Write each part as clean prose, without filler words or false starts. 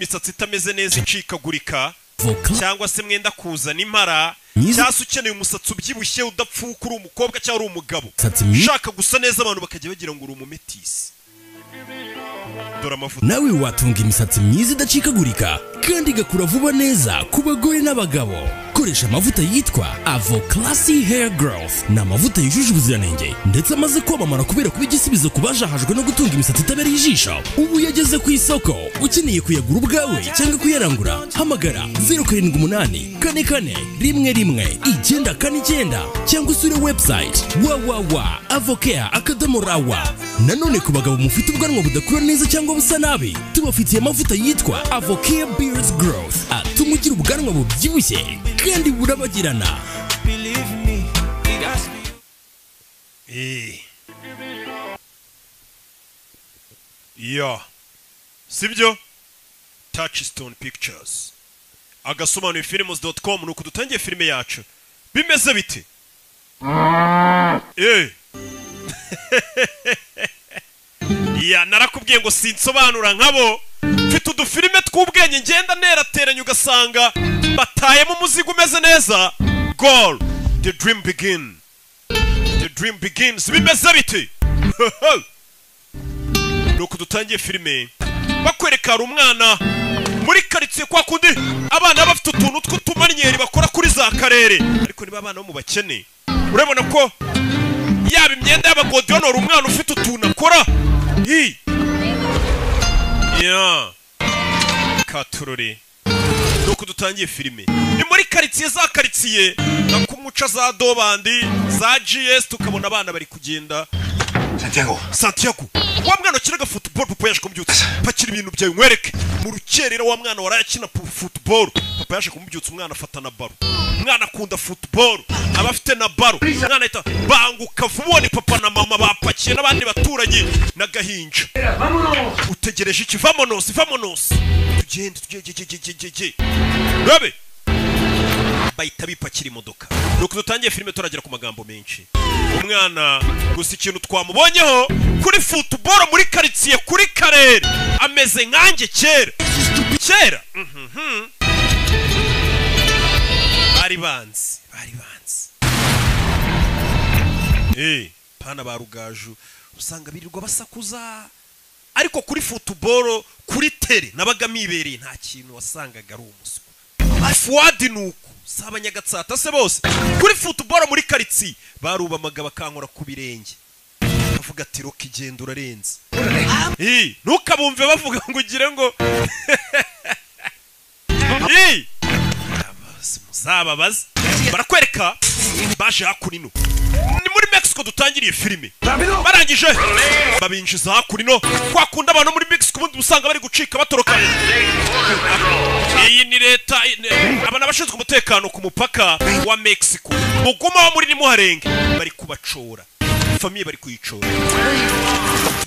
imisatsi itameze neza icikagurika cyangwa se mwenda kuzana impara cyangwa se ukeneye umusatsi ubyibushye udapfuka uri umukobwa cyangwa uri umugabo ushaka gusa neza abantu bakajya bagira ngo uri umumetisi. nawe watunga imisatsi myiza idacikagurika kandi igakura vuba neza ku bagore n'abagabo. koresha amavuta yitwa Avo Classy Hair Growth. ni amavuta yujuje ubuziranenge ndetse amaze kwamamara kubera kuba igisubizo ku bajahajwe no gutunga imisatsi itabereye ijisho. ubu yageze ku isoko. ukeneye kuyagura ubwawe cyangwa kuyarangura hamagara 07881111 cyangwa usure website www.avocare.rawa. nanone ku bagabo mufite ubwanwa budakura neza cyangwa busa nabi tubafitiye amavuta yitwa Avocare Beards Growth atuma ugira ubwanwa bubyibushye kandi burabagirana. sibyo Touchstone Pictures agasomanuye films.com nuko dutangiye filime yacu bimeze bite. narakubwiye ngo sinsobanura nkabo mfite udufilime tw'ubwenge ngenda nerateranya ugasanga batayemo umuzigo umeze neza. Goal the dream begins bimeze bite. nuko dutangiye filime bakwereka hari umwana muri karitsiye kwa kundi abana bafite utuntu tw'utumanyeri bakora kuri za karere ariko niba abana bo mu bakene urabona ko yaba imyenda y'abagodiyonora umwana ufite utuntu akora katurore. nuko dutangiye filime ni muri karitsiye za karitsiye na kumuca za dobandi za GS tukabona abana bari kugenda. Santiago wa mwana ukinaga football papa yaje kumubyutsa pakira ibintu byawe nkwereke mu rukerera wa mwana warayakina football papa yaje kumubyutsa umwana afata na baro umwana akunda football abafite na baro umwana ahita banguka vubone papa na mama bapakiye n'abandi baturanye n'agahinja utegereje iki vamonos tugende rabe bahita bipakira imodoka. nuko dutangiye filime turagera ku magambo menshi. umwana gusa ikintu twamubonyeho kuri football muri karitsiye kuri karere ameze nkanjye kera bari banzi pana barugaju usanga birirwa basakuza ariko kuri football kuri tere nabaga mibereye nta kintu wasangaga ari umuswa. Fuadi nuko saba nyagatsata se bose kuri football muri karitsiye barubamaga bakankora ku birenge bavuga ati roki genda urarenze. ntukabumve bavuga ngo ugire ngo muzababaze barakwereka baje hakurino. ni muri Mexico dutangiriye filime barangije babinjiza hakurino kwa kunda abantu muri Mexico bundi usanga bari gucika batoroka. iyi ni leta abana bashinzwe umutekano ku mupaka wa Mexico muguma muri ni muharenge bari kubacora famiye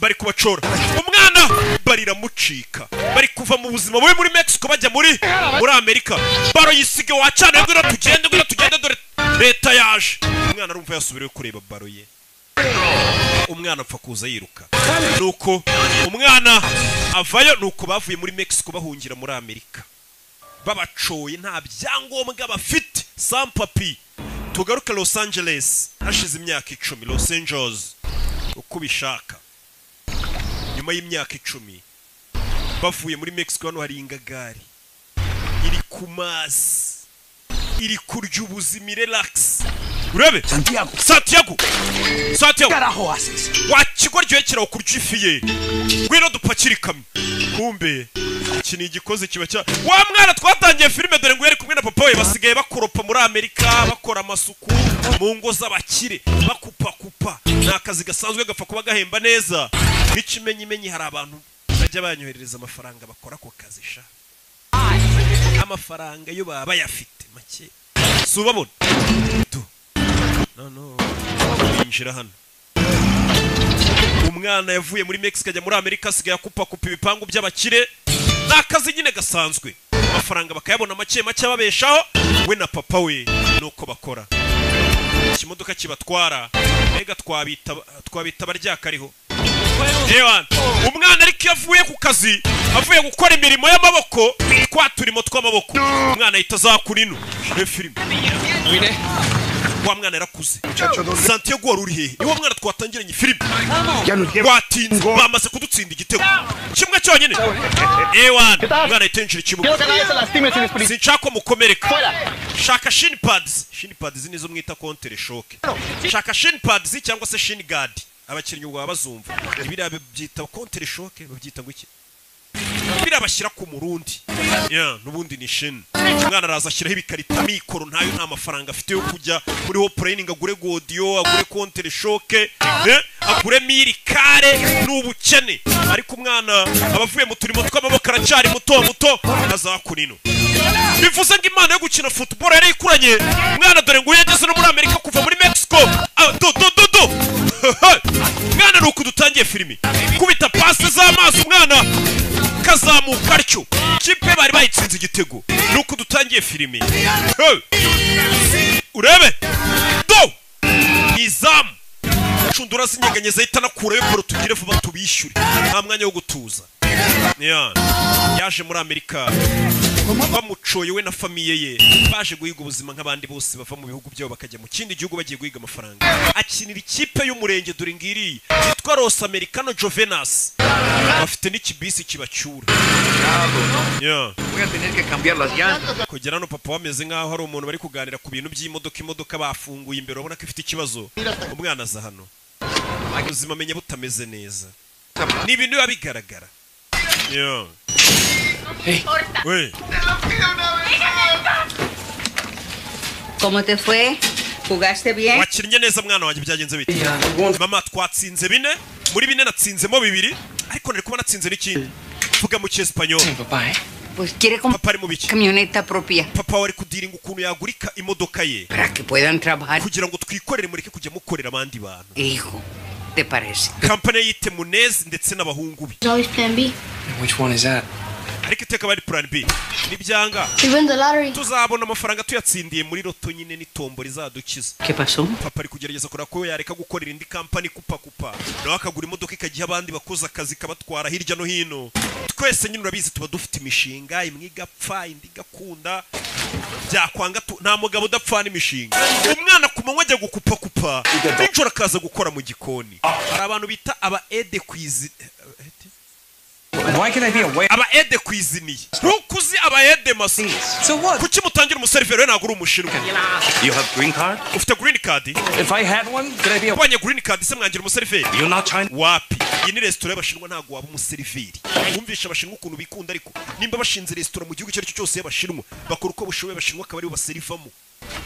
bari kubacora umwana barira mucika bari kuva mu buzima bubi muri Mexico bajya muri Amerika baro yisige wacana ngo tugende dore leta yaje. umwana arumva yasubiriye kureba baro ye umwana apfa kuza yiruka nuko umwana avayo nuko bavuye muri Mexico bahungira muri Amerika babacoye nta byangombwa bafite sans papier. tugaruka Los Angeles hashize imyaka 10 Los Angeles uko bishaka nyuma y'imyaka 10 bavuye muri Mexico hano hari ingagari iri kumazi iri kurya ubuzima relax urebe Santiago caraho hasis wakigoryo kiraho kurya ifiye gwino dupakira ikamyo kumbe iki ni igikoze kiba cya wa mwana twatangiye filime dore ngo yari kumwe na papa we basigaye bakoropa muri Amerika bakora amasuku mu ngo z'abakire bakupa nakazi gasanzwe gapfa kuba gahemba neza n'ikimenyimenyi hari abantu bajya banyoherereza amafaranga bakora ko kazi sha amafaranga yo baba yafite make subabona no injira hano umwana yavuye muri Mexico ajya muri Amerika asigaye akupa ibipangu by'abakire nakazi nyine gasanzwe amafaranga bakayabona make babeshaho we na papa we nuko bakora ikimodoka kibatwara mbega twabita baryakariho Ewan umwana ariko yavuye ku kazi avuye gukora imirimo y'amaboko twa turimo tw'amaboko umwana ahita azakura ino filime wa mwana yarakuze Santiago wari uri hehe niwo mwana twatangiranye filime watinze bamaze kudutsinda igitego kimwe cyonyine Ewan mwana yitenjira ikibuga sinshaka mukomereka shaka shin pads nizo mwita counter shock shaka shin pads cyangwa se shin guard abakinnyi ubwo bazumva ibira byita counter shock babyita ngo iki birabashyira ku murundi nubundi ni shin umwana araza ashyiraho ibikarita mikoro ntayo nta mafaranga afite yo kujya muri ho training agure godiyo agure counter shock agure mirikare n'ubukene ariko umwana abavuye mu turimo tw'amaboko aracari muto azakurino bivuze ngo imana yo gukina football yari ikuranye umwana dore ngo yageze no muri Amerika kuva muri Mexico mwana nuko dutangiye filimi kubita passe z'amazi umwana kazamuka arcyo kipe bari bayitsinze igitego nuko dutangiye filimi urebe izamu cundura zinyeganyeza itana kure yo tugire vuba tubishyure nta mwanya wo gutuza yaje muri Amerika bamucoye we na famiye ye baje guhiga ubuzima nk'abandi bose bava mu bihugu byabo bakajya mu kindi gihugu bagiye guhiga amafaranga akinira ikipe y'umurenge dore ngiri yitwa Los Americano Jovenas bafite n'ikibisi kibacyura kugera no papa wameze nk'aho hari umuntu bari kuganira ku bintu by'imodoka bafunguye imbere ubona ko ifite ikibazo umwana aza hano ubuzima amenye butameze neza ni ibintu biba bigaragara Hey. Wey. ¿Cómo te fue? ¿Jugaste bien? Wakinnye neza mwana wanjye byagenze bite? Mama twatsinze 4 muri 4 natsinzemo 2 ariko nari kuba natsinze n'ikindi. Vuga mu cyespanyo. Pues quiere comprar camioneta propia. Papa wari kudiringa ukuntu yagurika imodoka ye. Para que puedan trabajar. Kugira ngo twikorere mureke kujya mukorera abandi bantu. Hijo, ¿te parece? Company yite Munez ndetse n'abahungu bi. Always plan B. Which one is that? Ariko iteka bari plan B. Nibyanga. We win the lottery. Tuzabona amafaranga tuyatsindiye muri loto nyine n'itombo rizadukiza. ¿Qué pasó? Papa ari kugerageza kora ko yareka gukorera indi company kupa. Nawe akagura imodoka ikagiye abandi bakoza akazi kabatwara hirya no hino. Twese nyine urabizi tuba dufite imishinga imwe igapfa indi gakunda. Byakwanga nta mugabo udapfana imishinga. Umwana kumanywa ajya gukupa. N'injoro akaza gukora mu gikoni. Hari abantu bita aba aide quiz. Why can I be away? Aba aide cuisinier. Rukuzi aba aide masi. So what? Kuki mutangira umuseriveri we nagura umushinwa. You have green card? Ufite green card? If I had one, could I be away? Wanye green card se mwangira umuseriveri. You're not China? Wapi? Iyi ni restaurant y'abashinwa ntago waba umuseriveri. Wumvisha abashinwa ukuntu bikunda ariko nimba bashinze restaurant mu gihugu cyo cyose y'abashinwa bakora uko bushoboye abashinwa akaba ari baserivamo.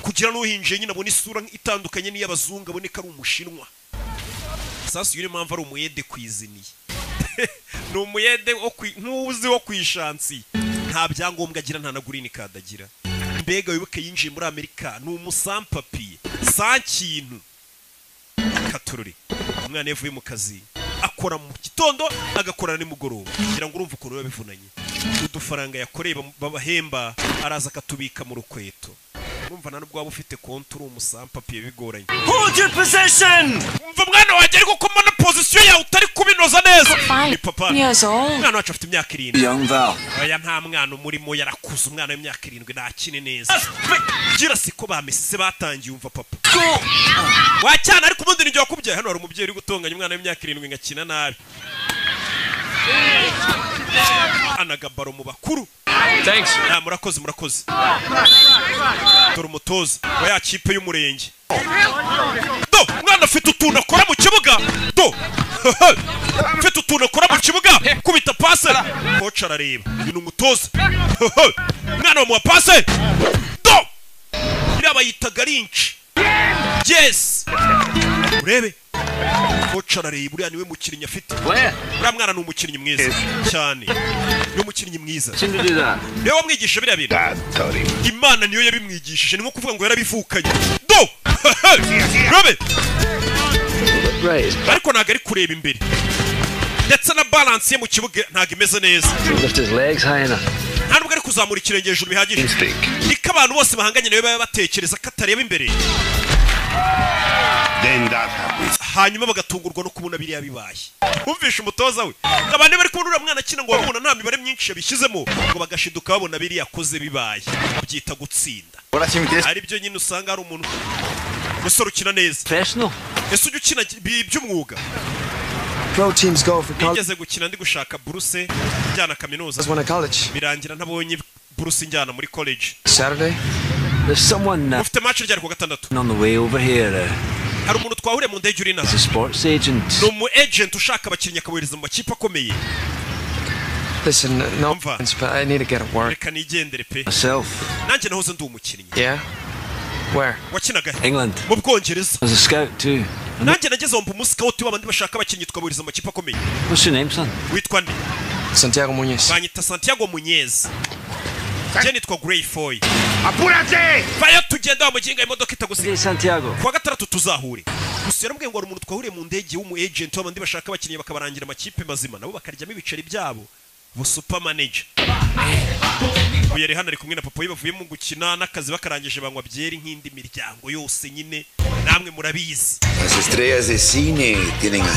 Kugira no hinje nyine abone isura itandukanye n'iy'abazungu aboneka ari umushinwa. Sasa yuri mpamvu ari umuyede cuisinier. Ni umuyede nk'uzi wo kwishansi nta byangombwa agira nta na green card agira mbega wibuke yinjiye muri Amerika ni umusampapiye sankintu katururi umwana yavuye mu kazi akora mu gitondo agakorana nimugoroba kugira ngo urumve ukuntu bivunanye udufaranga yakoreye babahemba araza akatubika mu rukweto urumva nubwo waba ufite konti uri umusampapiye bigoranye. Hold your possession. Umva mwana wanjye ariko ko mbona position yawe utari kubinoza neza. Ni papa. Mwana wacu afite imyaka 7. Young Val. Aya nta mwana umurimo yarakuze umwana w'imyaka 7 nakine neza. Gira siko bamesise batangiye umva papa. Wacyana ariko ubundi nijye wakubyaye hano hari umubyeyi uri gutonganya umwana w'imyaka 7 ngakina nabi. Anagabaro mu bakuru. Thanks. Murakoze. Dore umutoza wa ya kipe y'umurenge. Mwana afite utuntu akora mu kibuga. Afite utuntu akora mu kibuga. Kubita pase. Coach arareba. Uyu ni umutoza. Mwana wa pase. Biraba yitaga Lynch. Yes. Urebe. Coach arareba uriya niwe mukinnyi afite. Uriya mwana ni umukinnyi mwiza cyane. Ni umukinnyi mwiza. Niwe wamwigisha biriya bintu. Imana niyo yabimwigishije ni nko kuvuga ngo yarabivukanye. Urebe. Ariko ntago ari kureba imbere. Ndetse na balance ye mu kibuga ntago imeze neza. Nta nubwo ari kuzamura ikirenge hejuru bihagije. Niko abantu bose bahanganye nawe baba batekereza ko atareba imbere. hanyuma bagatungurwa no kubona biriya bibaye umvisha umutoza we abantu bari kubona uriya mwana akina ngo babona nta mibare myinshi yabishyizemo ngo bagashiduka babona biriya akoze bibaye babyita gutsinda ari byo nyine usanga hari umuntu umusore ukina neza ese ujya ukina by'umwuga nigeze gukina ndi gushaka buruse njyana kaminuza birangira ntabonye buruse njyana muri college ufite match ryari ku gatandatu hari umuntu twahuriye mu ndege uri naho ni umu agent ushaka abakinnyi akabohereza mu makipe akomeye reka nigendere pe nanjye nahoze ndi umukinnyi wakinaga mu Bwongereza nanjye nageze mu musikawuti w'abandi bashaka abakinnyi tukabohereza mu makipe akomeye witwa nde Santiago Muñez banyita Santiago Muñez je nitwa Grey Foy apurate vayo tugenda wa muginga imodoka itagusiga Santiago kwa gatandatu tuzahure gusa yarambwiye ngo ari umuntu twahuriye mu ndege w'umu agent w'abandi bashaka abakinnyi bakabarangira amakipe mazima nabo bakaryamo ibiceri byabo bu super manager uyari hano ari kumwe na papa bavuye mu gukina n'akazi bakarangije banywa byeri nk'indi miryango yose nyine namwe murabizi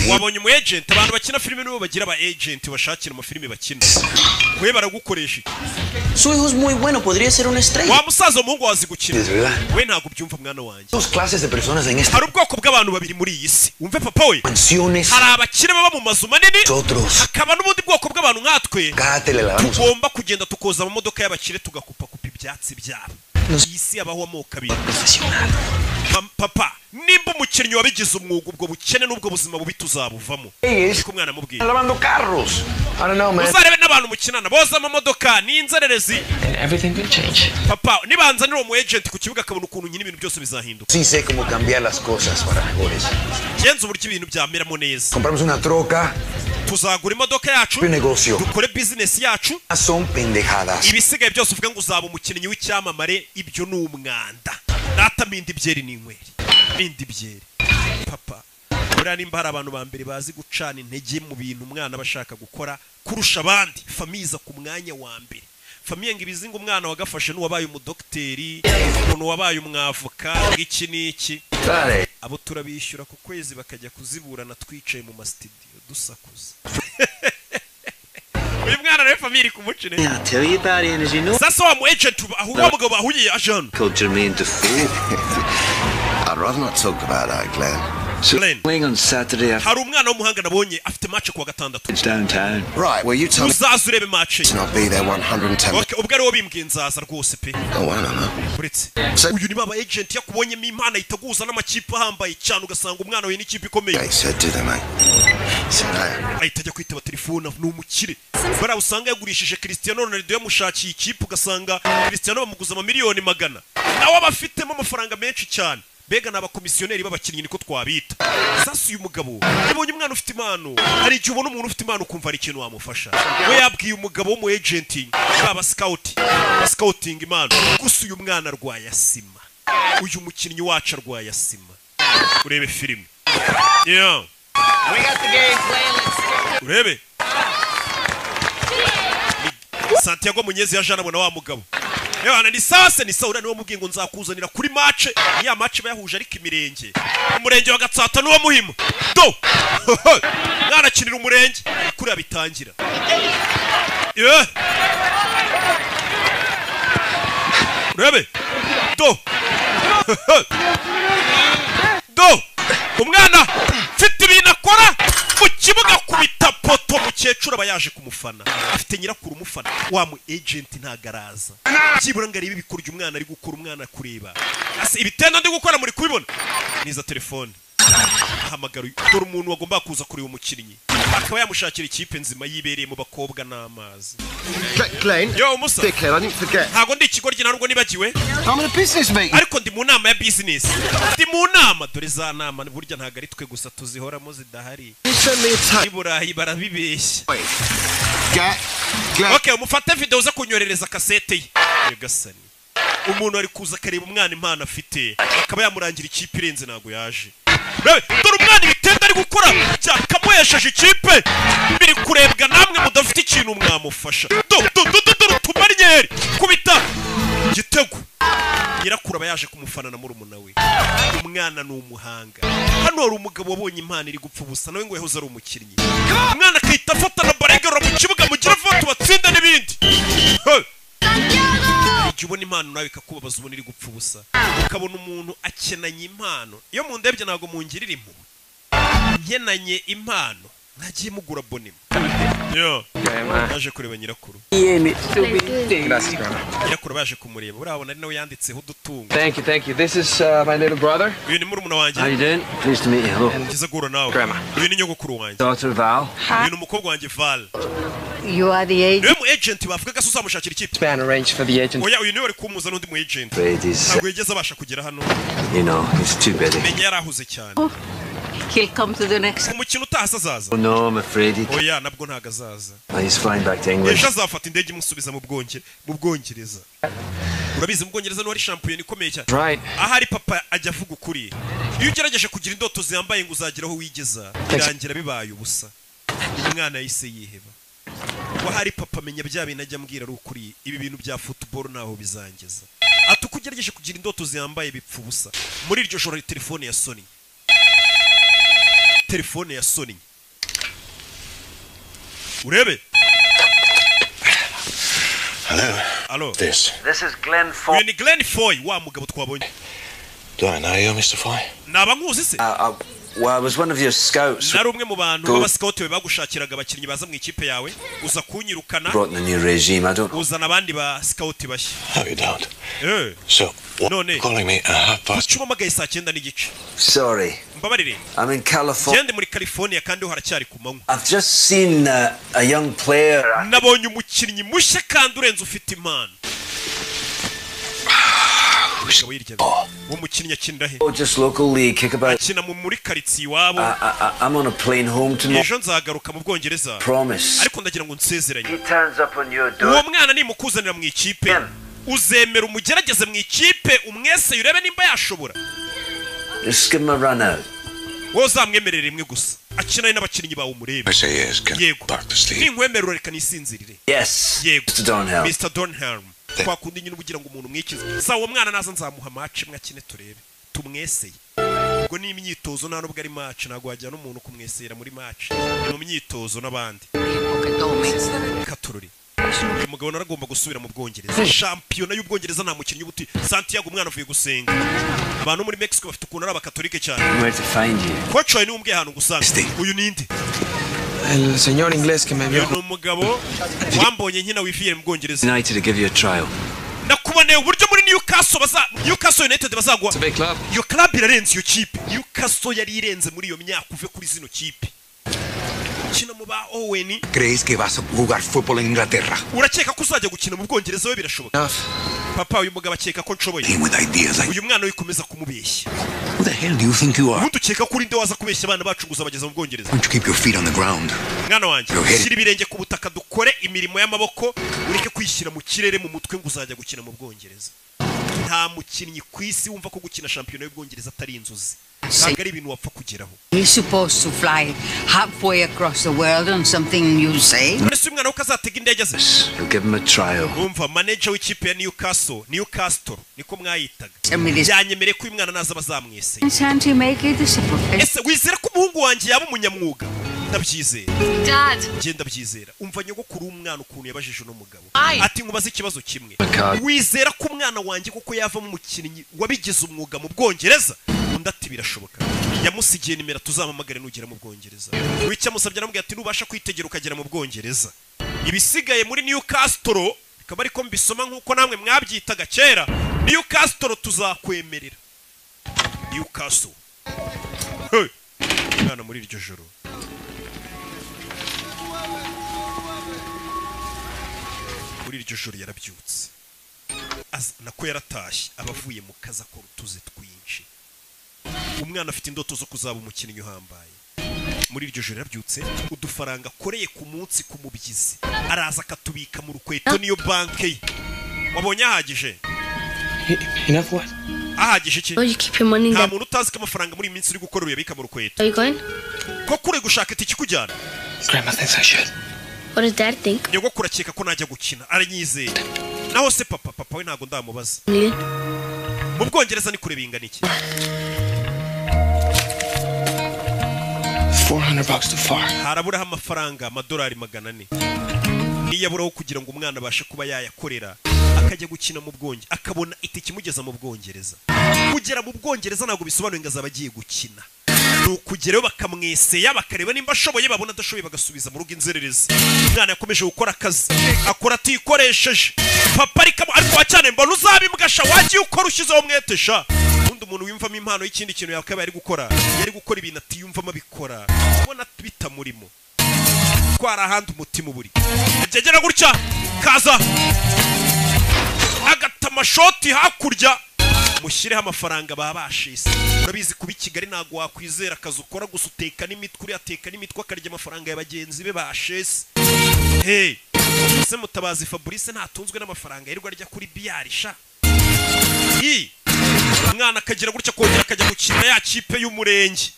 wabonye umu agent abantu bakina filime nibo bagira aba agent bashakira mu filime bakina we baragukoresha Su hijo es muy bueno, podría ser una estrella. wa musaza umuhungu wazi gukina we ntago byumva mwana wanjye Dos clases de personas en esta. hari ubwoko bw'abantu babiri muri iyi si umve papa we Mansiones. hari abakire baba mu mazu manini Nosotros. hakaba n'ubundi bwoko bw'abantu nkatwe Cada tele la damos. tugomba kugenda tukoza amamodoka y'abakire tugakupakupa ibyatsi byabo iyi si abaho amoko abiri Profesional. papa nimba umukinnyi wabigize umwuga ubwo bukene n'ubwo buzima bubi tuzabuvamo ariko umwana amubwira Lavando carros. I don't know, man. uzarebe n'abantu mukinana boza amamodoka n'inzererezi And everything could change. papa nibanzanira uwo mu agent ku kibuga akabona ukuntu nyine ibintu byose bizahinduka Sí sé cómo cambiar las cosas para mejores. genza uburyo ibintu byameramo neza Compramos una troca. tuzagura imodoka yacu Un negocio. dukore business yacu Son pendejadas. ibisigaye byose uvuga ngo uzaba umukinnyi w'icyamamare ibyo ni umwanda data mindi byeri n'inyweri mindi byeri papa buriya nimba hari abantu ba mbere bazi gucana intege mu bintu umwana bashaka gukora kurusha abandi famiza ku mwanya wa mbere famiye ngo ibizinga umwana wagafashe n'uwabaye umudokiteri umuntu wabaye umwavoka iki n'iki abo turabishyura ku kwezi bakajya kuziburana twicaye mu masitidiyo dusakuza uyu mwana rero famiye iri kumucine sasa wa mu agent wa mugabo bahuye ajana I'd rather not talk about that, Glenn. Glenn on Saturday hari umwana w'umuhanga nabonye afite match kuwa gatandatu downtown. Right, well, you tell me uzaza urebe match to not be there 110. okay ubwo ari wo bimbwiye nzaza rwose pe Oh, I don't know. uretse uyu ni baba agent yakubonyemo impano itaguza n'amakipe ahambaye cyane ugasanga umwana we n'ikipe ikomeye They said, did they, mate? Said, hey. ahita ajya kwitaba telefone ni umukire bariya usanga yagurishije Cristiano Ronaldo yamushakiye ikipe ugasanga Cristiano bamuguza amamiliyoni 100 nawe abafitemo amafaranga menshi cyane bega n'abakomisiyoneri b'abakinnyi niko twabita sasa uyu mugabo yabonye umwana ufite impano hari igihe ubona umuntu ufite impano ukumva ari ikintu wamufasha we yabwiye umugabo wo mu agent baba scouting impano gusa uyu mwana arwaye asima uyu mukinnyi wacu arwaye asima urebe filime yeah we got the game plan urebe Santiago Muñez yajana abona wa mugabo Ewana ni sase ni saura niwo mubwiye ngo nzakuzanira kuri match ya match bayahuje ariko imirenge umurenge wa Gatsata nuwo muhimo do mwana kinira umurenge kuri abitangira yeah urebe do do umwana mfite ibintu akora mu kibuga kubita poto mukecuru aba yaje kumufana afite nyirakuru umufana wa mu agent ntagaraza byibura ngo aribe bikurya umwana ari gukora umwana kureba ase ibitendo ndi gukora muri kubibona niza telefone hamagara dore umuntu wagomba kuza kureba umukinnyi akaba yamushakira ikipe nzima yibereye mu bakobwa n'amazi Glenn, yo musa dickhead, I didn't forget. ntago ndi ikigoryi narwo nibagiwe I'm in a business meeting. ariko ndi mu nama ya business ndi mu nama dore za nama burya ntago ari twe gusa tuzihoramo zidahari You send me a tape. iburayi barabibeshya Glenn. okay umufate video uza kunyorereza kasete ye yagasani umuntu ari kuza akareba umwana impano afite akaba yamurangira ikipe irenze ntago yaje dore umwana ibitenda ari gukora cyakamuhesheje ikipe biri kurebwa namwe mudafite ikintu mwamufasha dore tumaryeri kubita gitego nyirakuru akaba yaje kumufana na murumuna we. Umwana ni umuhanga. Hano hari umugabo wabonye impano iri gupfa ubusa nawe ngo yahoze ari umukinnyi. Umwana akahita afata na barengero mu kibuga mugira vuba tubatsinda n'ibindi. Igihe ubona impano nawe ikakubabaza ubona iri gupfa ubusa. Ukabona umuntu akenanye impano. Iyo mu ndebye ntago mungirira impuhwe. Nkenanye impano ntagiye mugura bonima. Yo. Baje kureba nyirakuru. Nyirakuru baje kumureba. Urabona ari nawe yanditseho udutungo. Thank you. This is my little brother. Uyu ni murumuna wanjye. How you doing? Pleased to meet you. Hello. Kiza gura nawe. Grandma. Uyu ni nyogokuru wanjye. Daughter Val. Uyu ni umukobwa wanjye Val. You are the agent. Niwe mu agent bavuga ko uzamushakira ikipe. Span arranged for the agent. Oya uyu niwe wari kumuza n'undi mu agent. Ntabwo yigeze abasha kugera hano. You know, he's too busy. Menya yarahuze cyane. He'll come to the next. Umukino utahasa azaza. Oh no, I'm afraid he. Oya nabwo ntago azaza. He's flying back to England. Ejo azafata indege imusubiza mu Bwongereza. Urabizi mu Bwongereza no hari champion ikomeye cyane. Right. Ahari papa ajya avuga ukuri. Iyo ugerageje kugira indoto ziyambaye ngo uzageraho wigeza birangira bibaye ubusa. Umwana yise yiheba. Wahari papa menya bya bintu ajya ambwira ari ukuri. Ibi bintu bya football naho bizangeza. Atukugerageje kugira indoto ziyambaye bipfa ubusa. Muri iryo joro telefone ya Sony. Telefone ya Sony. Urebe. Hello. This is Glenn Foy. Uyu ni Glenn Foy wa mugabo twabonye. Do I know you, Mr. Foy? Naba nkuzi se? Well, I was one of your scouts. Nari umwe mu bantu b'abascout we bagushakiraga abakinnyi baza mu ikipe yawe uza kunyirukana. Brought in a new regime. I don't. Uzana abandi ba scout bashya. No, you don't. So, none calling me a half past. Chuma magaye saa 9 n'igice. Sorry. Mbabarire. I'm in California. Gende muri California kandi haracyari ku manywa. I've just seen a young player. Nabonye umukinnyi mushya kandi urenze ufite impano. Oh, just local league kickabout. I'm on a plane home tomorrow. Promise. He turns up on your door. Just give him a run out. I say yes, can back to sleep. Yes, Mr. Dornhelm. Mr. Dornhelm. Twakundi nyine ubugira ngo umuntu mwikize. Sawa mwana naza nzamuha match mwakine turebe. Tumweseye. Ubwo ni imyitozo nta nubwo ari match nago wajya no umuntu kumwesera muri match. Mu myitozo nabandi. Katururi. Uyu mugabo naragomba gusubira mu Bwongereza. Champion y'Ubwongereza nta mukinnyi ubuti. Santiago umwana avuye gusenga. Abantu muri Mexico bafite ukuntu ari abakatolike cyane. Where to find you? Coach ni umbwe hano gusanga. Uyu ninde? El señor inglés que me vio. Uyu mugabo wambonye nkina wifiye mu Bwongereza. United to give you a trial. Nakuboneye uburyo muri Newcastle United bazagwa. It's a big club. Iyo club irarenze iyo kipe. Newcastle yari irenze muri iyo myaka uve kuri zino kipe. Kina mu ba Owen. ¿Crees que vas a jugar fútbol en Inglaterra? Urakeka ko uzajya gukina mu Bwongereza we birashoboka. Papa uyu mugabo akeka ko nshoboye. Uyu mwana wikomeza kumubeshya. Who the hell do you think you are? Ubundi ukeka kuri nde waza kubeshya abana bacu guza bageza mu Bwongereza. Why don't you keep your feet on the ground? Mwana wanjye shyira ibirenge ku butaka dukore imirimo y'amaboko ureke kwishyira mu kirere mu mutwe ngo uzajya gukina mu Bwongereza. Nta mukinnyi ku isi wumva ko gukina shampiyona y'Ubwongereza atari inzozi. You're supposed to fly halfway across the world on something you say? You'll give him a trial. Manager w'ikipe ya Newcastle niko mwayitaga. Yanyemereye ko uyu mwana naza bazamwese. Can't you make it a profession? Ese wizera ko umuhungu wanjye yaba umunyamwuga? Ndabyizera. Dad. Genda byizera. Umva nyogokuru umwana ukuntu yabajije no mugabo. Ati nkubaza ikibazo kimwe. Wizera ko umwana wanjye koko yava mu mukinnyi wabigize umwuga mu Bwongereza? Ati birashoboka. Yamusigiye nimero tuzamamagare nugera mu Bwongereza. Wicya musabye namubwiye ati nubasha kwitegera ukagera mu Bwongereza. Ibisigaye muri Newcastle bikaba ariko mbisoma nkuko namwe mwabyitaga kera. Newcastle tuzakwemerera. Newcastle. Hey. Mwana muri iryo joro. Muri iryo joro yarabyutse. Nako yaratashye abavuye mu kaza ko rutuze twinshi. Umwana afite indoto zo kuzaba umukinnyi uhambaye. Muri iryo joro yarabyutse udufaranga akoreye ku munsi ku mubyizi araza akatubika mu rukweto niyo banke ye. Wabonye ahagije? Enough what? Ahagije iki? Nta muntu utazi ko amafaranga muri iminsi uri gukora uyabika mu rukweto. Ko kure gushaka itiki kujyana? Grandma thinks I should. What does Dad think? Nyogokuru akeka ko najya gukina aranyizera. Naho se papa we ntago ndamubaza. mu Bwongereza ni kure bingana iki? $400 too far. Haraburaho amafaranga amadolari 400 niyaburaho kugira ngo umwana abashe kuba yayakorera akajya gukina mu Bwongereza akabona itike imugeza mu Bwongereza. Kugera mu Bwongereza ntabwo bisobanuye ngo azaba agiye gukina, nukugerayo bakamweseya bakareba nimba ashoboye, babona adashoboye bagasubiza mu rugo inzererezi. Umwana yakomeje gukora akazi akora atikoresheje, papa ariko cyane mbona uzabimbwasha wagiye ukora ushyizeho umwetesha. Undi umuntu wimvamo impano y'ikindi kintu yakabaye ari gukora, yari gukora ibintu atiyumvamo abikora, ubona bitamurimo twara ahandi umutima uburi. Agegera gutya kaza agatama shoti hakurya mushyireho amafaranga babashise. Urabizi kuba i Kigali ntabwo wakwizera akazi ukora gusa uteka n'imitwe, uri ateka n'imitwe akarya amafaranga ya bagenzi be bashese. Hey, se Mutabazi Fabrice ntatunzwe n'amafaranga yirirwa arya kuri biyarisha. Umwana akagira gutya kongera akajya gukina ya kipe y'umurenge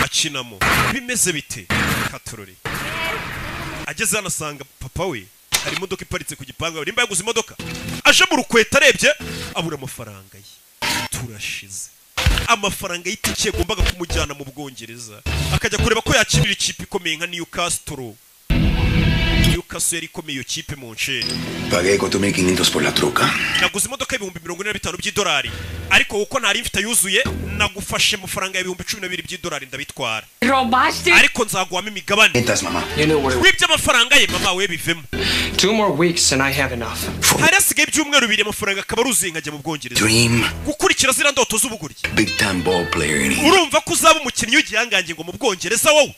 akinamo. Bimeze bite? Katorore ageze hano asanga papa we hari imodoka iparitse ku gipangu, nimba yaguze imodoka aje mu rukweta arebye abura amafaranga ye. Turashize amafaranga y'itike yagombaga kumujyana mu Bwongereza akajya kureba ko yakirira ikipe ikomeye nka Newcastle. Newcastle yari ikomeye iyo kipe mu nceri. Pagué 4.500 por la truca. Naguze imodoka y'ibihumbi 45 by'idolari, ariko uko ntari mfite yuzuye nagufashe amafaranga y'ibihumbi 12 by'idolari ndabitwara. Robaste? Ariko nzaguhamo imigabane. Entas mama. Wibye amafaranga ye mama we bivemo. 2 more weeks and I have enough. Hari asigaye ibyumweru 2 amafaranga akaba aruzuye nkajya mu Bwongereza. Dream. Gukurikira zira ndoto z'ubuguryi. Big time ball player in England. Urumva ko uzaba umukinnyi w'igihangange ngo mu Bwongereza wowe?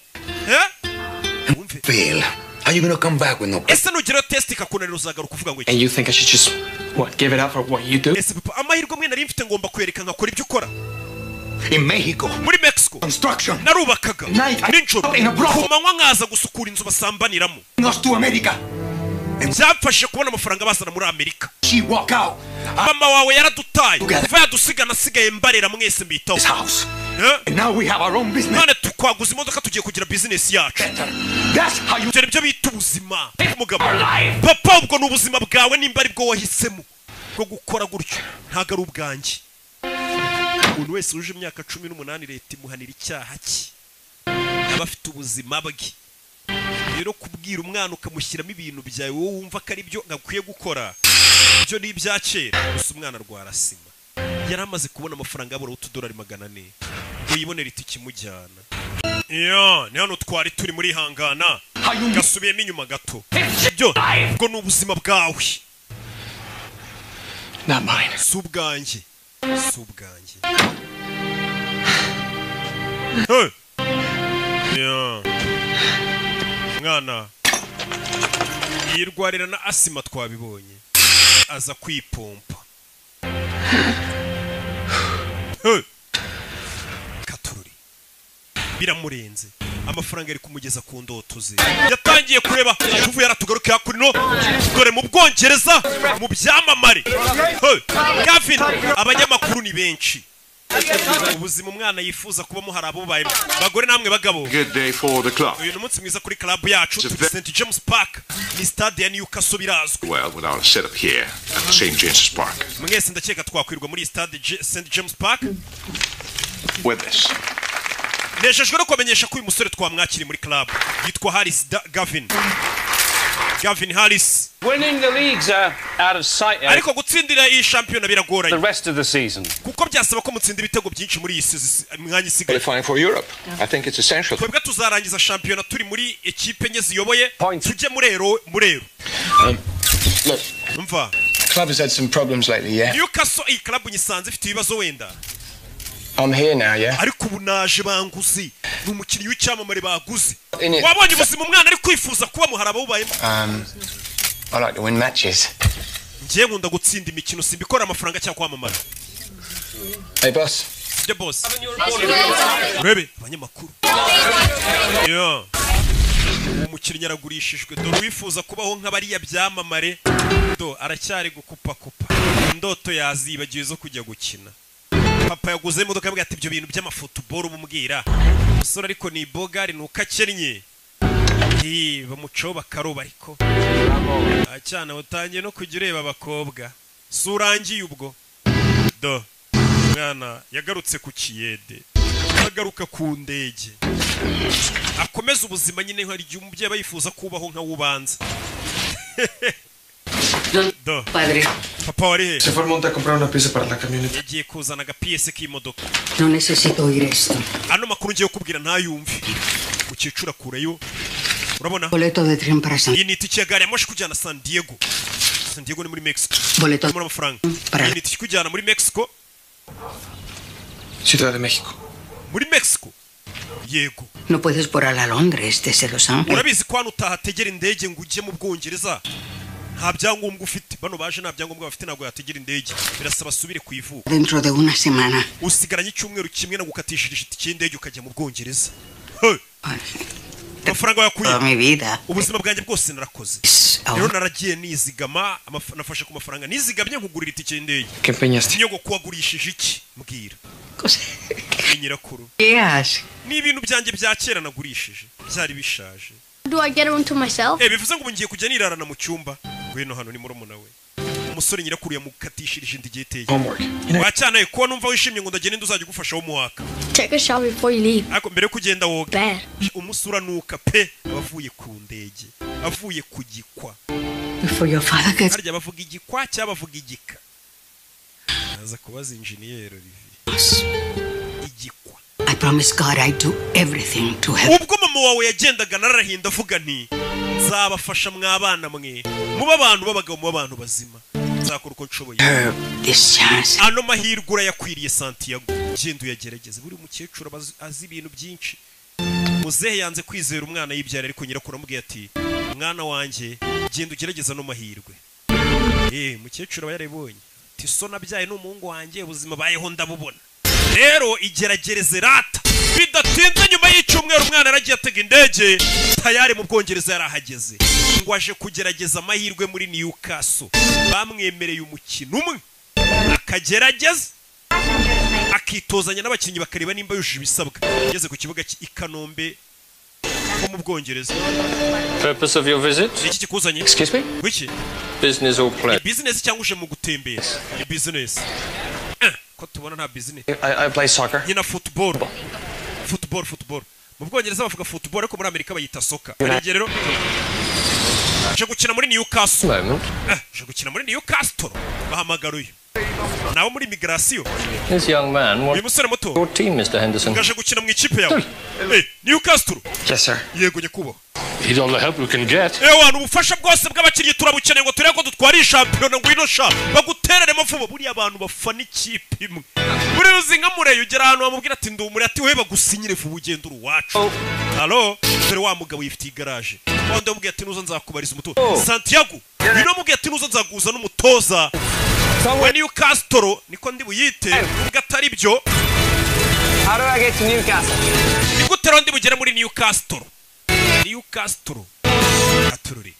Fail. Are you gonna come back with no? Ese nugera test ikakunanira uzagaruka uvuga ngo iki? And you think I should just give it up for what you do? Ese papa amahirwe mwe nari mfite ngomba kwereka nkakora ibyo ukora. In Mexico. Muri Mexico. Construction. Narubakaga. Ninjoro. Kumanywa nkaza gusukura inzu basambaniramo. Nos to America. Byafashe kubona amafaranga bazana muri Amerika. She walk out. Mama wawe yaradutaye. Kuva yadusigana asigaye mbarera mwese mbitaho. House. And now we have our own business. None tukwaguza imodoka tugiye kugira business yacu. That's how you Turi byo bita ubuzima. Umugabo. Papa ubwo n'ubuzima bwawe nimba ari bwo wahisemo bwo gukora gutyo ntago ari ubwanjye. Umuntu wese uje imyaka 18 leta imuhanira icyaha cye. Abafite ubuzima bwe. Rero kubwira umwana ukamushyiramo ibintu byawe wowe wumva ko ari byo ngakwiye gukora. Byo ni ibyakera gusa umwana rwarasima. Yari amaze kubona amafaranga y'abura $2 400 uyibonera itike imujyana. Ni hano twari turi muri hangana gasubiyemo inyuma gato. Byo ubwo n'ubuzima bwawe. Not mine. Subwanjye. Mwana yirwarira na asima twabibonye aza kwipompa. Katururi biramurenze amafaranga ari kumugeza ku ndoto ze. Yatangiye kureba tuvuye yaratugaruka kuri no dore mu Bwongereza mu byamamare. Gavin abanyamakuru ni benshi. Ubuzima umwana yifuza kubamo hari abo baye bagore namwe bagabo. Good day for the club. Uyu munsi mwiza kuri club yacu St James Park ni stade ya Newcastle birazwi. Well, with our setup here at St James's Park. Mwese ndakeka twakwirwa muri stade St James Park. With this. Nejejwe no kumenyesha ko uyu musore twamwakiri muri club yitwa Harris Gavin Harris. Winning the leagues are out of sight. Ariko gutsindira iyi shampiyona biragoranye. The rest of the season. Kuko byasaba ko mutsinda ibitego byinshi muri iyi mwanya isigaye. Qualifying for Europe. I think it's essential. Twebwe tuzarangiza shampiyona turi muri ekipe nye ziyoboye tujye murero. Look. Umva. Club has had some problems lately, yeah. Newcastle iyi club nyisanze ifite ibibazo wenda. I'm here now, yeah. Ariko ubu naje banguzi n'umukinnyi w'icyamamare baguze. Wabonye ubuzima umwana ari kwifuza kuba muharaba bubayemo. I like to win matches. Ngiye nkunda gutsinda imikino simbikora amafaranga cyangwa kwamamara. Hey boss. The boss. Rebe abanyamakuru. Umukinnyi aragurishijwe dore wifuza kubaho nk'abariya byamamare. Aracyari gukupa. Indoto yazibagiwe zo kujya gukina. Papa yaguze imodoka yambwiye ati ibyo bintu by'amafutuboro umubwira. Umusore ariko ni bogari nuko akennye. Bamucaho bakaroba ariko. Acyana utangiye no kujya ureba abakobwa. Surangiye ubwo. mwana yagarutse ku kiyede agaruka ku ndege akomeza ubuzima nyine hari igihe umubyeyi bayifuza kubaho nka wubanza. Do Padre. Papa wari he? Se fue al monte a comprar una pieza para la camioneta. Yagiye kuzana agapiyese k'imodoka. No necesito oír esto. Ano makuru ngiye kubwira ntayumve. Ukicura kureyo. Urabona? Boleto de tren para San. Iyi ni itike ya gari ya moshi kujyana San Diego. San Diego ni muri Mexico. Boleto muri amafaranga. Iyi ni itike kujyana muri Mexico. Ciudad de México. Muri Mexico. Yego. No puedes volar a Londres desde Los Ángeles. Urabizi ko hano utahategera indege ngo ujye mu Bwongereza. Nta byangombwa ufite. Bano baje nta byangombwa bafite ntabwo yategera indege. Birasaba subire ku ivuko. Dentro de una semana. Usigaranye icyumweru kimwe no gukatishije itike y'indege ukajya mu Bwongereza. Amafaranga yakuye. Mi vida. Ubuzima bwanjye bwose narakoze. Rero naragiye nizigama nafashe ku mafaranga nizigamye nkugurira itike y'indege. Nyogo kuwagurishije iki mbwira. Nyirakuru. Yes. Ni ibintu byanjye bya kera nagurishije. Byari bishaje. Do I get a room to myself? Bivuze ngo ngiye kujya nirarana mu cyumba. Ngwino hano ni murumuna we. Umusore nyirakuru yamukatishirije indige iteye. Wacyanaye ko numva wishimye ngo ndagenda nduzajya gufasha wo muwaka. Take a shower before you leave. Ako mbere kugenda woga. Bad. Umusura nuka pe abavuye ku ndege. Avuye ku gikwa. Before your father gets. Harya bavuga igikwa cyangwa bavuga igika. Aza kubaza engineer Olivier. Igikwa. I promise God I do everything to help. Ubwo mama wawe yagendaga narahinda avuga nti nzabafasha mwabana mwe muba abantu babagabo mu bantu bazima nzakora uko nshoboye. This chance. Ano mahirwe urayakwiriye Santiago. Genda uyagerageze buri mukecuru azi ibintu byinshi. Muzehe yanze kwizera umwana yibyara ariko nyirakuru amubwiye ati mwana wanjye genda ugerageza no mahirwe. Mukecuru aba yarabonye ati so nabyaye n'umuhungu wanjye ubuzima bayeho ndabubona. Rero igeragereze rata bidatinze nyuma y'icyumweru umwana aragiye atega indege tayari mu Bwongereza yarahageze ngo aje kugerageza amahirwe muri Newcastle. Bamwemereye umukino umwe akagerageza akitozanya n'abakinnyi bakareba nimba yujuje ibisabwa. Ageze ku kibuga i Kanombe ko mu Bwongereza. Purpose of your visit? Iki kikuzanye? Excuse me? Wiki? Business or pleasure? Business cyangwa uje mu gutembera? Business. Ko tubona nta business. I play soccer. Nyina football. Football. Mu Bwongereza bavuga football ariko muri Amerika bayita soccer. Arege rero je gukina muri Newcastle. Je gukina muri Newcastle. Bahamagaruye. Nawe muri migration. This young man, what your team, Mr. Henderson? Gaje gukina mu ikipe yawe. Newcastle. Yes, sir. Yego nyekubo. Need all the help we can get. Abantu ubufasha bwose bw'abakiriye turabukeneye ngo tureko dutwari champion ngwino sha bagutereremo vuba buri abantu bafana ikipe imwe. Buri uzinga mureyo ugera ahantu bamubwira ati ndumure ati we bagusinyire vuba ugenda uruwacu. Allo, dore wa mugabo yifitiye garage. Wanda mubwiye ati nuzo nzakubariza umutoza. Santiago, bino mubwiye ati nuzo nzaguza n'umutoza. We Newcastle niko ndi buyite gatari byo. How do I get to Newcastle? Nigutero ndi bugere muri Newcastle. Newcastle. Atururi.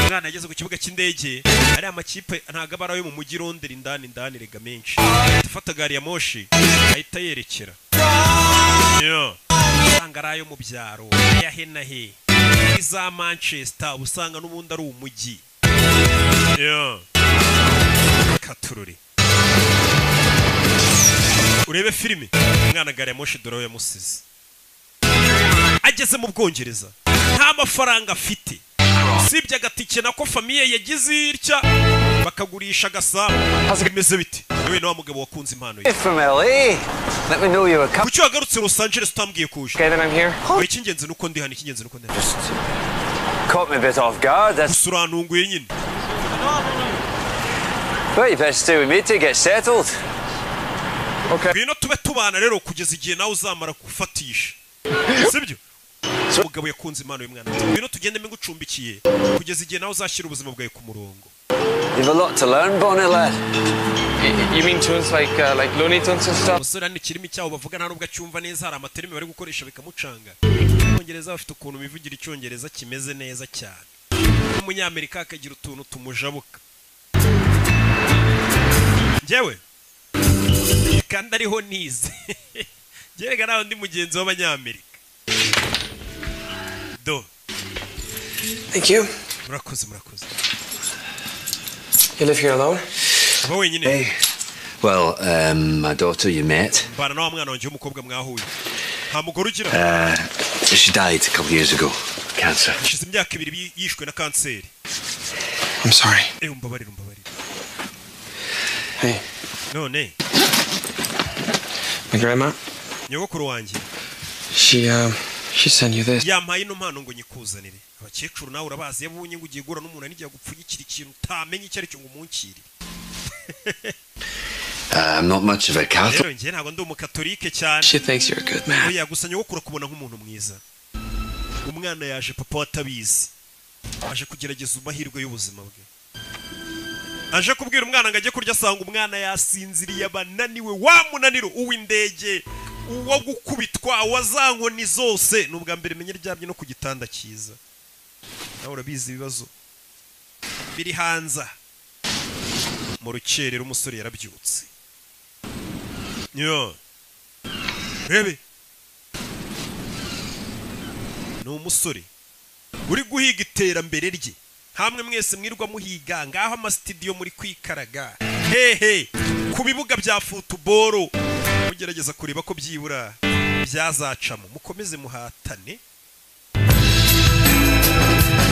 Mwana ageze ku kibuga cy'indege ari amakipe ntago abarayo mu mujyi Londres indani rega menshi. Tufata gari ya moshi ahita yerekera. Angarayo mu byaro ya henahe. Iza Manchester usanga n'ubundi ari umujyi. Katururi. Urebe filime mwana gari ya moshi dore yamusize. Ageze mu Bwongereza nta mafaranga afite sibye agatike nako famiye yagize irya bakagurisha gasabo bimeze biti yewe no mugabo wakunze impano ye from LA. Let me know you were coming. Kuki wagarutse Los Angeles utambwiye kuje? Okay, then I'm here. Ikingenzi nuko ndi hano ikingenzi nuko ndi. Caught me a bit off guard. That's urantunguye nyine. Well, you better stay with me to get settled. Okay. Bino tube tubana rero kugeza igihe nawe uzamara gufatisha. Sibyo? Umugabo yakunze impano y'umwana. Bino tugende ngucumbikiye kugeza igihe nawe uzashyira ubuzima bwawe ku murongo. You've a lot to learn, Bonnie lad. You mean tunes like Looney Tunes and stuff? Musore ni kirimi cyaho bavuga nta nubwo acyumva neza hari amaterimi bari gukoresha bikamucanga. Abongereza bafite ukuntu bivugira icyongereza kimeze neza cyane. Umunyamerika akagira utuntu tumujabuka. Njyewe kandi ariho nize. Njyewe naho ndi mugenzi w'abanyamerika. Do. Thank you. Murakoze. You live here alone? Aba wenyine. Well, my daughter you met. Bana na mwana wanje umukobwa mwahuye. Nta mugore ugira. She died a couple years ago. Cancer. Shize imyaka 2 yishwe na kanseri. I'm sorry. Umbabarira. Hey. None. My grandma? Nyogokuru wanje. She sent you this. Yampaye ino mpano ngo nyikuzanire. Abakecuru nawe urabazi yabunye ngo ugiye gura n'umuntu anijya gupfunyikira ikintu utamenye icyo ari cyo ngo umunkire. I'm not much of a Catholic. Nje ntago ndi umukatolike cyane. She thinks you're a good man. Oya gusa nyogokuru kubona nk'umuntu mwiza. Umwana yaje papa watabizi. Aje kugerageza amahirwe y'ubuzima bwe. Aje kubwira umwana ngo ajye kurya asanga umwana yasinziriye abananiwe wa munaniro uw'indege uwo gukubitwa wazankoni zose nubwa mbere menye ryamye no ku gitanda cyiza. Nawe urabizi ibibazo biri hanza mu rukerera umusore yarabyutse. Yo bebe no umusore uri guhiga iterambere rye hamwe mwese mwirwa muhiga ngaho ama studio muri kwikaraga hehe ku bibuga bya football mugerageza kureba ko byibura byazacamo mukomeze muhatane.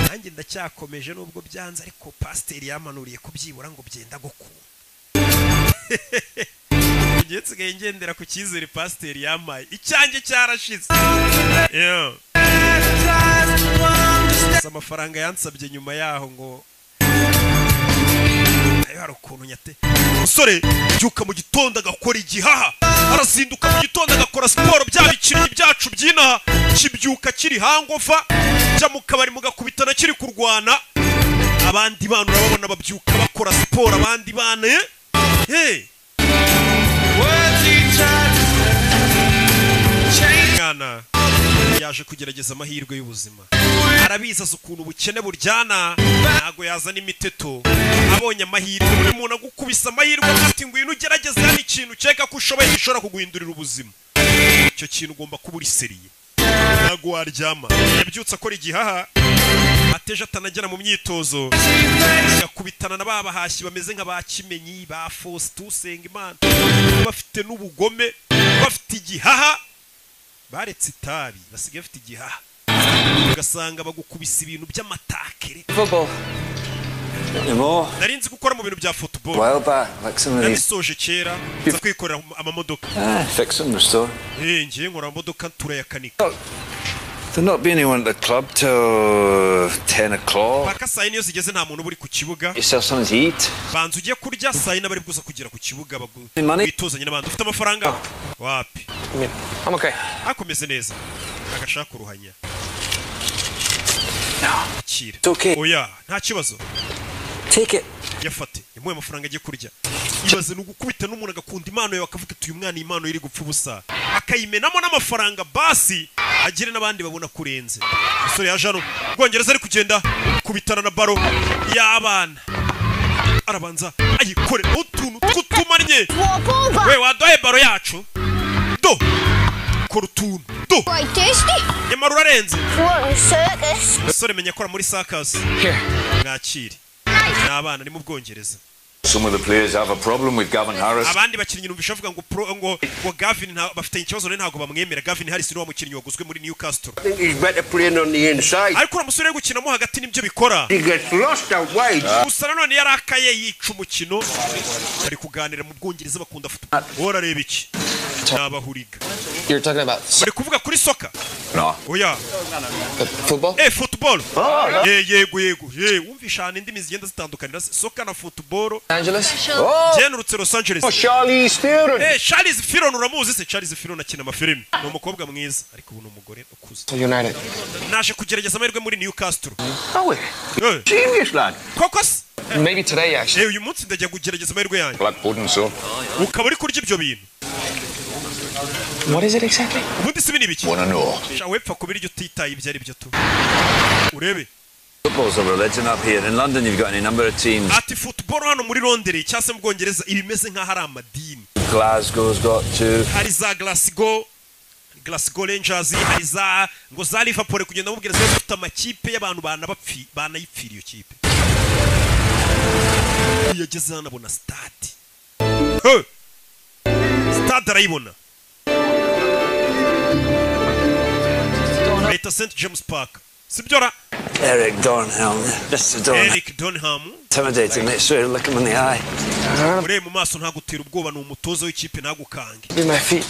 Nanjye ndacyakomeje nubwo byanze ariko pasiteri yamanuriye ko byibura ngo byenda gukunda. Ngiye ngendera ku cyizere pasiteri yamaye icyanjye cyarashize. Yo amafaranga yansabye nyuma yaho ngo ayo hari ukuntu nyate umusore byuka mu gitondo agakora igihaha arazinduka mu gitondo agakora siporo byabikiriye byacu byinaha kibyuka kiri hangofa jya mu kabari mugakubitana kiri kurwana abandi bana urababona babyuka bakora siporo abandi bana mwana yaje kugerageza amahirwe y'ubuzima arabizaza ukuntu ubukene buryana ntago yazana imiteto abonye amahirwe buri muntu agukubisa amahirwe ati ngwino ugerageze hano ikintu cyeka ko ushoboye gishobora kuguhindurira ubuzima icyo kintu ugomba kuba uri seriye ntago waryama yabyutse akora igihaha ateje atanagera mu myitozo agakubitana na babahashyi bameze nka bakimenyi ba Faustin Usengimana bafite n'ubugome bafite igihaha baretse itabi basigaye bafite igihaha ugasanga bagukubisa ibintu by'amatakere narinzi gukora mu bintu bya football nabisoje kera nza kwikorera amamodoka ngiye nkora amamodoka turayakanika. There'll not be anyone at the club till 10 o'clock. Paka saa niyo zigeze nta muntu buri ku kibuga. Yourself something to eat. Banzu ugiye kurya saa nabari bwuza kugera ku kibuga bitozanye n'abandi ufite amafaranga wapi. I'm okay. Akomeze neza agashaka uruhanya. It's okay. Oya nta kibazo. Take it. Yafate yamuye amafaranga agiye kurya. Ibaze n'ugukubita n'umuntu agakunda impano yawe akavuga ati uyu mwana impano iri gupfa ubusa akayimenamo n'amafaranga basi agire n'abandi babona kurenze. Umusore yaje hano Bwongereza ari kugenda kubitana na baro y'abana arabanza ayikore utuntu tw'utumanye we wadoye baro yacu do kora utuntu do nyamara urarenze. Umusore menya akora muri circus mwakire n'abana ni mu Bwongereza. Some of the players have a problem with Gavin Harris. Abandi bakinnyi numvisha avuga ngo Gavin bafite ikibazo ntago bamwemera. Gavin Harris ni wa mukinnyi waguzwe muri Newcastle. I think he's better playing on the inside. Ariko umusore yo gukinamo hagati nibyo bikora. He gets lost out wide. Gusa nanone yarakaye yica umukino. Bari kuganira mu Bwongereza bakunda football. Wora reba iki? Nabahuriga. You're talking about bari kuvuga kuri soccer? No. Oya. Football? Football. Yego. Wumvisha indimi zigenda zitandukanira soccer na football. Angeles? Jenurutse Los Angeles. Charlize Theron. Charlize Theron uramuzi se? Charlize Theron akina amafilimi. Ni umukobwa mwiza ariko ubu ni umugore ukuze. United. Naje kugerageza amahirwe muri Newcastle. Oh, genius lad. Kokos? Maybe today actually. Uyu munsi ndajya kugerageza amahirwe yanjye. Black pudding so. Ukaba uri kurya ibyo bintu. What is it exactly? Ubundi sibi ni biki? Wanna know? Shawepfa kubiryo titaye ibyo ari byo tu. Urebe. Football's a religion up here. In London you've got any number of teams. Ati football hano muri Londres cyase mu Bwongereza ibimeze nka hari amadini. Glasgow's got two. Hari za Glasgow Rangers, hari za ngo za Liverpool kugenda mu Bwongereza bafite amakipe y'abantu banayipfira iyo kipe. Yageze hano abona stade. stade arayibona Leta St James Park sibyora Eric Dornhelm, Mr. Dornhelm. Eric Dornhelm Intimidating, make sure you look him in the eye. Ure mu maso ntagutira ubwoba ni umutozo w'ikipe nagukange Be my feet.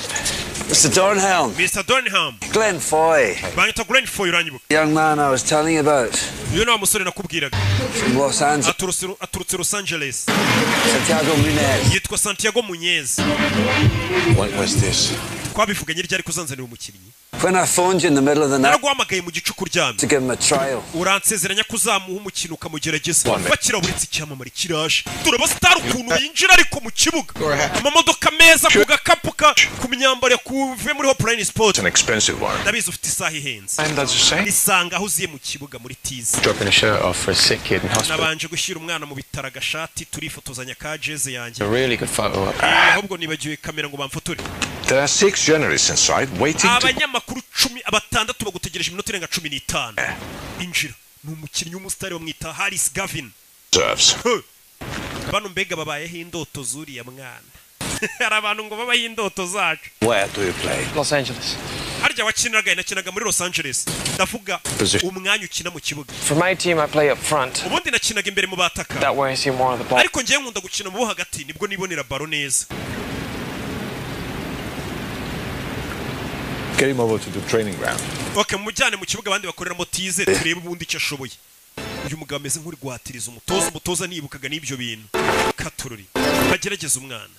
Mr. Dornhelm. Mr. Dornhelm. Glenn Foy. Bangita Glenn Foy uranyibuka. Young man I was telling you about. You know musore nakubwiraga. From Los Angeles. Aturutse Los Angeles. Santiago Munez. Yitwa Santiago Munez. What was this? Kwabivuganye ryari kuzanzanira umukinnyi. When I phoned you in the middle of the night. Naraguhamagaye mu gicuku ryamye. To give him a trial. Uransezeranya kuzamuha umukino ukamugerageza. Bakira buritse icyamamare kiraje. Turaba star ukuntu yinjira ariko mu kibuga. Amamodoka meza ku gakapuka ku myambaro kuve muri Hopline Sport. An expensive one. Ndabizi ufite isaha ihenze. And that's the same. Isanga aho uziye mu kibuga muri Tizi. Dropping a shirt off for a sick kid in hospital. Nabanje gushyira umwana mu bitaro agashati turifotozanya ka jeze yanjye. A really good photo. Ahubwo nibagiwe kamera ngo bamfotore. There are 6 journalists inside waiting. Abanyamakuru 16 bagutegereje iminota irenga 15. Injira. Ni umukinnyi w'umusitari wamwita Harris Gavin. Serves. Bano mbega babayeho indoto zuriya mwana. Hari abantu ngo babayeho indoto zacu. Where do you play? Los Angeles. Harya nakinaga muri Los Angeles. Ndavuga umwanya ukina mu kibuga. For my team I play up front. Ubundi nakinaga imbere mu bataka. That way I see more of the ball. Ariko ngiye nkunda gukina mu hagati nibwo nibonera baro neza. Get him over to the training ground. Okay, mujyane mu kibuga abandi bakoreramo tize turebe ubundi icyo ashoboye. Uyu mugabo ameze nk'uri guhatiriza umutoza nibukaga n'ibyo bintu. Katururi. Bagerageza umwana.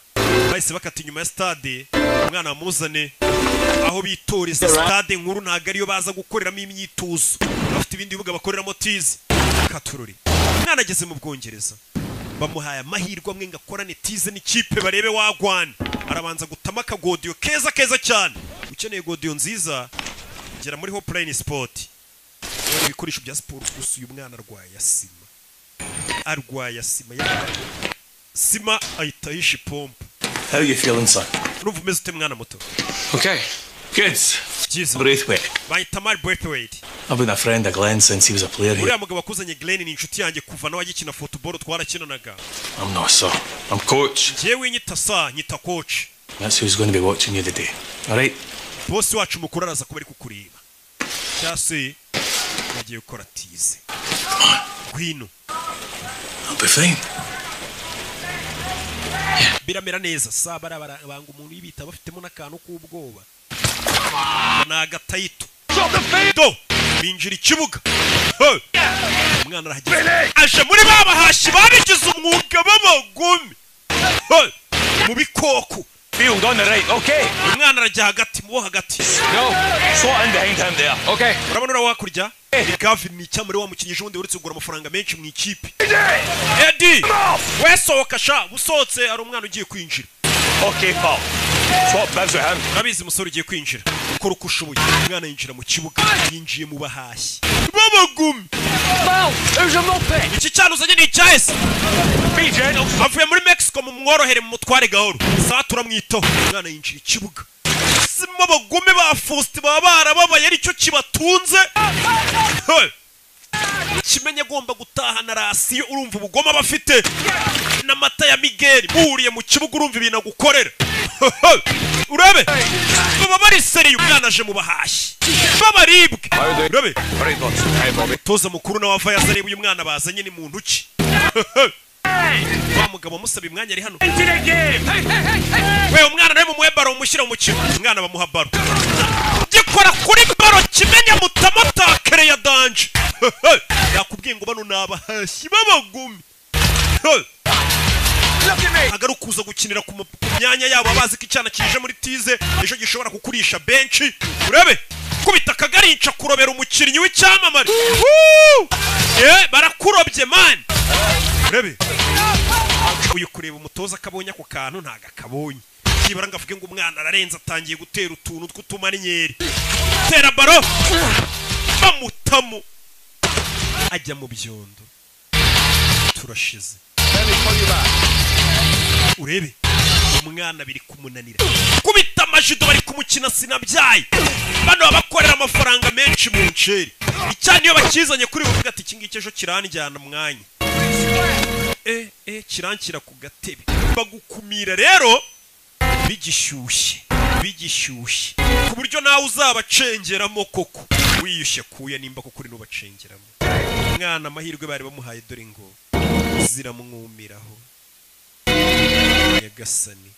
Bahise bakata inyuma ya stade, umwana amuzane aho bitoreza stade nkuru ntago ariyo baza gukoreramo imyitozo. Bafite ibindi bibuga bakoreramo tize. Katururi. Umwana ageze mu Bwongereza. Bamuhaye amahirwe amwe ngakorane tize n'ikipe barebe wagwana. Arabanza gutama akagodiyo keza cyane. Ukeneye godiyo nziza gera muri Hopline Sport. Ibikoresho bya sport gusa uyu mwana arwaye sima. Sima ahita yisha pompe. How you feeling, son? Urumva umeze ute mwana muto? Okay, good. Braithwaite. Bahita Mark Braithwaite. I've been a friend of Glenn since he was a player here. Uriya mugabo wakuzanye Glenn ni inshuti yanjye kuva nawe agikina football twarakinanaga. I'm not sir. I'm coach. Jewe nyita coach. That's who's going to be watching you today. All right? Boss wacu mukuru araza kuba ari kukureba. Cyase nagiye gukora tize. Gwino. I'll be fine. Biramera neza sabara banga umuntu yibita bafitemo nakantu k'ubwoba. Nagatayito. Do binjira ikibuga. Umwana arahageze. Aje muri babahashi babigize umwuga b'abagome. Mu bikoko. Field on the right, okay. Umwana arajya hagati mu hagati. No, slot in behind him there. Okay. Urabona wakurya? Gavin ni cyamuri wa mukinnyi wundi uretse kugura amafaranga menshi mu ikipe. Eddie! Wesohoka sha, busotse ari umwana ugiye kwinjira. Okay, pal. Swap bibs with him. Nabizi musore ugiye kwinjira. Ukora uko ushoboye. Umwana yinjira mu kibuga, yinjiye mu bahashyi. Babagumi. Who's a moped? Iki cyano uzanye ni cyahise. Avuye muri Mexico mu mworohere mu mutware gahoro. Saa turamwitaho. Umwana yinjira ikibuga. Sima bagome ba Faust babara babaye ari cyo kibatunze. Kimenye agomba gutahana rasiyo urumva ubugoma bafite n'amata ya Miguel buriye mu kibuga urumva ibintu gukorera. Urabe baba bari seri umwana aje mu bahashyi babaribwe. Urabe toza mukuru na wava yazareba uyu mwana bazanye ni muntu ki. Wa mugabo musaba imwanya ari hano. We umwana nawe mu mwebaro umushyira mu kigo. Umwana bamuha baro. Gikora kuri baro kimenya mutamotakere ya danje. Yakubwiye ngo bano nabahashyi babagumi. Agarukuza gukinira ku myanya yabo abazi ko icyana kije muri tize ejo gishobora kukurisha benshi. Urabe kubita kagarinca kurobera umukinnyi w'icyamamare. Barakurobye man. Urabe uyu kureba umutoza akabonye ako kantu ntaga kabonye. Kibara ngavuge ngo umwana ararenza atangiye gutera utuntu tw'utumaninyeri. Tera baro bamutamo ajya mu byondo. Turashize. Urebe umwana biri kumunanira. Kubita amajido bari kumukina sinabyaye. Bano bakorera amafaranga menshi mu nceri. Icyane iyo bakizanye kuri buvuga ati kingike ejo kiranjyana mwanya. Kirankira ku gatebe. Bagukumira rero bigishyushye ku buryo nawe uzabacengeramo koko wiyushye kuya nimba koko uri nubacengeramo. Umwana amahirwe bari bamuhaye dore ngo ziramwumiraho Nyagasani.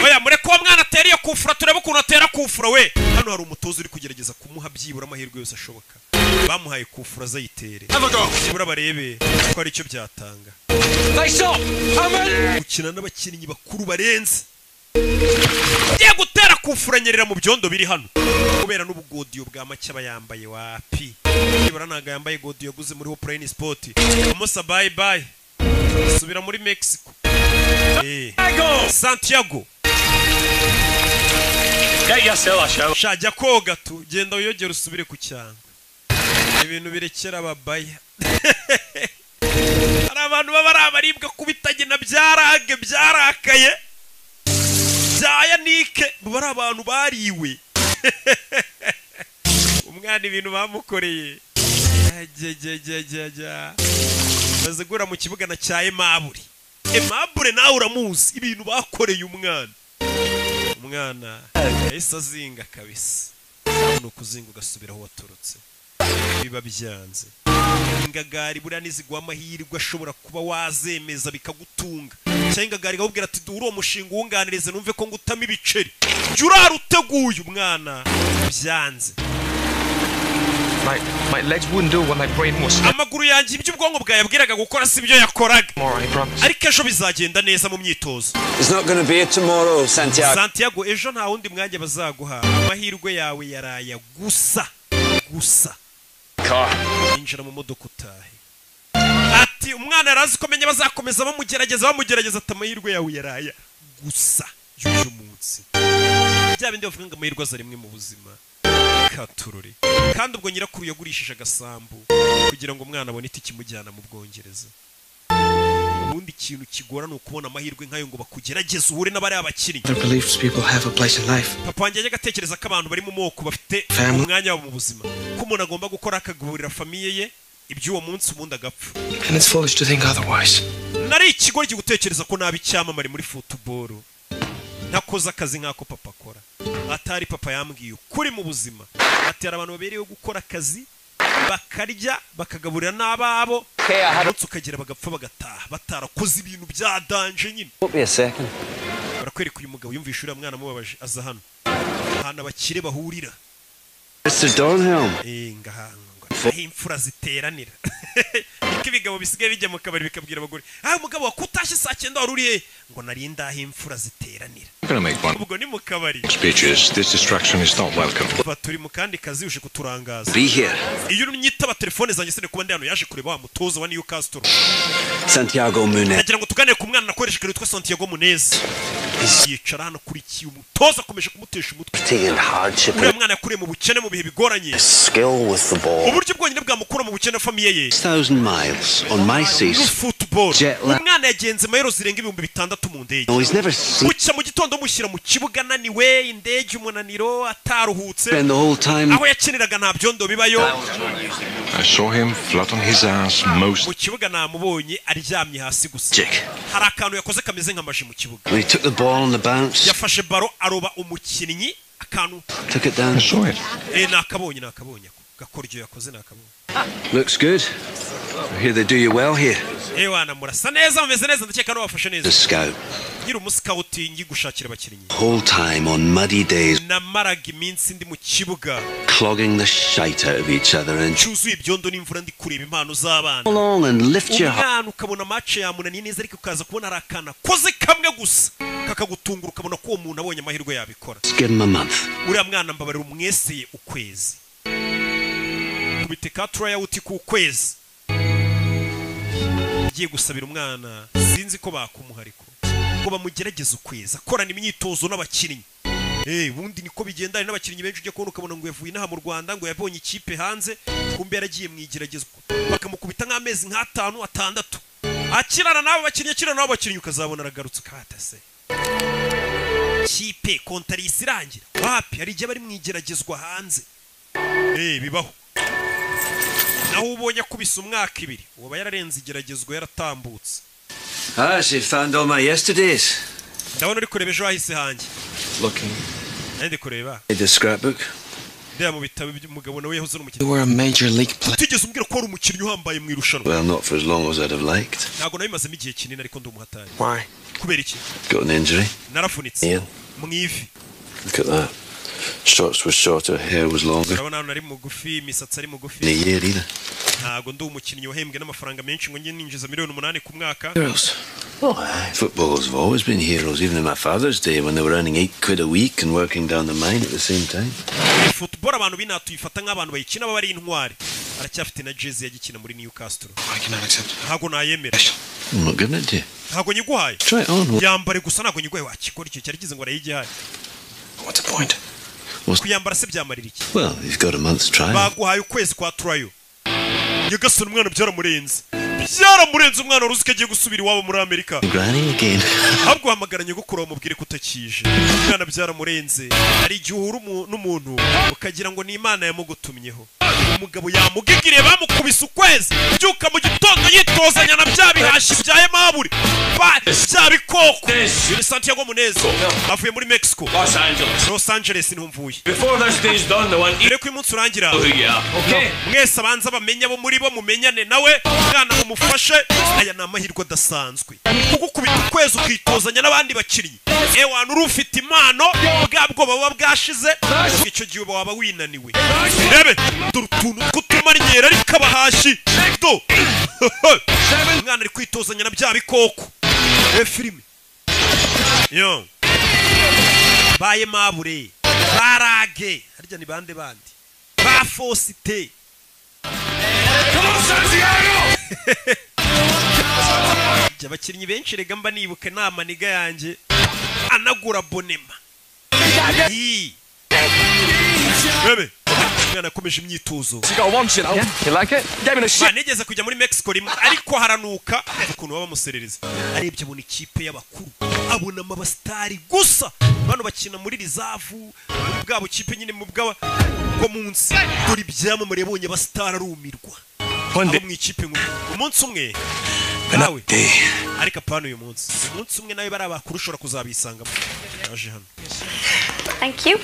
Oya mureke uwo mwana atera iyo kufura turebe ukuntu atera kufura we. Hano hari umutoza uri kugerageza kumuha byibura amahirwe yose ashoboka. Bamuhaye kufura zayitere byibura barebe ko ari cyo byatanga. Gukina n'abakinnyi bakuru barenze ugiye gutera kufura nyerera mu byondo biri hano kubera n'ubugodiyo bwa make aba yambaye wapi. Byibura ntago yambaye godiyo yaguze muri Hoplane Sport. Amosa bye bye subira muri Mexico. Santiago shajya koga tu genda uyogera usubire ku cyangwa ibintu birekera babaya. Hari abantu baba ari abaribwa kubitagena byarage byarakaye byaya nike bari abantu bariwe. Umwana ibintu bamukoreye bazegura mu kibuga na cya Aimable nawe uramuzi ibintu bakoreye umwana yahise azinga kabisa. Nuko kuzinga ugasubira aho waturutse biba byanze. Ingagari buriya nizigwa amahirwe ashobora kuba wazemeza bikagutunga cyangwa ingagari gahubwira ati uri uwo mushinga uwunganirize numve ko ngutama ibiceri jya uraruteguye umwana byanze. My legs wouldn't do what my brain was. Amaguru yanjye ibyo ubwonko bwawe yabwiraga gukora si byo yakoraga. Ariko ejo bizagenda neza mu myitozo. It's not going to be tomorrow, Santiago. Santiago ejo nta wundi mwanya bazaguha. Amahirwe yawe yaraya gusa. Injira mu modoka utahe. Ati umwana arazi ko menye bazakomeza bamugerageza ati amahirwe yawe yaraya gusa y'uyu munsi. Bya bindi bavuga ngo amahirwe aza rimwe mu buzima. Katurore kandi ubwo nyirakuru yagurishije agasambu kugira ngo umwana abone itike imujyana mu Bwongereza. Ubundi ikintu kigora no kubona amahirwe nkayo ngo bakugerageze uhure n'abari abakinnyi. Papa wanjye yajya gatekereza ko abantu bari mu moko bafite umwanya wabo mu buzima ko umuntu agomba gukora akagaburira famiye ye iby'uwo munsi ubundi agapfa. Nari ikigori gutekereza ko nabi cyamamare muri football nakoze akazi nk'ako papa akora. Atari papa yambwiye ukuri mu buzima ati hari abantu babereyeho gukora akazi bakarya bakagaburira n'ababo ndetse ukagira bagapfa bagataha batarakoze ibintu bya danje nyine. Barakwereka uyu mugabo yumvisha uriya mwana mubabaje aza hano ahantu abakire bahurira. Ngahanga aho imfura ziteranira. Niko ibigabo bisigaye bijya mu kabari bikabwira abagore umugabo wakutashye saa 9 wari uriye ngo nari ndaho imfura ziteranira. Ubwo ni mu kabari. This distraction is not welcome. Baturi mu kandi kazi uje kuturangaza. Iyo unyitaba telefone zanjye sene kuba ndi hano yaje kureba wa mutozo wa Newcastle. Santiago Munez. Nagira ngo tuganire ku mwana nakoresha kare witwa Santiago Munez. Yicara hano kuri ki umutoza akomeje kumutesha umutwe. Uriya mwana yakuriye mu bukene mu bihe bigoranye. Uburyo bwonyine bwamukura mu bukene famiye ye. 1000 miles on my seas. Football. Umwana yagenze mayero zirenga 6,000 mu ndege. Bucya mu gitondo mushyira mu kibuga naniwe indege umunaniro ataruhutse. Aho yakiniraga nta byondo bibayo. I saw him flat on his ass most. Mu kibuga namubonye aryamye hasi gusa. Hari akantu yakoze kameze nk'amaji mu kibuga. He took the ball on the bounce. Yafashe baro aroba umukinnyi akantu. Took it down. I saw it. Nakabonye gakoryo yakoze nakabonye. Looks good. I hear they do you well here. Ewana murasa neza mumeze neza ndakeka no bafashe neza. The scout. Yiri umuscouting gushakira abakinnyi. Whole time on muddy days. Namaraga iminsi ndi mu kibuga. Clogging the shite out of each other and cyuzuye ibyondo n'imvura ndi kureba impano z'abana. Along and lift your heart. Ukabona match ya munani neza ariko ukaza kubona arakana koze kamwe gusa kakagutungura ukabona ko uwo muntu abonye amahirwe yabikora. Give him a month. Uriya mwana mbabarira umweseye ukwezi. Kubiteka tryout ku kwezi. Giye gusabira umwana sinzi ko bakumuhariko ko bamugerageza ukwezi akorana imyitozo n'abakinnyi. Bundi niko bigenda n'abakinnyi benshi ujye kubona ukabona ngo yavuye inaha mu Rwanda ngo yabonye ikipe hanze kumbe yaragiye mwigeragezwa bakamukubita nk'amezi nk'atanu atandatu akirana n'abo bakinnyi ukazabona aragarutse katase kipe kontarisi irangira wapi hari igihe bari mwigeragezwa hanze. Bibaho naho ubonye kubisa umwaka 2 uba yararenze igeragezwa yaratambutse Ah, she found all my yesterdays. ndabona uri kureba ejo hahise hanjye. Looking. Ndi kureba. The scrapbook. Ndeba mu bitabo by'umugabo nawe yahoze n'umukinnyi. You were a major league player. Tigeze umbwira ko wari umukinnyi uhambaye mu irushanwa. Well, not for as long as I'd have liked. Ntabwo nabimazemo igihe kinini ariko ndi umuhatari. Why? Kubera iki? Got an injury. Narafunitse. Yeah. Mu ivi. Look at that. Shorts were shorter, hair was longer. Urabona nari mugufi, imisatsi ari mugufi. In a year either. Ntabwo ndi umukinnyi wahembwe n'amafaranga menshi ngo njye ninjiza $8,000,000 ku mwaka. Heroes. Oh, footballers have always been heroes, even in my father's day when they were earning £8 a week and working down the mine at the same time. Football abantu binatuyifata nk'abantu bayikina baba ari intwari. Aracyafite na jersey yagikina muri Newcastle. I cannot accept it. Ntabwo nayemera. I'm not giving it to you. Ntabwo nyiguhaye. Try it on. Yambare gusa ntabwo nyiguhaye wakikora icyo cyari kize ngo arayigihaye. What's the point? Kuyambara se byamarira iki? Well, you've got a month's trial. Baguhaye ukwezi kwa trial. Nyagasani umwana byaramurenze. Byaramurenze umwana uruzi ko agiye gusubira iwabo muri Amerika. Granny again. Ahubwo hamagaranye gukura umubwire kutakije. Umwana byaramurenze. Ari igihuru n'umuntu ukagira ngo ni Imana yamugutumyeho. Umugabo yamugigire bamukubise ukwezi. Byuka mu gitondo yitozanya na bya bihashi byaye maburi. Bya bikoko. Ni Santiago Muneza. Avuye muri Mexico. Los Angeles ntumvuye. Before this day's done, the one. Reko umunsi urangira. Okay. Mwese abanza bamenya bo muri bo mumenyane nawe. Mwana umufashe aya ni amahirwe adasanzwe kugukubita ukwezi ukitozanya n'abandi bakinnyi ewana uri ufite impano bwa bwoba buba bwashize icyo gihe waba winaniwe rebe dore utuntu tw'utumarinyera ariko abahashi do umwana ari kwitozanya na bya bikoko filime yo baye mabure barage harya ni bande bandi ba Fosite. Come on, Santiago! Abakinnyi benshi rega mba nibuke namaniga yanjye anagura bonema. Bebe mwana akomeje imyitozo. You like it? Gave me a shit. Nigeze kujya muri Mexico rimwe ariko haranuka ukuntu baba muserereza. Arebye abona ikipe y'abakuru abona amabastari gusa bano bakina muri rizavu bwabo kipe nyine mu bwa ko munsi dore ibyamamare yabonye abastari arumirwa. Abo mu ikipe umunsi umwe nawe ariko apana uyu munsi umunsi umwe nawe bari abakuru ushobora kuzabisangamo. Yaje hano. Thank you.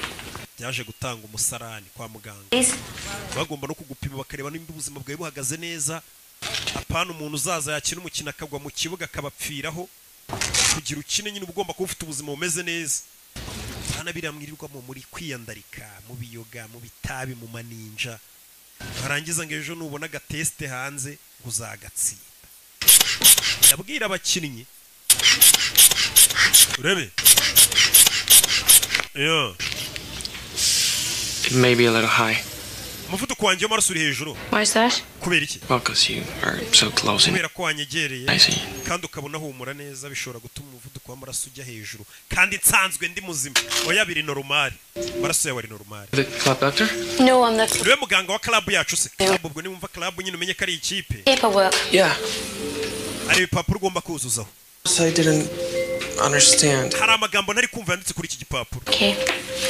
Yaje gutanga umusarani kwa muganga. Bagomba no kugupima bakareba nimba ubuzima bwawe buhagaze neza. Apana umuntu uzaza yakina umukino akagwa mu kibuga akabapfiraho. Kugira ukine nyine ugomba kuba ufite ubuzima bumeze neza. Hana biramwirirwamo muri kwiyandarika mu biyoga mu bitabi mu maninja. Barangiza ngo ejo nubona gateste hanze uzagatsinda. Ndabwira abakinnyi urebe yo It may be a little high. umuvuduko wanjye w'amaraso uri hejuru. Why is that? Kubera iki? Well, because you are so close in. Kubera ko wanyegereye kandi ukabona humura neza bishobora gutuma umuvuduko w'amaraso ujya hejuru kandi nsanzwe ndi muzima. Oya biri normal. Amaraso yawe ari normal. The club doctor? No, I'm not. Niwe muganga wa club yacu se. Club ubwo nimumva club nyine umenye ko ari ikipe. Paperwork. Yeah. Ari ibipapuro ugomba kuzuzaho. I didn't understand. Hari amagambo ntari kumva yanditse kuri iki gipapuro. Okay.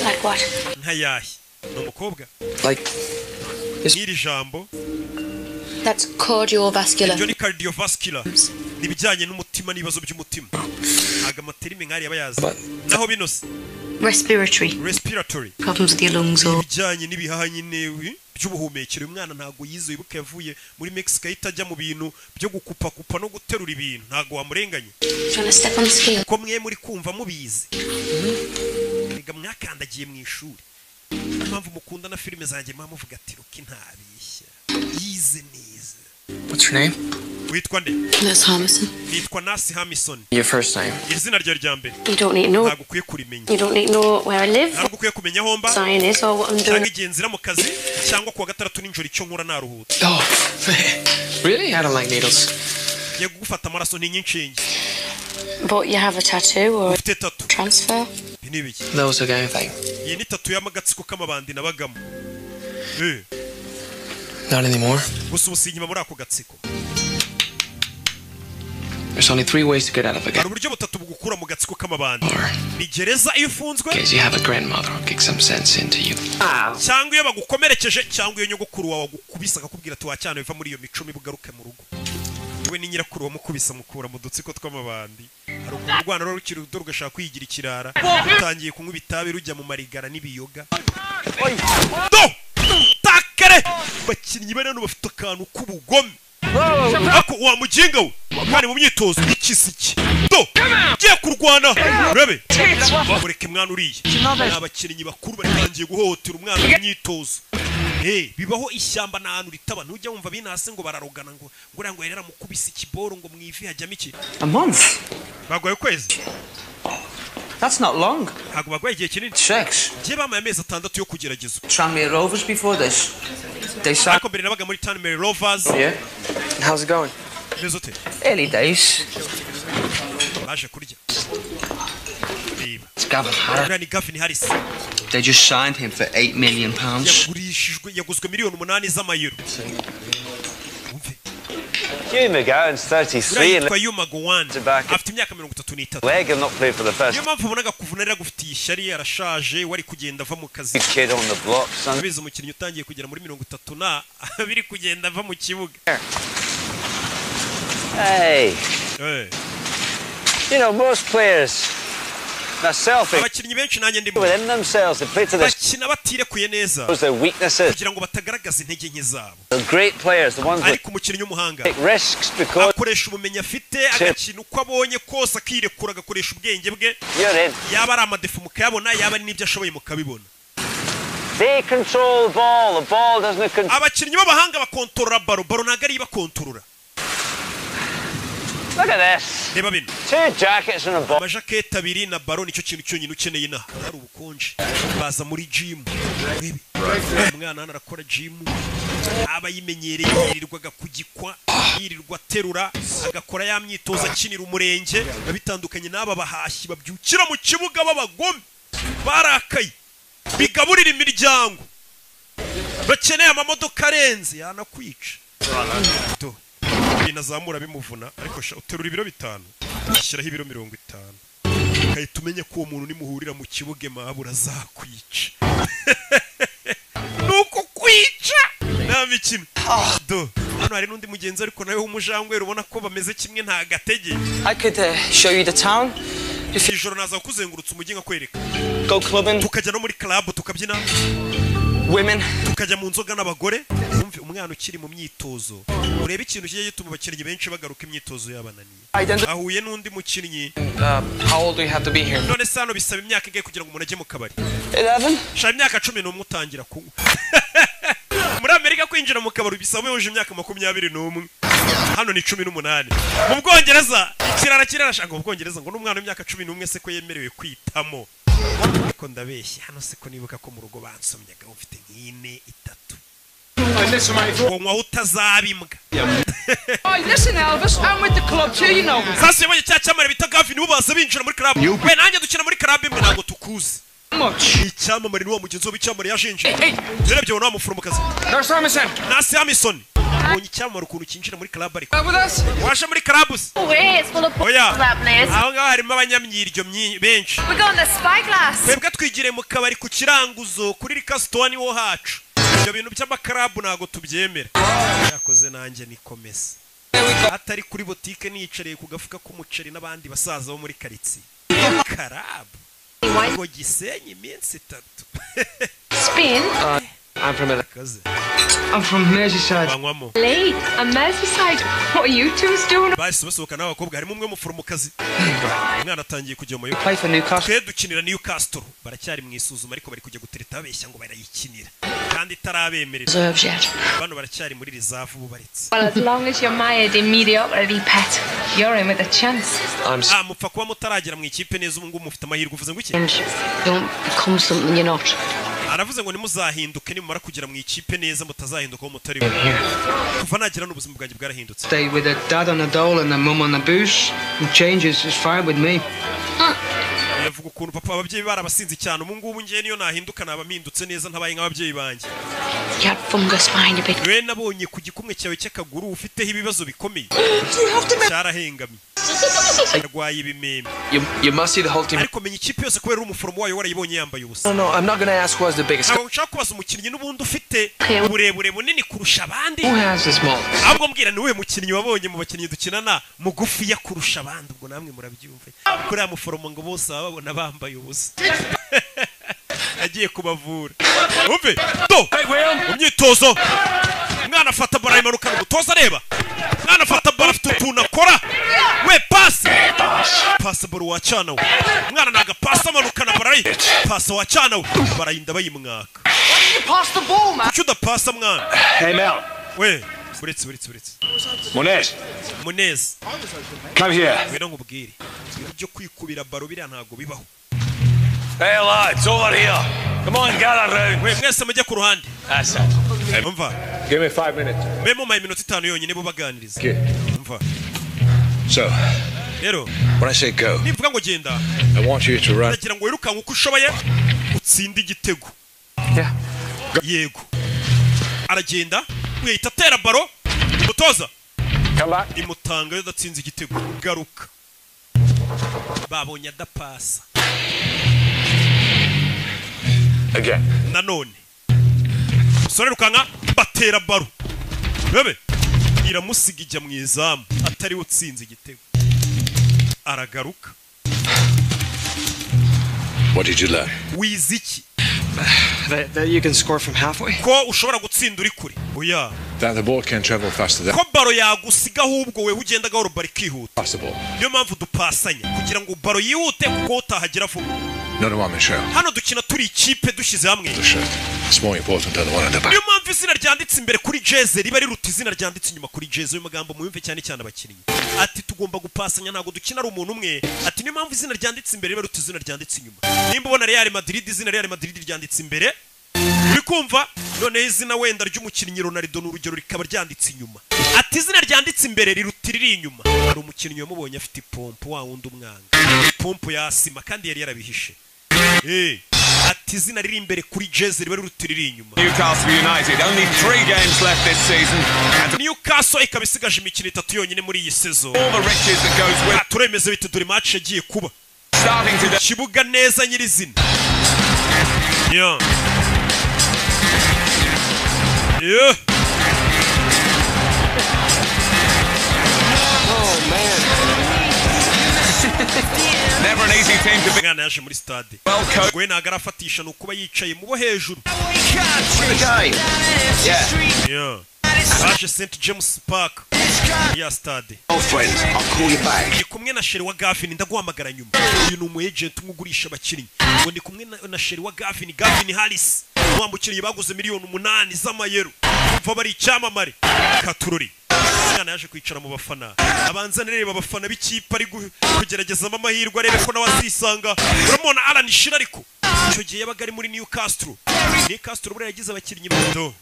Like what? Nkayahe. Ni umukobwa. Like N'iri jambo. That's cardiovascular. Ibyo ni cardiovascular. Nibijyanye n'umutima n'ibibazo by'umutima. Aga materime nkari yabayaza. Naho binose. Respiratory. Problems with your lungs or bijyanye n'ibihaha nyine by'ubuhumekero. Umwana ntago yize wibuka yavuye muri Mexico itajya mu bintu byo gukupa no guterura ibintu ntago wamurenganye. Ko mwe muri kumva mubizi. Ega mwakandagiye mu ishuri. Mpamvu mukunda na filime zanjye muvuga ati ruki ntabishya. Yize neza. What's your name? Witwa nde? Nurse Hamison. Nitwa Nurse Hamison. Your first name? Izina ryawe rya mbere. You don't need to know. Ntabwo ukwiye kurimenya. You don't need to know where I live. Ntabwo ukwiye kumenya aho mba. Sign is or what I'm doing. Cyangwa igihe nzira mu kazi cyangwa kuwa gatandatu n'ijoro icyo nkora naruhutse. Oh, really? I don't like needles. Ngiye gufata amaraso n'inshinge. But you have a tattoo or ufite tattoo. Transfer? Binibiki. That was a gang thing. Iyi ni tattoo y'amagatsiko k'amabandi nabagamo. Not anymore. Gusa ubusinyima muri ako gatsiko. There's only 3 ways to get out of a gang. Hari uburyo butatu bugukura mu gatsiko k'amabandi. Ni gereza iyo ufunzwe. Because you have a grandmother who kicks some sense into you. Cyangwa iyo bagukomerekeje cyangwa iyo nyogokuru wawe agukubisa akakubwira ati wacyane biva muri iyo mico mibugaruke mu rugo. we ni nyirakuru wamukubisa mukura mu dutsiko tw'amabandi hari urwana rukiri ruto rugashaka kwigira ikirara utangiye kunywa ibitabi rujya mu marigara n'ibiyoga takare bakinnyi bane no bafite akantu k'ubugome ako wa mujinga we kandi mu myitozo ikisiki giye kurwana urabe mureke mwana uriye abakinnyi bakuru batangiye guhohotera umwana mu myitozo bibaho ishyamba n'ahantu ritaba ntujya wumva binase ngo bararogana ngo ngo yarera mukubise ikiboro ngo mwivi hajyamo iki A month. bagwaye kwezi That's not long. ntabwo bagwaye igihe kinini 6. giye bamaye amezi 6 yo kugerageza Tranmere Rovers before this. They signed. ariko mbere nabaga muri Tranmere Rovers Yeah. How's it going? Nezote Early days. baje kurya It's Gavin Harris. ni Gavin Harris They just signed him for £8 million. yaguzwe miliyoni 8 z'amayero Hugh McGowan's 33 and Hugh McGowan afite imyaka 33 leg have not played for the first niyo mpamvu ubonaga kuvunarira gufitiye ishyari arashaje wari kugenda ava mu kazi kid on the block son. abize umukinnyi utangiye kugera muri 30 na biri kugenda ava mu kibuga Hey. You know, most players they're selfish. abakinnyi benshi nanjye ndimo Within themselves, they play to their bakina batirekuye neza their weaknesses. kugira ngo batagaragaza intege nke zabo The great players, the ones that ariko umukinnyi w'umuhanga take risks because akoresha ubumenyi afite agakina uko abonye kose akirekura agakoresha ubwenge bwe you're in. yaba ari amadefu mukayabona yaba ari n'ibyo ashoboye mukabibona They control the ball doesn't control. abakinnyi b'abahanga bakontorora baro ntabwo ari ibakontorora Look at this. reba bino 2 jackets and a ball. amajaketi abiri na baro nicyo kintu cyonyine ukeneye inaha hari ubukonje baza muri gym umwana hano arakora gym aba yimenyereye yirirwaga kugikwa yirirwa aterura agakora ya myitozo akinira umurenge bitandukanye n'aba bahashyi babyukira mu kibuga b'abagome barakaye bigaburira imiryango bakeneye amamodoka arenze yanakwica binazamura bimuvuna ariko uterura ibiro 5 ushyiraho ibiro 50 ukahita umenya ko uwo muntu nimuhurira mu kibuga mabura azakwica nuko kwica nta mikino hano hari n'undi mugenzi ariko nawe w'umujangwe ubona ko bameze kimwe nta gatege I could show you the town. ijoro naza kuzengurutsa umujyi nkakwereka Go clubbing. tukajya no muri club tukabyina Women. tukajya mu nzoga n'abagore umve umwana ukiri mu myitozo urebe ikintu kigiye gituma abakinnyi benshi bagaruka imyitozo yabananiye ahuye n'undi mukinnyi How old do you have to be here? none se hano bisaba imyaka ingahe kugira ngo umuntu ajye mu kabari 11. shaka imyaka 11 utangira kunywa muri Amerika kwinjira mu kabari bisaba yuje imyaka 21 hano ni 18 mu Bwongereza kirarashaka mu Bwongereza ngo n'umwana w'imyaka 11 se ko yemerewe kwitamo ko ndabeshya hano se ko nibuka ko mu rugo bansomyaga ufite nk'ine 3 ngo utazabimbwa Listen Elvis, I'm with the club too, you know. sasa yabonye cyamare bita Gavin ubaza binjira muri club we nanjye dukina muri club imwe ntago tukuzi icyamamare ni wa mugenzi w'icyamamare yashinje yarebye wa muforomokazi Nasi Amison ubonye icyamamare ukuntu kinjira muri club ariko washa muri clubs oya aho ngaho harimo abanyamyiryo benshi twebwe twigire mu kabari ku kiranguzo kuri Rikastoni wo hacu ibyo bintu by'amakarabu ntago tubyemera yakoze nanjye nikomeza atari kuri botike niyicariye ku gafuka k'umuceri n'abandi basaza bo muri karitsiye karabu ngo Gisenyi iminsi 3 Spain? I'm from Merseyside. Late. And Merseyside? What are you two doing? bahise basohoka n'abakobwa harimo umwe muforomokazi umwana atangiye kujya mu Play for Newcastle. twe dukinira Newcastle baracyari mu isuzuma ariko bari kujya gutereta babeshya ngo barayikinira kandi itarabemerera bano baracyari muri reserve bubaritse Well, as long as you're mired in mediocrity, pet, you're in with a chance. mupfa kuba mutaragera mu ikipe neza ubu ngubu mufite amahirwe uvuze ngo iki Don't become something you're not. aravuze ngo nimuzahinduke nimumara kugera mu ikipe neza mutazahinduka aho mutari kuva nagira n'ubuzima bwanjye bwarahindutse Stay with a dad on a dole and a mum on a booze. And changes is fine with me. yavuga ukuntu papa ababyeyi barabasinze cyane ubu ngubu ngiye niyo nahinduka naba mpindutse neza ntabaye nk'ababyeyi banjye You had fungus behind a big. we nabonye ku gikumwe cyawe cy'akaguru ufiteho ibibazo bikomeye cyarahengamye yarwaye ibimeme You must see the whole team. ariko menya ikipe yose kubera umuforomo wayo warayibonye yambaye ubusa. No, I'm not going to ask who has the biggest. Ntabwo nshaka kubaza umukinnyi n'ubundi ufite uburebure bunini kurusha abandi. Who has the small? Ahubwo mbwira niwe mukinnyi wabonye mu bakinnyi dukinana mugufi ya kurusha abandi, ubwo namwe murabyumva. Kuri amuforomo ngo bose babona bambaye ubusa. Agiye kubavura. Umve, to umyitozo. Mwana afata bara imanuka umutoza areba. Mwana afata bara afite utuntu akora. We pasi. Pasi baro wacana we. Mwana naga pasi amanuka na bara. Pasi wacana we. Barayinda bayimwaka. Pass the ball, man. Kuki udapasa mwana? Hey, Mel. We, buretse. Munez. Come here. Wera nkubwire. Ibyo kwikubira baro biriya ntago bibaho. Hey, lads, over here. Come on, gather round. We mwese mujye ku ruhande. That's it. Umva. Give me 5 minutes. Memo ma iminota 5 yonyine bo baganiriza. Okay. Umva. So, rero when I say go, nivuga ngo genda, I want you to run. ndagira ngo wirukanke uko ushoboye utsinde igitego. Yeah. Yego. Aragenda, wihita atera baro, umutoza. Come back. Imutanga yo datsinze igitego. Garuka. Babonye adapasa. Again. Nanone. Sore rukanka batera baro. Bebe. Iramusiga ijya mu izamu atari utsinze igitego. Aragaruka. What did you learn? Wiziki. That you can score from halfway. Ko ushobora gutsinda uri kure. Oya. That the ball can travel faster than Ko baro yagusiga ahubwo we ugenda gahoro bari kihuta. possible. Niyo mpamvu dupasanya kugira ngo baro yihute kuko utahagera vuba. Not a one-man show. Hano dukina turi ikipe dushize hamwe. The show. It's more important than the one at the back. Niyo mpamvu izina ryanditse imbere kuri jeze riba riruta izina ryanditse inyuma kuri jeze. Uyu magambo muyumve cyane cyane abakinnyi. Ati tugomba gupasanya ntago dukina ari umuntu umwe. Ati niyo mpamvu izina ryanditse imbere riba riruta izina ryanditse inyuma. Nimba ubona Real Madrid izina Real Madrid ryanditse imbere. Uri kumva none izina wenda ry'umukinnyi Ronaldo n'urugero rikaba ryanditse inyuma. Ati izina ryanditse imbere riruta riri inyuma. Hari umukinnyi wamubonye afite ipompo wa wundi umwanga. Ipompo ya sima kandi yari yarabihishe. Ati izina riri imbere kuri jeze riba riruta riri inyuma. Newcastle United only 3 games left this season. Newcastle ikaba isigaje imikino 3 yonyine muri iyi season. All the riches that goes with. Turemeze bite dore match yagiye kuba. Starting today. Kibuga neza nyirizina. Yeah. Yeah. Oh man. Never an easy team to be. Mwana yaje muri stade. Well coached. Gwe nagara afatisha nukuba yicaye mu bo hejuru. Yeah. Baje St James Park. Ya stade. Oh friends, I'll call you back. Ndi kumwe na Sherry wa Gavin ndaguhamagara nyuma. Uyu ni umu agent umugurisha abakinnyi. Ngo ndi kumwe na Sherry wa Gavin Harris. Wambukiriye baguze miliyoni 8 z'amayero. Umva bari icyamamare. Katurori. Mwana yaje kwicara mu bafana. Abanza nereba abafana b'ikipe ari kugerageza amahirwe arebe ko nawazisanga. Uramubona Alan Shearer ariko. Icyo gihe yabaga ari muri Newcastle. Newcastle buri yagize abakinnyi bato.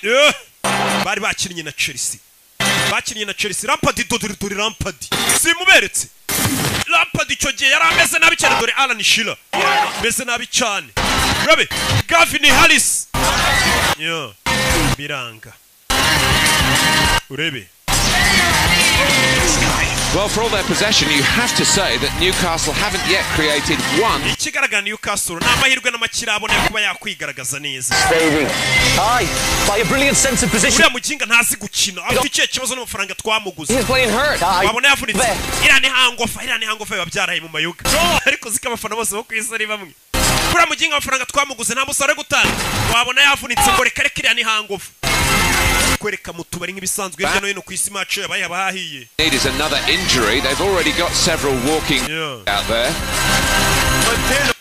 Yeah. Bari bakinnye na Chelsea. Bakinnye na Chelsea. Lampard dore Lampard. Simuberetse. Lampard icyo gihe yari ameze nabi cyane dore Alan Shearer. Meze nabi cyane. Rabe. Gavin Harris. Yeah. Biranga. Urebe. Well, for all their possession, you have to say that Newcastle haven't yet created one. Ikigaragara Newcastle n'amahirwe n'amakira abone kuba yakwigaragaza neza. Hi, by a brilliant sense of position. Uriya muginga ntazi gukina. Afite icyo kibazo n'amafaranga twamuguze. He's playing hurt. Wabona yavunitse. Iriya ni hangofa babyaraye mu mayuga. Ariko zika abafana bose bo kwisa ari bamwe. Uriya muginga amafaranga twamuguze nta musore gutanga. Wabona yavunitse ngo reka iriya ni hangofa. Kwereka mu tubari nk'ibisanzwe hirya no hino ku isi macho yabaye abahiye. It is another injury. They've already got several walking out there.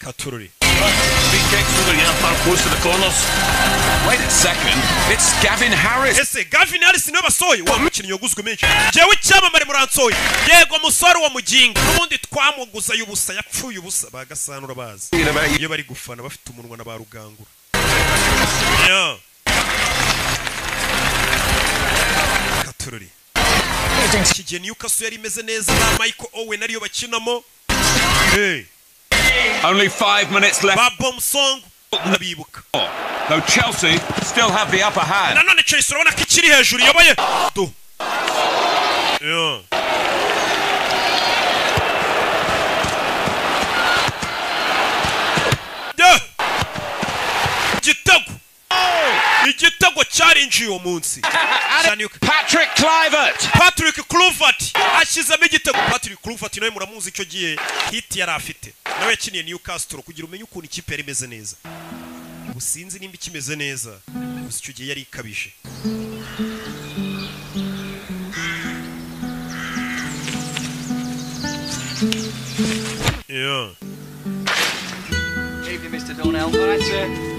Katurori. Big kicks from the far close to the corners. Wait a second. It's Gavin Harris. Ese Gavin Harris niwe basoye wa mukinnyi yaguzwe menshi. Jewe cyamamare muransoye. Yego musore wa muginga. N'ubundi twamuguza y'ubusa yapfuye ubusa bagasanura bazi. Iyo bari gufana bafite umunwa na ba rugangura. Yeah. Katurori. Kigiye Newcastle yari imeze neza na Michael Owen ariyo bakinamo. Hey. Only 5 minutes left. Babom Song ndabibuka. Though Chelsea still have the upper hand. Nanone Chelsea urabona ko ikiri hejuru yoboye. Do. Yeah. Igitego cyarinjiye uwo munsi. Patrick Kluivert. Patrick Kluivert ashyizemo igitego. Patrick Kluivert nawe muramuzi icyo gihe hit yari afite. Nawe yakiniye Newcastle kugira umenye ukuntu ikipe yari imeze neza. Ubu sinzi nimba ikimeze neza. Gusa icyo gihe yari ikabije. Yeah. Evening, Mr. Donnell. That's it.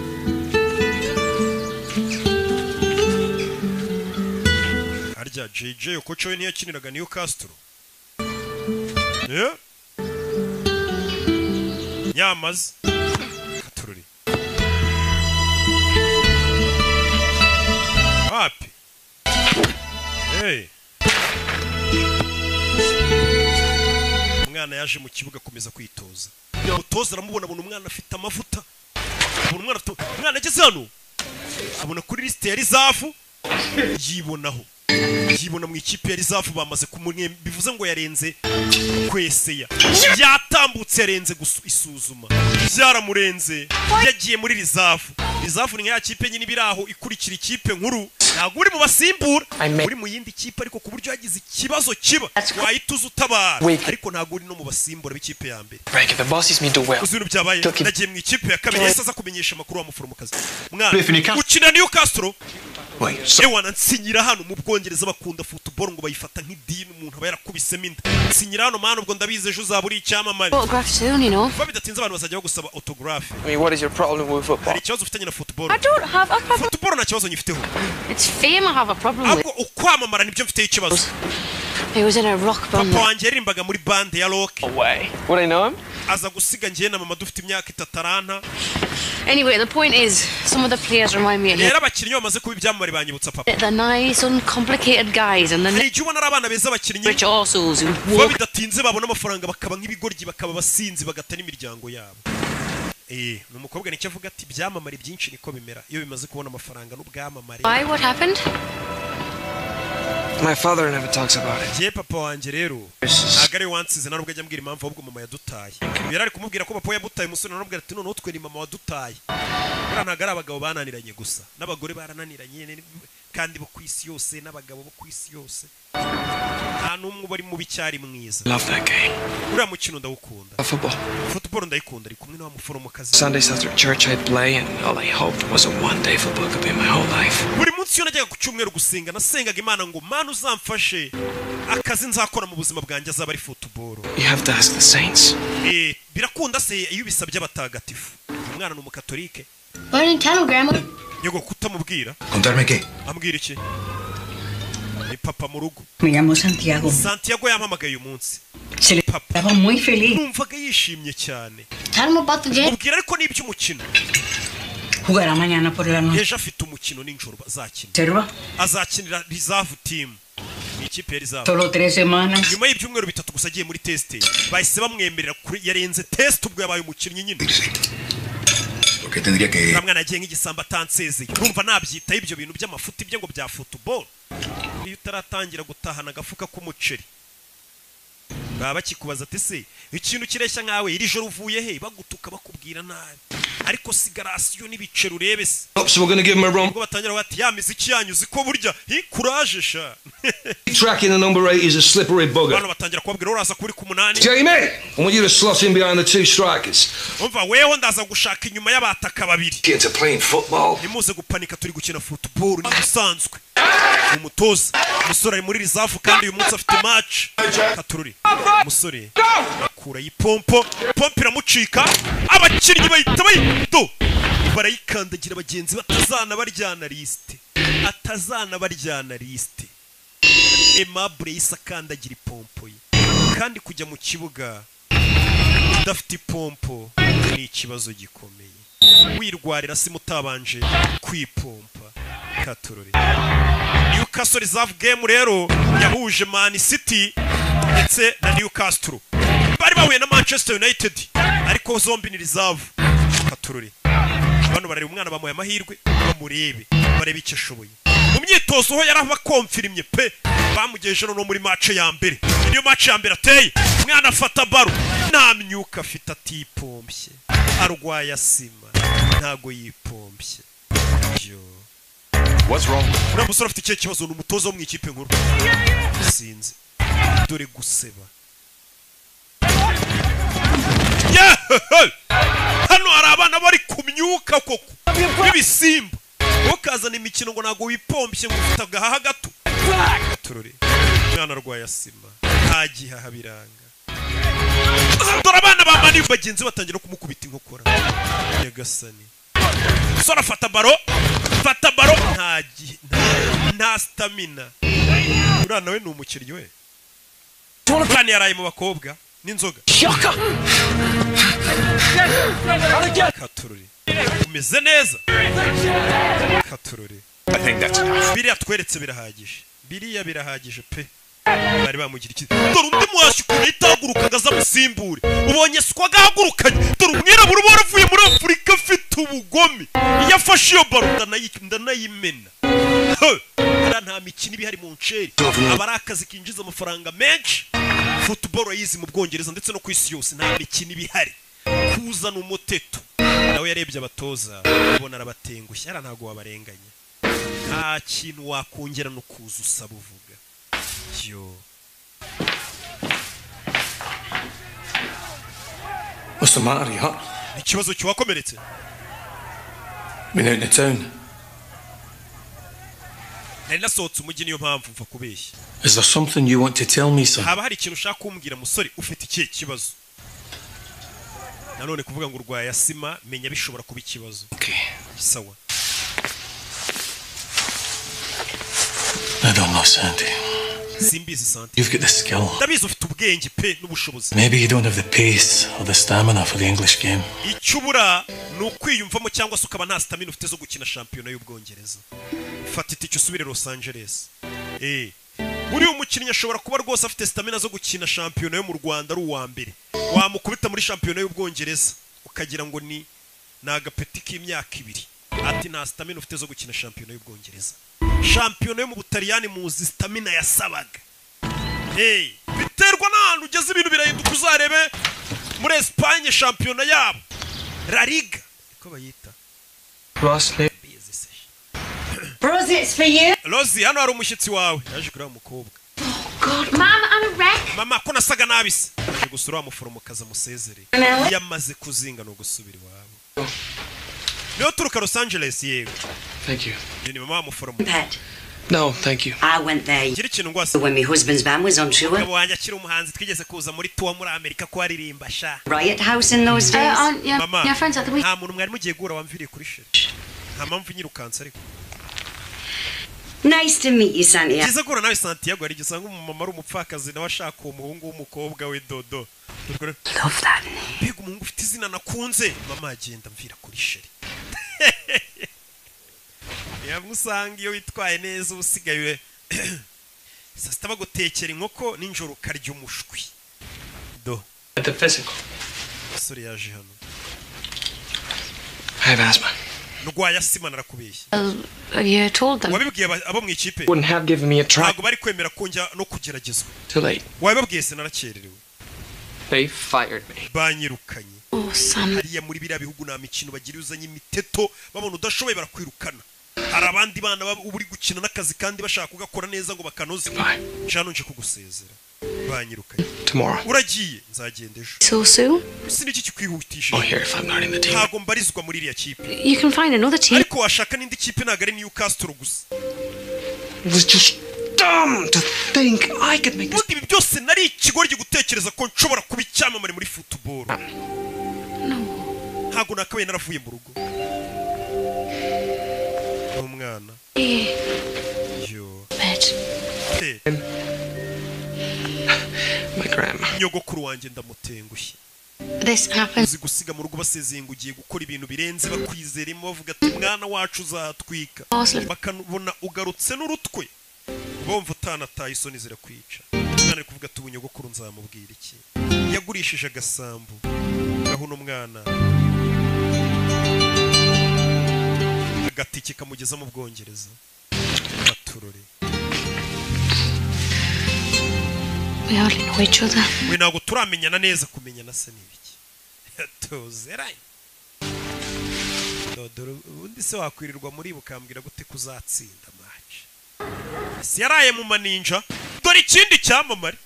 Arya JJ ukocho we ntiyakiniraga Newcastle. Yeah. Nyamaze. Katururi. Happy. Hey. Umwana yaje mu kibuga komeza kwitoza. Umutoza aramubona abona umwana afite amavuta. Umwana ageze hano. Abona kuri liste ya Rizafu. Yibonaho. Yibona mu ikipe ya Rizafu bamaze kumwe bivuze ngo yarenze kweseya. Yatambutse yarenze isuzuma. Byaramurenze. Yagiye muri Rizafu. Rizafu ni nka kipe nyine biraho ikurikira ikipe nkuru. Ntabwo uri mu basimbura. Uri mu yindi kipe ariko ku buryo yagize ikibazo kiba. Wahituza utabara. Ariko ntabwo uri no mu basimbura b'ikipe ya mbere. The bosses me do well. Uzuru byabaye. Nagiye mu ikipe ya kabiri yesa kumenyesha makuru wa muforomokazi. Mwana ukina Newcastle. Ewana nsinyira hano mu Bwongereza bakunda football ngo bayifata nk'idini umuntu aba yarakubisemo inda. Nsinyira hano mwana ubwo ndabize ejo uzaburi icyamamare. Autograph soon, you know. Babidatinze abantu bazajya gusaba autograph. I mean, what is your problem with football? Hari ikibazo ufitanye na football. I don't have a problem. Football nta kibazo nyifiteho. It's fame I have a problem with. Ahubwo ukwamamara nibyo mfite ikibazo. He was in a rock band. Papa wanjye yarimbaga muri band ya rock. Away. Would I know him? Aza gusiga ngiye na mama dufite imyaka 3 Anyway, the point is, some of the players remind me of him. Rero abakinnyi bamaze kuba ibyamamare banyibutsa papa. The nice, uncomplicated guys and the Ijye ubona abana beza abakinnyi. rich assholes who work. Babidatinze babona amafaranga bakaba nk'ibigoryi bakaba basinzi bagatana imiryango yabo. Numukobwa nicyo avuga ati byamamare byinshi niko bimera iyo bimaze kubona amafaranga n'ubwamamare. Why, what happened? My father never talks about it. Je papa wanje rero agare wansize narubwo ajya mbwira impamvu ahubwo mama yadutaye. Yarari kumubwira ko papa yabutaye umusore narubwo ati none utwe ni mama wadutaye. Bura ntagara abagabo bananiranye gusa n'abagore barananiranye kandi bo kwisi yose n'abagabo bo kwisi yose. Nta numwe bari mu bicyari mwiza. Love that game. Uriya mukino ndawukunda. Football ndayikunda ari kumwe n'wa muforomokazi. Sundays after church I'd play and all I hoped was a one-day football could be my whole life. Buri munsi yo najyaga ku cyumweru gusenga nasengaga Imana ngo Mana uzamfashe akazi nzakora mu buzima bwanjye azaba ari football. You have to ask the saints. Birakunda se iyo bisabye abatagatifu. Umwana ni umukatolike. Why didn't tell him, Grandma? Yego kutamubwira. Contarme qué? Ambwira iki? Ni papa mu rugo. Me llamo Santiago. Santiago yampamagaye uyu munsi. Se le estaba muy feliz. Numvaga yishimye cyane. Tell him about the game. Mubwira ariko n'iby'umukino. Jugará mañana por la noche. Ejo afite umukino n'injoro azakina. Serva. Azakinira reserve team. Ikipe ya reserve. Solo 3 semanas. Nyuma y'ibyumweru 3 gusa agiye muri test. Bahise bamwemerera kuri yarenze test ubwo yabaye umukinnyi nyine. Porque tendría que Ramwana agiye nk'igisamba atansezeye. Urumva nabyita ibyo bintu by'amafuti bye ngo bya football. Iyo utaratangira gutahana agafuka k'umuceri. Baba bakikubaza ati se ikintu kireshya nkawe iri joro uvuye he bagutuka bakubwira nabi. Ariko sigarasiyo n'ibicero urebe se. So we're going to give him a run. Ubwo batangira bati ya miziki yanyuze ko burya courage sha. Tracking the number 8 is a slippery bugger. Bano batangira kubabwira uraza kuri ku 8. Jamie, I want you to slot in behind the 2 strikers. Umva weho ndaza gushaka inyuma y'abataka babiri. Kids are playing football. Nimuze gupanika turi gukina football ni bisanzwe. Umutoza umusore ari muri reserve kandi uyu munsi afite match. Katururi. Umusore akura yipompo, pompo iramucika. Abakinnyi bahita bayito. Barayikandagira abagenzi batazana baryana liste. Atazana baryana liste. Aimable isakandagira ipompo ye. Kandi kujya mu kibuga udafite ipompo ni ikibazo gikomeye. Wirwarira si mutabanje kwipompa. Katururi. Newcastle reserve game rero yahuje Man City ndetse na Newcastle. Bari bahuye na Manchester United ariko zombi ni reserve. Katururi. Bano barari umwana bamuye amahirwe bamurebe barebe icyo ashoboye. mu myitozo ho yarabakomfirimye pe bamugejeje no muri match ya mbere niyo match ya mbere ateye umwana afata baro nta myuka afite atipompye arwaye asima ntago yipompye yo What's wrong? Ura musore afite ikihe kibazo n'umutozo wo mu ikipe nkuru sinzi dore guseba hano hari abana bari kumyuka koko n'ibisimba ukazana imikino ngo ntago wipompye ngo ufite agahaha gato turore mwana arwaye asima nta gihaha biranga dore abana bamani bagenzi batangira kumukubita inkokora nyagasani sora fata baro nta stamina urana we ni umukiriye we kandi yaraye mu bakobwa n'inzoga katururi umeze neza katururi biriya tweretse birahagije pe bari bamugira iki dore undi mwashi ukuntu itahaguruka ngo azamusimbure ubonye siko agahagurukanye dore umwirabura uba waravuye muri Afurika afite ubugome iyo afashe iyo baro ndanayimena nta mikino iba ihari mu nceri aba ari akazi kinjiza amafaranga menshi football yizi mu Bwongereza ndetse no ku isi yose nta mikino iba ihari kuzana umuteto nawe yarebye abatoza ubona arabatengushye ara ntago wabarenganya nta kintu wakongera no kuza usaba uvuga yo What's the matter, you hot? Ikibazo cyakomeretse. Been out in the town. Nasohotse umujyi niyo mpamvu mva kubeshya. Is there something you want to tell me, son? Haba hari ikintu ushaka kumbwira musore ufite ikihe kibazo? Nanone kuvuga ngo urwaye asima menya bishobora kuba ikibazo. Okay. Sawa. I don't know, Sandy. Simbizi Sandy. You've got the skill. Ndabizi ufite ubwenge pe n'ubushobozi. Maybe you don't have the pace or the stamina for the English game. Icyubura ni ukwiyumvamo cyangwa se ukaba nta stamina ufite zo gukina shampiyona y'Ubwongereza. Fata itike usubire Los Angeles. Muri uyu mukinnyi ashobora kuba rwose afite stamina zo gukina shampiyona yo mu Rwanda ari uwa mbere. Wamukubita muri shampiyona y'Ubwongereza ukagira ngo ni agapeti k'imyaka 2. Ati nta stamina ufite zo gukina shampiyona y'Ubwongereza. Shampiyona yo mu Butaliyani muzi stamina yasabaga. Biterwa n'ahantu ugeze ibintu birahinduka uzarebe muri Espagne shampiyona yabo. La Liga ko bayita. Rosley. Rosie, it's for you. Rosie, hano hari umushyitsi wawe. Yaje kureba umukobwa. God, Mom, I'm a wreck. Mama ko nasaga nabise. Yaje gusura wa muforomokazi amusezere. Yamaze kuzinga no gusubira iwabo. Niyo turuka Los Angeles yego. Thank you. Ni mama wa muforomo. No, thank you. I went there when my husband's band was on tour. Wanya akiri umuhanzi twigeze kuza muri tour muri Amerika ko aririmba sha. Riot House in those days. Yeah, friends at the week. Nta muntu mwari mugiye gura wamviriye kuri sheri. Nta mpamvu nyirukansa ariko. Nice to meet you, Santiago. Kiza gura nawe Santiago ari gisanga umumama ari umupfakazi nawe ashaka umuhungu w'umukobwa we Dodo. Love that name. Bega umuhungu ufite izina nakunze. Mama agenda mvira kuri sheri. Yamusanga iyo witwaye neza usigaye sasta bagutekera inkoko ninjoro karya umushwi. Do. At the physical. Sorry yaje hano. I have asthma. Nugwaye asima narakubeshye. You told them. Wabibwiye abo mu ikipe. Wouldn't have given me a try. Ntago bari kwemera konja no kugeragezwa. Too late. Wabibwiye se narakererewe. They fired me. Banyirukanye. Oh, son. Hariya muri biriya bihugu na mikino bagira uzanye imiteto babona udashoboye barakwirukana. Hari abandi bana uri gukina n'akazi kandi bashaka kugakora neza ngo bakanoze. Cyano nje kugusezera. Banyirukanye. Tomorrow. Uragiye nzagenda ejo. So soon? Siniki kikwihutisha. Oh, here if I'm not in the team. Ntago mbarizwa muri iriya kipe. You can find another team. Ariko washaka n'indi kipe ntago ari Newcastle gusa. It was just dumb to think I could make this. Ibi byose nari ikigoryi gutekereza ko nshobora kuba icyamamare muri football. No. Ntago nakabaye naravuye mu rugo. Umwana. Yo. My grandma. Nyogokuru wanjye ndamutengushye. This happens. Gusiga mu rugo basezeye ngo ugiye gukora ibintu birenze bakwizeremo bavuga ati mwana wacu uzatwika. Bakabona ugarutse n'urutwe. Bomva utanataye isoni zirakwica. Umwana ari kuvuga ati ubunyogokuru nzamubwira iki. Yagurishije agasambu. Aho no mwana. Agatike kamugeza mu Bwongereza. We hardly know each other. We ntabwo turamenyana neza kumenyana se n'ibiki. Tuzeranye. Dodoro undi se wakwirirwa muri bukambwira gute kuzatsinda match. Si yaraye mu maninja. Dore ikindi cyamamare.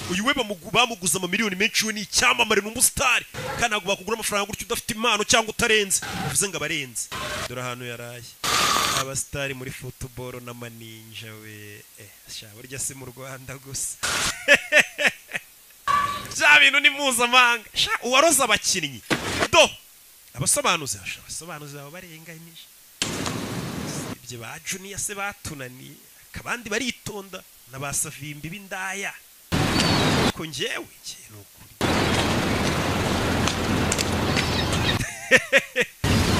Uyu we bamuguza amamiliyoni menshi we ni icyamamare n'umustar. Kandi ntabwo bakugura amafaranga gutyo udafite impano cyangwa utarenze. Bivuze ngo abarenze. Dore ahantu yaraye. Abastari muri football na maninja we. Burya si mu Rwanda gusa. Bya bintu ni mpuzamahanga. Uwaroza abakinnyi. Do abasobanuzi abo barenganyije. Ibyo ba Junior se batunaniye. Kabandi baritonda n'abasavimbi b'indaya. Ko njyewe ikintu kuri.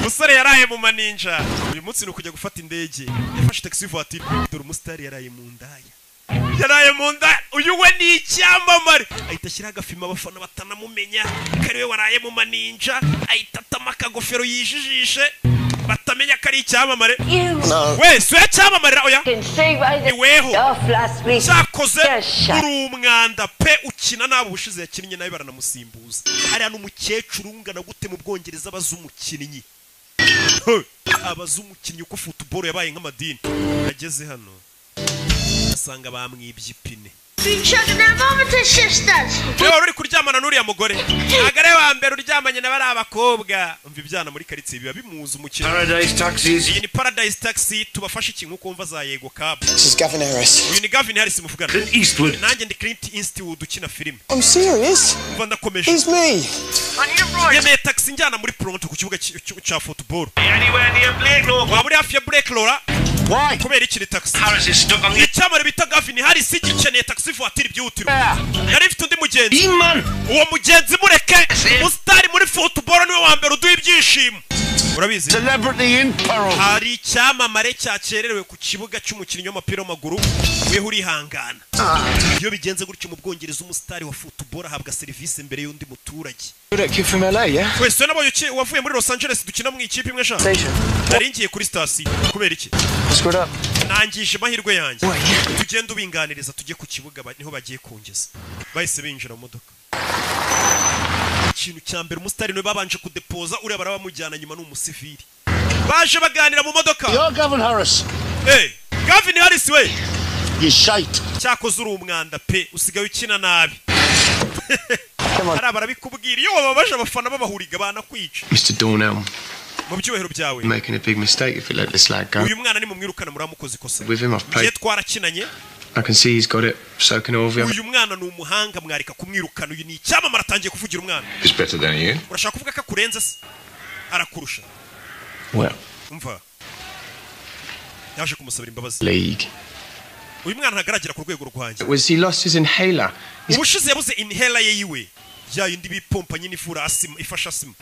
Musore yaraye mu maninja. Uyu munsi no kujya gufata indege. Yafashe taxi voiture. Dore umustari yaraye mu ndaya. Yaraye mu ndaya. Uyu we ni icyamamare. Ahita ashyira agafima abafana batanamumenya. Kariwe waraye mu maninja. Ahita atama akagofero yijijishe. Batamenya kari icyamamare. We suya cyamamarira oya. Iweho. Cyakoze uri umwanda pe ukina nabo bushize yakinnye nayo baranamusimbuza. Hari hano umukecuru ungana gute mu Bwongereza abazumukinnyi. Abazumukinnyi uko football yabaye nk'amadini. Ageze hano asanga bamwibye ipine. Wewe uri kuryamana n'uriya mugore. Agare wa mbere uryamanye na bari abakobwa. Umva ibyana muri karitsiye biba bimuza umukino. Paradise Taxis. Iyi ni Paradise Taxi tubafashe iki nkuko umva za Yego Cab. This is Gavin Harris. Uyu ni Gavin Harris muvugana. Clint Eastwood. Nanjye ndi Clint Eastwood ukina filime. I'm serious. Umva ndakomeje. It's me. Yemeye taxi njyana muri Toronto ku kibuga cya football. Anywhere near Blake Law. Wa muri hafi ya Blake Law. Why? Kubera iki taxi? Harris is stuck on the Icyamare bita Gavin Harris igikeneye taxi voiture byutiro. Yari ifite undi mugenzi. Uwo mugenzi mureke. Mustari muri football niwe wa mbere uduha ibyishimo. Urabizi? Celebrity in peril. Hari icyamamare cyakererewe ku kibuga cy'umukinnyi w'umupira w'amaguru. Weho urihangana. Iyo bigenze gutyo mu Bwongereza umustari wa football ahabwa serivisi mbere y'undi muturage. Kid from LA, yeah? Wese nabonye wavuye muri Los Angeles dukina mu ikipe imwe sha. Naringiye kuri station kubera iki? Screwed up. Nangije mahirwe yanjye. Tugenda ubinganiriza tujye ku kibuga niho bagiye kungeza. Bahise binjira mu modoka. Ikintu cya mbere umustari niwe babanje kudepoza uriya barabamujyana nyuma n'umusivili. Baje baganira mu modoka. You're Gavin Harris. Gavin Harris we. You shite. Cyakoze uri umwanda pe usigaye ukina nabi. Ara barabikubwira iyo wababaje abafana babahuriga banakwica. Mr. Dornell. Mu byuhero byawe. Making a big mistake if you let this lad go. Uyu mwana ni mumwirukana muramukoze ikosa. With him I've played. Twarakinanye. I can see he's got it. So can all of you. Uyu mwana ni umuhanga mwarika kumwirukana uyu ni icyamamare atangiye kuvugira umwana. He's better than you. Urashaka kuvuga ko kurenza se? Arakurusha. Well. Umva. Yaje kumusabira imbabazi. League. Uyu mwana ntagaragera ku rwego rwanjye. Was he lost his inhaler? Ubushize yabuze inhaler ye yiwe. Ya yindi bipompa nyine ifura asima ifasha asima.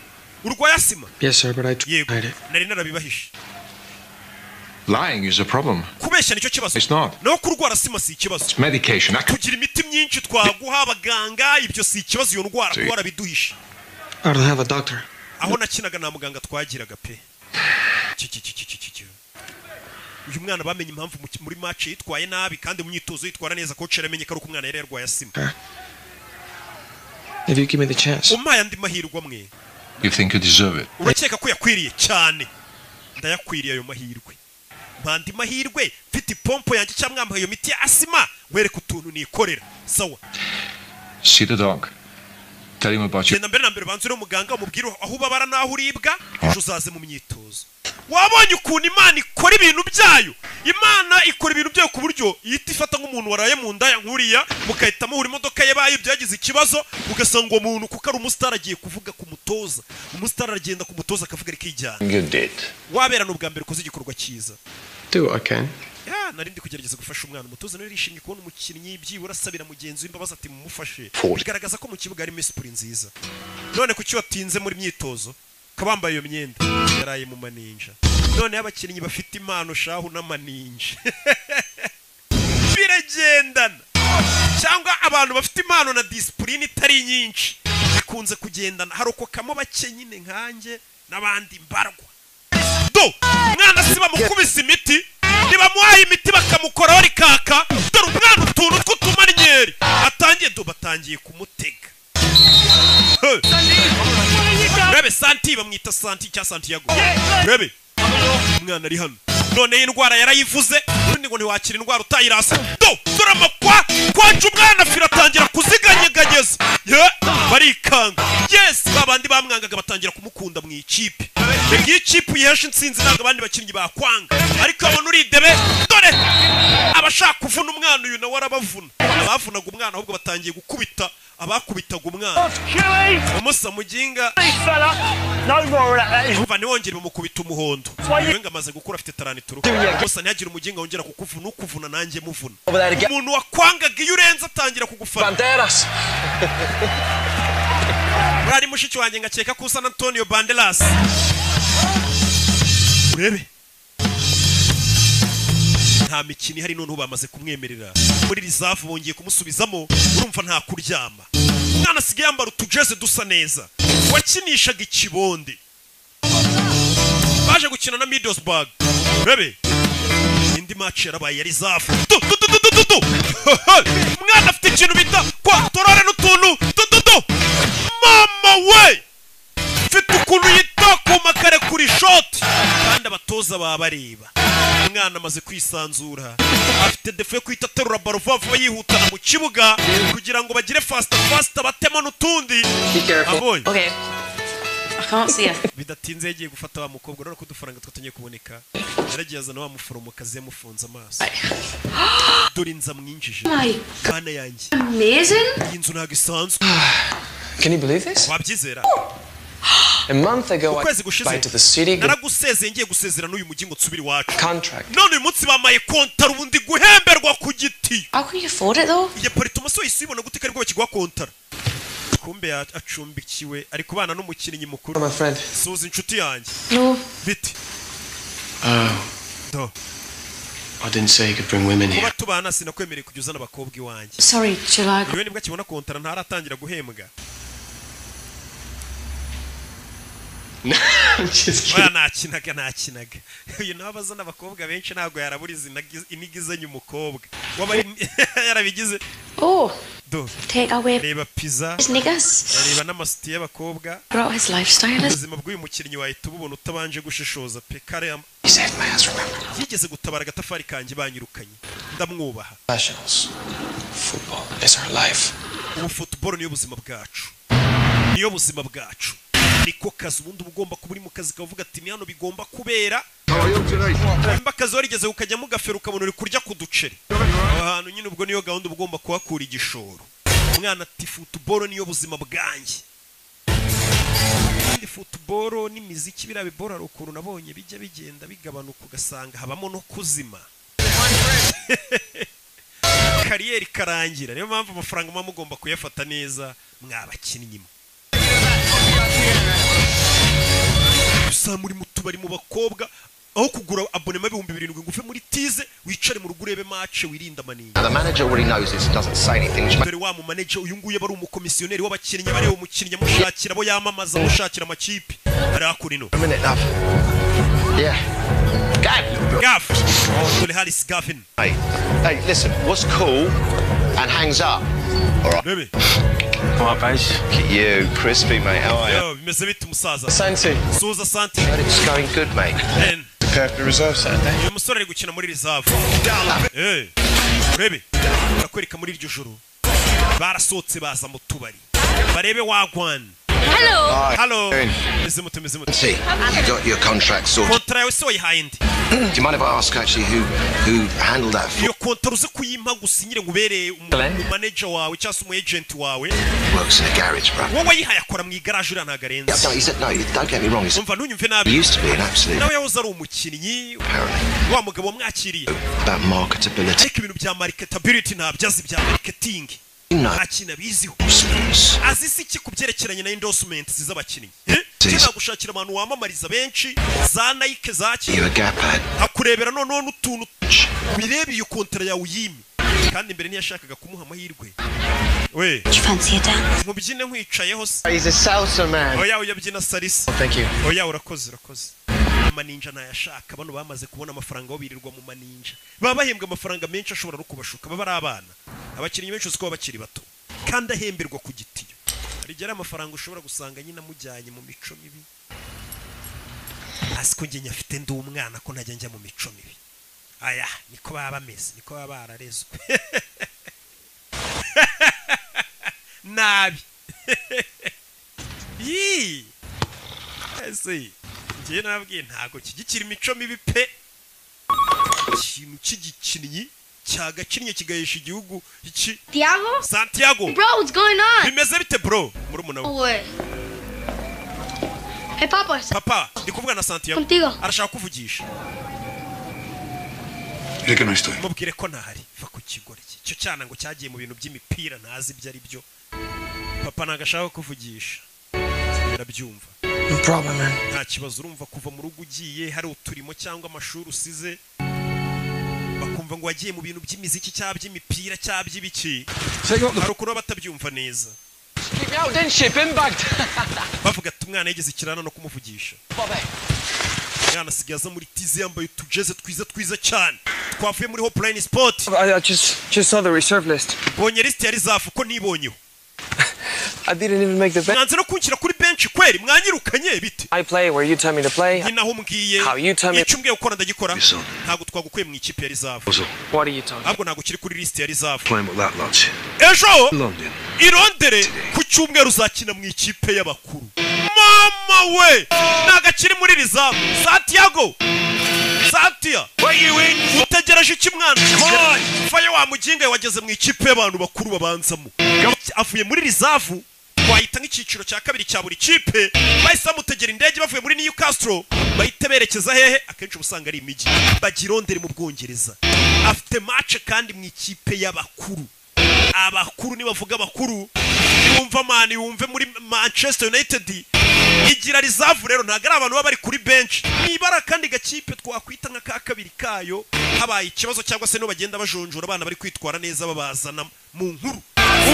Urwaye asima? Yes sir, but I tried it. Nari narabibahishe. Lying is a problem. Kubeshya nicyo kibazo. It's not. No kurwara asima si ikibazo. It's medication. Kugira imiti myinshi twaguha abaganga ibyo si ikibazo iyo ndwara twara biduhishe. I don't have a doctor. Aho nakinaga na muganga twagiraga pe. Uyu mwana bamenye impamvu muri match yitwaye nabi kandi mu myitozo yitwara neza coach aramenye ko ari umwana yari yarwaye asima. If you give me the chance. Umpaye andi mahirwe amwe. You think you deserve it? Urakeka ko yakwiriye cyane. Ndayakwiriye ayo mahirwe. Mpandi mahirwe mfite pompo yanjye cyangwa mwampaye iyo miti ya asima wereka utuntu nikorera. Sawa. See the dog. Tell him about you. Genda mbere na mbere banzure umuganga umubwire aho ubabara naho uribwa ejo uzaze mu myitozo. Wabonye ukuntu Imana ikora ibintu byayo. Imana ikora ibintu byayo ku buryo yita ifata nk'umuntu waraye mu ndaya nkuriya mukahita muhura imodoka ye baye byagize ikibazo ugasanga uwo muntu kuko ari umustar agiye kuvuga ku mutoza. Umustar aragenda ku mutoza akavuga rikijyana. You did. Wabera n'ubwa mbere koze igikorwa cyiza. Do what I can. Ya nari ndi kugerageza gufasha umwana umutoza nawe yishimye kubona umukinnyi byibura asabira mugenzi w'imbabazi ati mumufashe. Bigaragaza ko mu kibuga ari esprit nziza. None kuki watinze muri myitozo kabambaye iyo myenda yaraye mu maninja. None abakinnyi bafite impano shahu n'amaninja. Biragendana. Cyangwa abantu bafite impano na discipline itari nyinshi bikunze kugendana haroko kamo bake nyine nkanjye n'abandi mbarwa. Do mwana siba mukubise imiti nibamuhaye imiti bakamukoraho rikaka dore umwana utuntu tw'utumanyeri batangiye kumutega rebe Santi bamwita Santi cya Santiago rebe umwana ari hano none indwara yarayivuze ubundi ngo ntiwakira indwara utayirasa dore amakwa kwaje umwana firatangira kuziganyeganyeza barikanga yes babandi bamwangaga batangira kumukunda mu ikipe ngiye ikipe yihesha intsinzi ntabwo abandi bakinnyi bakwanga ariko abona uridebe dore abashaka kuvuna umwana uyu nawe arabavuna abavunaga umwana ahubwo batangiye gukubita abakubitaga umwana umusa muginga umva niwongere bamukubita umuhondo yewe ngamaze gukura afite taranituru gusa ntihagire umuginga wongera kukuvuna ukuvuna nanjye muvuna umuntu wakwangaga iyo urenze atangira kugufana bari mushiki wanjye ngakeka ko usa na Antonio Banderas urebe nta mikino ihari none bamaze kumwemerera muri reserve bongeye kumusubizamo urumva nta kuryama umwana asigaye yambara utujeze dusa neza wakinishaga ikibonde baje gukina na Middlesbrough urebe indi match yarabaye ya reserve umwana afite ikintu bita kwa torore n'utuntu mama we mfite ukuntu yita ku makare kuri shot kandi abatoza babareba umwana amaze kwisanzura afite defe kwita terura baro vuba yihutana mu kibuga kugira ngo bagire fast batema n'utundi abonye okay I can't see her bidatinze yagiye gufata wa mukobwa rero kudufaranga twatangiye kuboneka yaragiye azana wa muforomokazi yamufunze amaso dore inza mwinjije kana yanjye amazing inzu ntago isanzwe Can you believe this? wabyizera A month ago, I ukwezi went gushize to the city. naragusezeye ngiye gusezera n'uyu mujyi ngo nsubire iwacu Contract. none uyu munsi bamaye kontara ubundi guhemberwa ku giti how can you afford it though iyo paritoma so isibona gute kari bakigwa kontara kumbe acumbikiwe ari kubana n'umukinnyi mukuru My friend. suza inshuti yanjye no biti I didn't say you could bring women here. kuba tubana sinakwemereye kujya uzana abakobwa iwanjye sorry Chilago iyo nibwo akibona kontara ntaratangira guhembwa oya nakinaga uyu nawe abazana abakobwa benshi ntabwo yaraburiza inigizanye umukobwa waba yarabigize take away reba pizza his niggas reba n'amasiti y'abakobwa brought his lifestyle ubuzima bw'uyu mukinnyi wahita ububona utabanje gushishoza pe kare yigeze gutabara agatafari kanjye banyirukanye ndamwubaha Football is our life. ubu football niyo buzima bwacu niyo buzima bwacu niko kazi ubundi ugomba kuba uri mu kazi kavuga ati ni hano bigomba kubera mba akazi warigeze ukajya mu gafero ukabona uri kurya ku duceri aho hantu nyine ubwo niyo gahunda ugomba kuhakura igishoro umwana ati football niyo buzima bwanjye kandi football n'imiziki biriya bibora hari ukuntu nabonye bijya bigenda bigabanuka ugasanga habamo no kuzima kariyeri karangira niyo mpamvu amafaranga muba mugomba kuyafata neza mwabakinnyi gusa muri mutubari mu bakobwa aho kugura abonema 2700 ngufe muri tize wicare mu rugo urebe match wirinda manini The manager already knows this and doesn't say anything. dore wa mu manager uyu nguye bari umukomisiyoneri w'abakinnyi bareba umukinnyi mushakira bo yamamaza mushakira amakipe ari akurino A minute now. Yeah. Gaff. Dole Harris Gaffin. Hey, listen, what's cool and hangs up? All right. Baby. Come on, Paige. Look at you, crispy, mate. How are you? Yo, bimeze bite musaza? Santi. Suza Santi. It's going good, mate. And prepare for the reserve Saturday. uyu musore ari gukina muri reserve. Hey. Baby. Nakwereka muri iryo joro. Barasohotse baza mu tubari. Barebe wagwan. hello Hello. Mizimute. See, you got your contract sorted. Kontra yawe so yihayindi. Do you mind if I ask actually who handled that? Iyo kontra uze kuyimpa gusinyire ngubere manager wawe cyangwa umu agent wawe. Works in a garage, bro. Wowe yihaye akora mu garage ura ntagarenze. Yeah, no, he said no. Don't get me wrong. Umva ntunyumve He nabi. used to be an absolute. Nawe yahoze ari umukinnyi. Apparently. Wa mugabo wamwakiriye. About marketability. Ariko ibintu bya marketability ntabyazi bya marketing. No. Akina biziho. Azisi iki kubyerekeranye na endorsements z'abakinnyi. Cyangwa gushakira abantu wamamariza benshi za Nike zaki. You're a gapad. Akurebera none n'utuntu birebe iyo kontra yawe uyimi. Kandi imbere ntiyashakaga kumuha amahirwe. We. do you fancy a dance Mubyine nkwicayeho se. He's a salsa man. Oya uyabyina salisa. Thank you. Oya urakoze. maninja nayashaka bano bamaze kubona amafaranga bo birirwa mu maninja baba bahembwa amafaranga menshi ashobora no kubashuka baba ari abana abakinnyi benshi uko bakiri bato kandi ahemberwa ku gitiyo rigera amafaranga ushobora gusanga nyina mujyanye mu mico mibi asiko nge nyafite ndi umwana ko ntajya njya mu mico mibi aya niko baba bameze niko baba bararezwe nabi yi ese ngiye nabwiye ntago kigikira imico mibi pe ikintu cy'igikinnyi cyagakinnye kigayesha igihugu iki Santiago bro what's going on bimeze bite bro murumuna we Hey papa ndi kuvuga na Santiago arashaka kuvugisha Reka no estoy mubwire ko ntahari va ku kigore cyo cyana ngo cyagiye mu bintu by'imipira ntazi ibyo ari byo papa nagashaka kuvugisha birabyumva no problem man nta kibazo urumva kuva mu rugo ugiye hari uturimo cyangwa amashuri usize bakumva ngo wagiye mu bintu by'imiziki cyangwa by'imipira cyangwa by'ibiki hari ukuntu batabyumva neza bavuga ati umwana yigeze ikirana no kumuvugisha umwana asigaye aza muri tizi yambaye utujeze twiza cyane twavuye muri Hopline Sport I just saw the reserve list bonye list ya reserve ko nibonyeho I didn't even make the bench. Nanze no kunshyira kuri bench kweri mwanyirukanye bite. I play where you tell me to play. Ninaho mbwiye. How you tell me. Icumbwe ukora ndagikora. Ntago twagukuye mu ikipe ya reserve. What are you talking? Ahubwo ntago kiri kuri list ya reserve. Playing with that lads. Ejo i Londres ku cyumweru uzakina mu ikipe y'abakuru. Mama we naga kiri muri reserve. Santiago Santia utegereje iki mwana faye wa muginga wageze mu ikipe y'abantu bakuru babanzamo avuye muri reserve wahita nk'ikiciro cya kabiri cya buri kipe bahise bamutegera indege bavuye muri Newcastle bahite berekeza hehe akenshi ubusanga ari imijyi bagirondere mu Bwongereza afite match kandi mu ikipe y'abakuru abakuru ni bavuga abakuru yumva mani yumve muri Manchester United igira reserve rero ntago ari abantu baba bari kuri bench nibara kandi gakipe twakwita nka ka kabiri kayo habaye ikibazo cyangwa se no bagenda bajonjora abana bari kwitwara neza babazana mu nkuru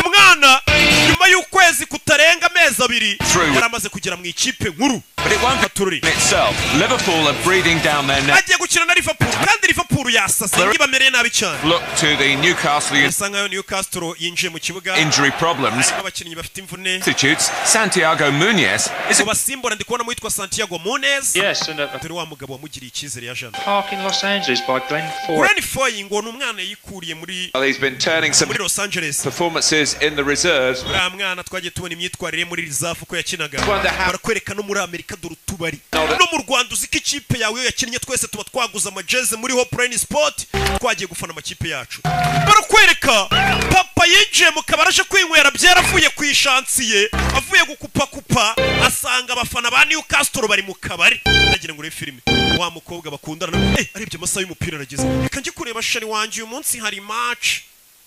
umwana nyuma y'ukwezi kutarenga amezi abiri yaramaze kugera mu ikipe nkuru Liverpool are breathing down their neck. Agiye gukina na Liverpool kandi Liverpool yasase ngibamereye nabi cyane. Look to the Newcastle Newcastle yinjiye mu kibuga. Injury problems. Abakinnyi bafite imvune. Substitutes Santiago Munez. Is basimbura ndikubona mu yitwa Santiago Munez. Yes, and turi wa mugabo wamugiriye ikizere ya Jean. Park in Los Angeles by Glenn Foy. Glenn Foy ngo numwana yikuriye muri He's been turning some Los Angeles performances in the reserves. Mwana twagiye tubona imyitwarire muri reserve ko yakinaga. Barakwereka no muri Amerika dore tubari. No mu Rwanda uziko ikipe yawe yakinnye twese tuba twaguza amajeze muri Hopline Sport twagiye gufana amakipe yacu. Barakwereka papa yinjiye mu kabaraje kwinywera byaravuye ku ishansiye avuye gukupa asanga abafana ba Newcastle bari mu kabari nagira ngo filime wa mukobwa bakundana aribye amasaha y'umupira arageze reka nje kureba shari wanje uyu munsi hari match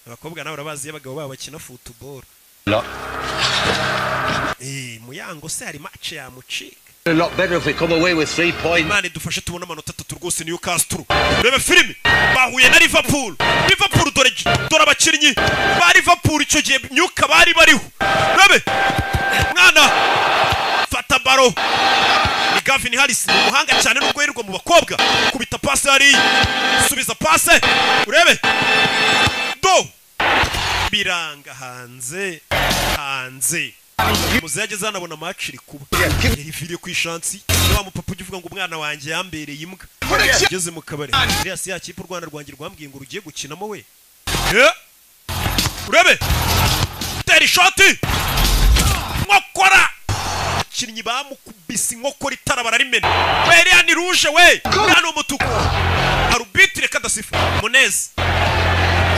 abakobwa nawe barabazi y'abagabo babo bakina football muyango se hari match ya mucika A lot better if we come away with 3 points. Mane dufashe tubona amanota 3 rwose Newcastle. Rebe filime bahuye na Liverpool. Liverpool dore abakinnyi ba Liverpool icyo gihe myuka bari bariho. Rebe mwana fata baro. Ni Gavin Harris umuhanga cyane nubwo yirirwa mu bakobwa. Kubita pass hari subiza pass. Urebe do biranga hanze muzaje zanabona match iri kuba yiviriye ku ishansi wa mupapa ugivuga ngo umwana wanjye yambereye imbwa ageze mu kabari Elias yakipe Rwanda rwangira rwambwiye ngo rugiye gukinamo we urebe teri shoti nkokora kinnyi bamukubise inkokora itara bararimena Elias ni rouge we mwana umutuku arbitre kadasifu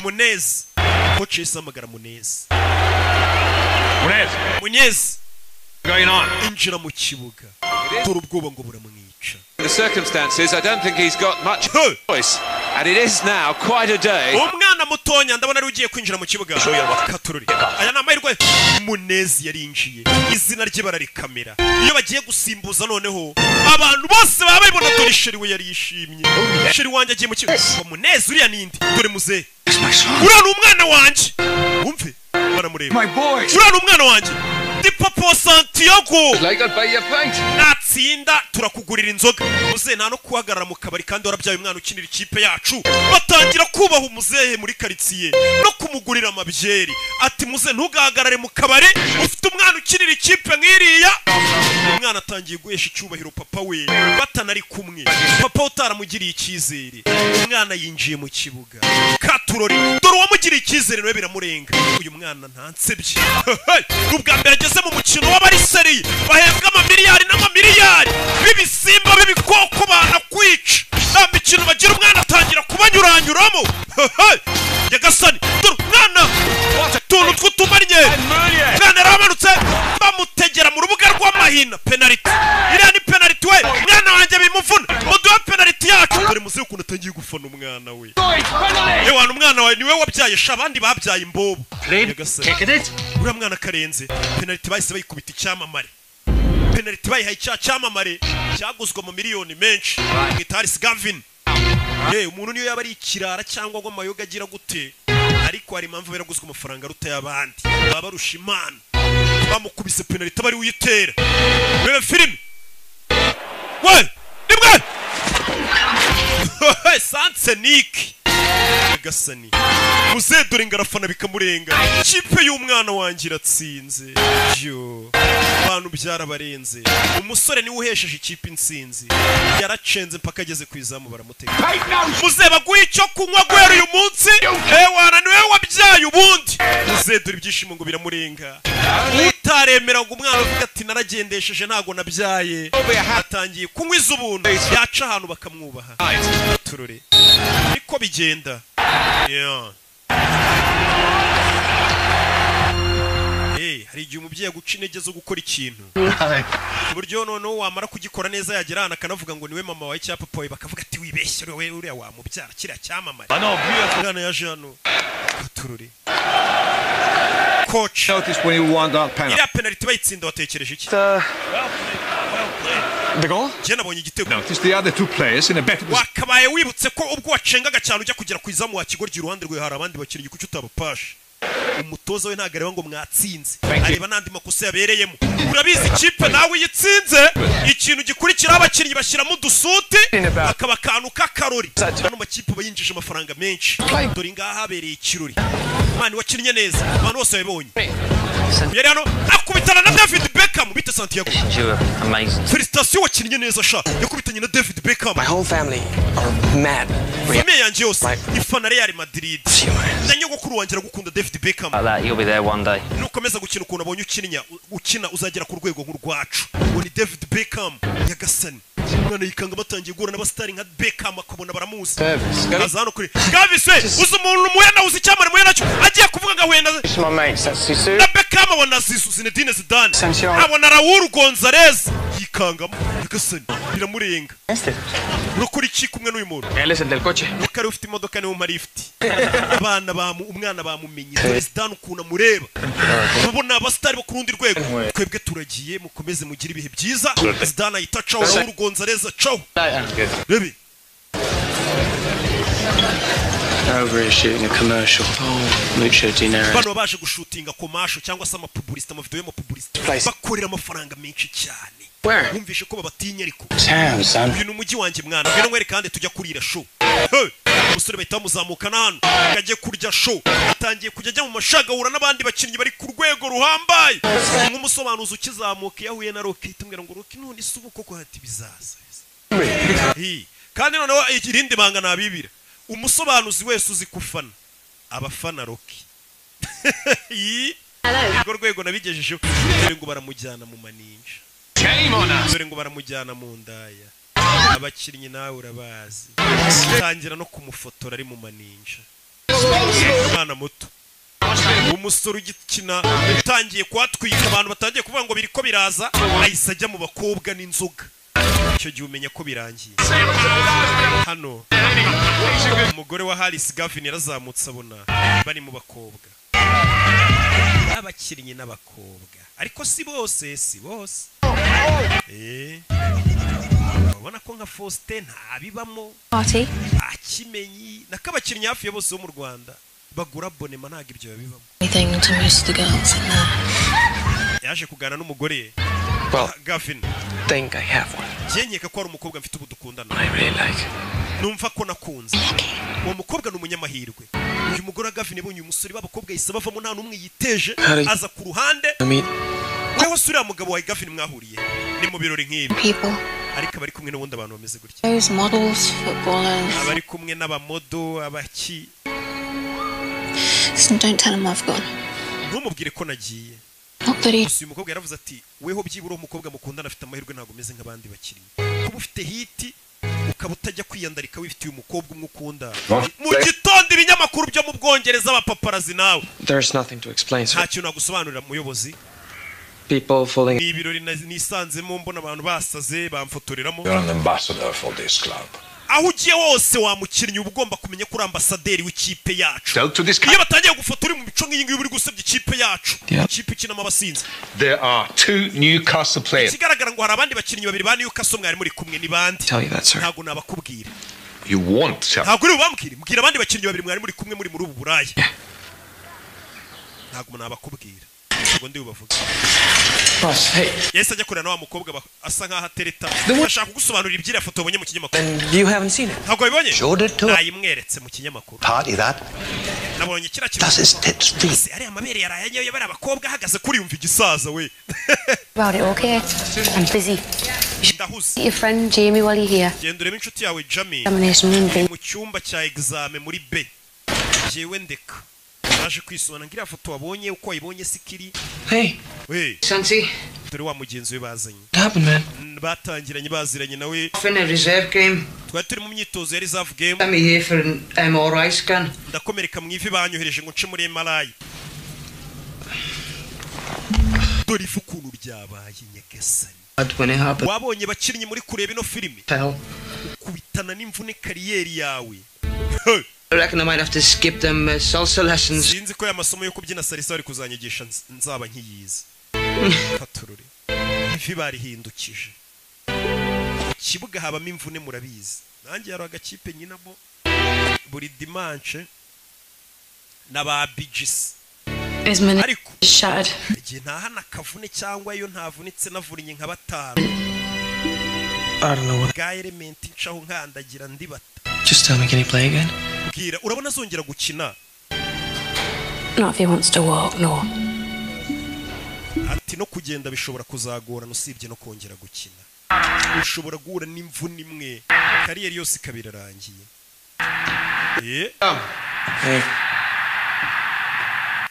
Munez coach isamagara Munez going on injira mu kibuga dore ubwoba ngo buramwica the circumstances I don't think he's got much choice and it is now quite a day umwana mutonya ndabona ari ugiye kwinjira mu kibuga katururi aya namahirwe Munezi yarinjiye izina rye bararikamera iyo bagiye gusimbuza noneho abantu bose baba babibona dore sheri we yari yishimye sheri wanje agiye mu kibuga Munezi uriya nindi dore muze uriya ni umwana wanje wumve baramureba uriya ni umwana wanje Di Papa Santiago natsinda turakugurira inzoga muzehe nta no kuhagarara mu kabari kandi warabyaye umwana ukinira ikipe yacu batangira kubaha umuzehe muri karitsiye no kumugurira amabyeri ati muzehe ntugahagarare mu kabari ufite umwana ukinira ikipe nk'iriya umwana atangiye guhesha icyubahiro papa we batanari kumwe papa utaramugiriye icyizere umwana yinjiye mu kibuga katurori dore uwamugiriye icyizere nawe biramurenga uyu mwana ntansebye ubwa mbere ageze mu mukino w'abariseri bahembwa amamiliyari n'amamiliyari b'ibisimba b'ibikoko banakwica nta mikino bagira umwana atangira kubanyuranyuramo Nyagasani dore umwana utuntu tw'utumanye umwana yaramanutse bamutegera mu rubuga rw'amahina penaliti iriya ni penaliti we umwana wanjye bimuvuna muduhe penaliti yacu dore muzehe ukuntu atangiye gufana umwana we ewana umwana wawe niwe wabyaye sha abandi babyaye imbobo Nyagasani uriya mwana karenze penaliti bahise bayikubita icyamamare penaliti bayihaye icyamamare cyaguzwe mu miliyoni menshi mwita Harris Gavin umuntu niyo yaba ari ikirara cyangwa ngo amayoga agira gute ariko hari impamvu yaraguzwe amafaranga aruta y'abandi baba barusha imana bamukubise penaliti bari uyitera rebe filime we nimwe Sanseniki Nyagasani muzehe dore ingarafana bikamurenga ikipe y'umwana wanjye iratsinze abantu byarabarenze umusore niwe uhesheje ikipe insinzi yaracenze mpaka ageze ku izamu baramutega muzehe baguha icyo kunywa guhera uyu munsi wana niwe wabyaye ubundi muzehe dore ibyishimo ngo biramurenga utaremera ngo umwana avuga ati naragendesheje ntago nabyaye atangiye kunywa iz'ubuntu yaca ahantu bakamwubaha turore niko bigenda hari igihe umubyeyi aguca intege zo gukora ikintu ku buryo noneho wamara kugikora neza yagera ahantu akanavuga ngo niwe mama wawe cyangwa papa wawe bakavuga ati wibeshye uriya wamubyara kiriya cyamamare umwana yaje hano turure coach iriya penaliti bayitsinda watekereje iki njye nabonye igitego wakabaye wibutse ko ubwo wacengaga cyane ujya kugera ku izamu wa kigoryi iruhande rwe hari abandi bakinnyi kuki utabapashe umutoza we ntabwo areba ngo mwatsinze areba n'andi makosa yabereyemo urabizi ikipe nawe yitsinze ikintu gikurikiraho abakinnyi bashyiramo udusuti akaba akantu k'akarori hano makipe bayinjije amafaranga menshi dore ngaha habereye ikirori mani wakinnye neza abantu bose babibonye yari hano akubitana na David Beckham bita Santiago felicitation wakinnye neza sha yakubitanye na David Beckham famille yanjye yose ifana Real Madrid na nyogokuru wanjye aragukunda David Beckham nukomeza gukina ukuntu abonye ukina uzagera ku rwego nk'urwacu ngo ni David Beckham Nyagasani umwana yikanga batangiye guhura n'abasitari nka Beckham akabona baramuzi aza hano kuri Gavis we uzi umuntu muhena uzi icyamare muhena cyo agiye kuvuga ngo wenda na Beckham abona Zinedine Zidane abona Raul Gonzalez yikangamo Nyagasani biramurenga urukuri iki kumwe n'uyu muntu ukari ufite imodoka niwe marifti abana umwana bamumenye Zidane ukuntu amureba ubona abasitari bo ku rundi rwego twebwe turagiye mukomeze mugire ibihe byiza Zidane ahita caho Raul Gonzalez caho baby shooting a commercial. Mucho dinero. Bano baje gushutinga commercial cyangwa se amapublicity amavideo y'amapublicity bakorera amafaranga menshi cyane. Wumvishe ko babatinya ariko. Ibintu umujyi wanjye mwana ngeno ngwere kandi tujya kurira show. Umusore bahita muzamukana hano akagiye kurya show atangiye kujya ajya mu mashagahura n'abandi bakinnyi bari ku rwego ruhambaye nk'umusobanuzi ukizamuka yahuye na Rocky tumwira ngo Rocky none isubuko ko hati bizaza. Kandi noneho irindi banga nabibira umusobanuzi wese uzi kufana abafana Rocky Urwo rwego nabigejeje dore ngo baramujyana mu maninja dore ngo baramujyana mu ndaya abakinnyi nawe urabazi tangira no kumufotora ari mu maninja umwana muto umusore ugikina utangiye kwatwika abantu batangiye kuvuga ngo biriko biraza ahise ajya mu bakobwa n'inzoga icyo gihe umenya ko birangiye hano umugore wa Harris Gavin yarazamutse abona bari mu bakobwa abakinnyi n'abakobwa ariko si bose ubona ko nka Faustin ntabibamo akimenyi nakabakinnyi hafi ya bose bo mu Rwanda bagura abonema ntago ibyo babibamo yaje kugana n'umugore Gavin think I have one. Yenyeka ko ari umukobwa mfite ubudukundana I really like. Numva ko nakunze uwo mukobwa n'umunyamahirwe uyu mugore Gavin yabonye umusore b'abakobwa yise bavamo nta numwe yiteje aza ku ruhande wewe sura mugabo wa Gavin mwahuriye ni mu birori nk'ibi ariko bari kumwe n'ubundi abantu bameze gutya Those models, footballers. abari kumwe n'abamodo abaki Listen, don't tell him I've gone. ntumubwire ko nagiye Not that he... uyu mukobwa yaravuze ati weho byibura umukobwa mukundana afite amahirwe ntago umeze nk'abandi bakiri kuba ufite hiti ukaba utajya kwiyandarika wifitiye umukobwa umwe ukunda mu gitondo ibinyamakuru byo mu Bwongereza abapaparazi nawe There's nothing to explain, sir. nta kintu nagusobanurira muyobozi People falling. ni ibirori nisanzemo mbona abantu basaze bamfotoreramo You're an ambassador for this club. aho ugiye wose wamukinnyi uba ugomba kumenya ko uri ambasaderi w'ikipe yacu iyo batangiye gufotora mu mico nk'iyi ngiyi uri gusebya ikipe yacu ikipe ikinamo abasinzi There are 2 Newcastle players. ikigaragara ngo hari abandi bakinnyi babiri ba Newcastle mwari muri kumwe ni bandi Tell you that, sir. ntago nabakubwira You want to. ntago uri bubambwire mbwira abandi bakinnyi babiri mwari muri kumwe muri ubu buraya ntago nabakubwira ntago ndi bubavuga Boss, hey. Yese ajya kurana wa mukobwa asa nkaho atereta ashaka kugusobanurira ibyira foto abonye mu kinyamakuru And you haven't seen it? ntago bibonye Showed it to her. nayimweretse mu kinyamakuru Party that. nabonye kira Does his tits free? ari amabere yarayanyoye bari abakobwa ahagaze kuri yumva igisaza we About it, okay? I'm busy. ndahuze Your friend Jamie while you're here. genda urebe inshuti yawe Jamie Examination room B. mu cyumba cya examen muri B jewe ndeka naje kwisona ngira foto wabonye uko wayibonye sikiri Hey. we Santi. dore wa mugenzi we bazanye What happened, man? batangiranye baziranye nawe In a reserve game. twari turi mu myitozo ya reserve game I'm here for an MRI scan. ndakomereka mu ivi banyohereje ngo nce muri MRI dore ifu ukuntu ryabaye nyagasani When it happened. wabonye bakinnyi muri kureba ino filimi Tell. kubitana n'imvune kariyeri yawe I reckon I might have to skip them salsa lessons. sinzi ko ya masomo yo kubyina salsa bari kuzanyigisha nzaba nkiyizi katurure ivi barihindukije kibuga habamo imvune murabizi nanjye yaro agakipe nyinamo buri dimanche n'aba BGC ariko igihe ntahana kavune cyangwa iyo ntavunitse navurinye nka batanu I don't know what. ga element ncaho nkandagira ndibata Just tell me, can he play again? bwira urabona azongera gukina Not if he wants to walk, no. ati no kugenda bishobora kuzagorana usibye no kongera gukina ushobora guhura n'imvune imwe kariyeri yose ikabirarangiye Hey.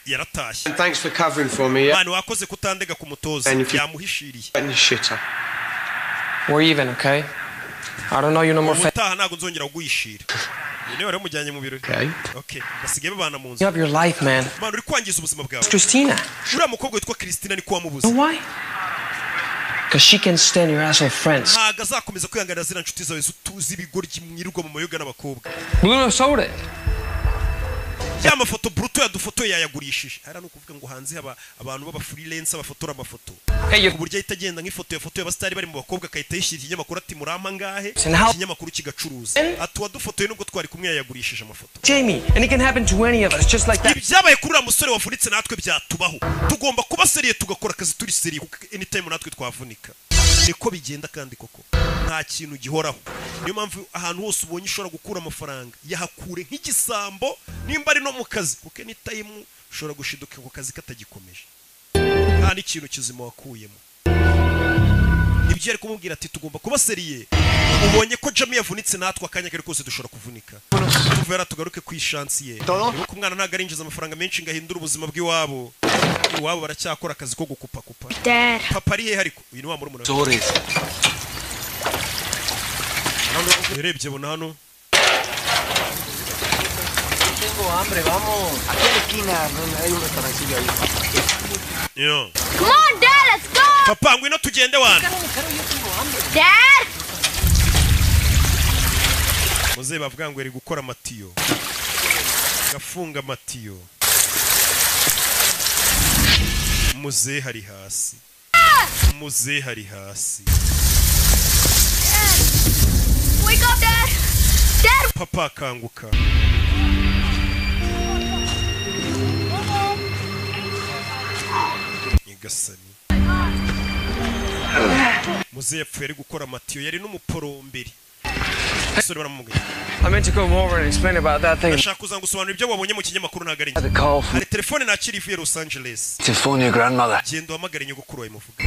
yaratashye Thanks for covering for me. Yeah. mani wakoze kutandega ku mutoza yamuhishiriye We're even, okay? I don't know you no more. Umutaha ntago nzongera kugwishira niwe wari mujyanye mu birori okay basigaye babana mu nzu You have your life, man. mani uri kwangiza ubuzima bwawe Christina. uriya mukobwa witwa Christina ni ko wamubuze Why? Because she can stand your asshole friends. ntago azakomeza kwihanganira ziriya nshuti zawe tuzi ibigoryi mwirirwa mu mayoga n'abakobwa Bruno sold it. ya mafoto bruto yadufotoye yayagurishije hari no kuvuga ngo hanze haba abantu baba freelance abafotora amafoto ku buryo itagenda nk'ifoto yafotoye abastari bari mu bakobwa kayita yishira ikinyamakuru ati murampa ngahe ikinyamakuru kigacuruza ati wadufotoye nubwo twari kumwe yayagurishije amafoto Jamie, and it can happen to any of us just like that. ibyabaye kuri uriya musore wavunitse natwe byatubaho tugomba kuba seriye tugakora akazi turi seriye kuko anytime natwe twavunika niko bigenda kandi koko nta kintu gihoraho niyo mpamvu ahantu hose ubonye ushobora gukura amafaranga yahakure nk'igisambo nimba ari no mu kazi kuko anytime ushobora gushiduka ku kazi katagikomeje nta n'ikintu kizima wakuyemo ibyo ari kumubwira ati tugomba kuba seriye ubonye ko Jamie yavunitse natwe akanya kari kose dushobora kuvunika tuvera tugaruke ku ishansi ye nuko umwana ntago arinjiza amafaranga menshi ngahindura ubuzima bw'iwabo iwabo baracyakora akazi ko gukupa kupa papa ari he ariko uyu ni wa murumuna urebye bona hano Tengo hambre, vamos. Aquí a la esquina hay un restaurancillo ahí. Yo. Come on, Dad, let's go. Papa, ngwino tugende wana. Dad. Muze bavuga ngo eri gukora amatiyo. Gafunga amatiyo. Muze hari hasi. Muze hari hasi. Wake up, Dad. Dad. Papa kanguka. Nyagasani. muze yapfuye ari gukora amatiyo yari n'umuporomberi sore baramubwiye I meant to come over and explain about that thing. Ndashaka uzangusobanura ibyo wabonye mu kinyamakuru nagari hari telefone nakiri ivuye Los Angeles To phone your grandmother. gendo hamagara nyogokuru wayimuvuga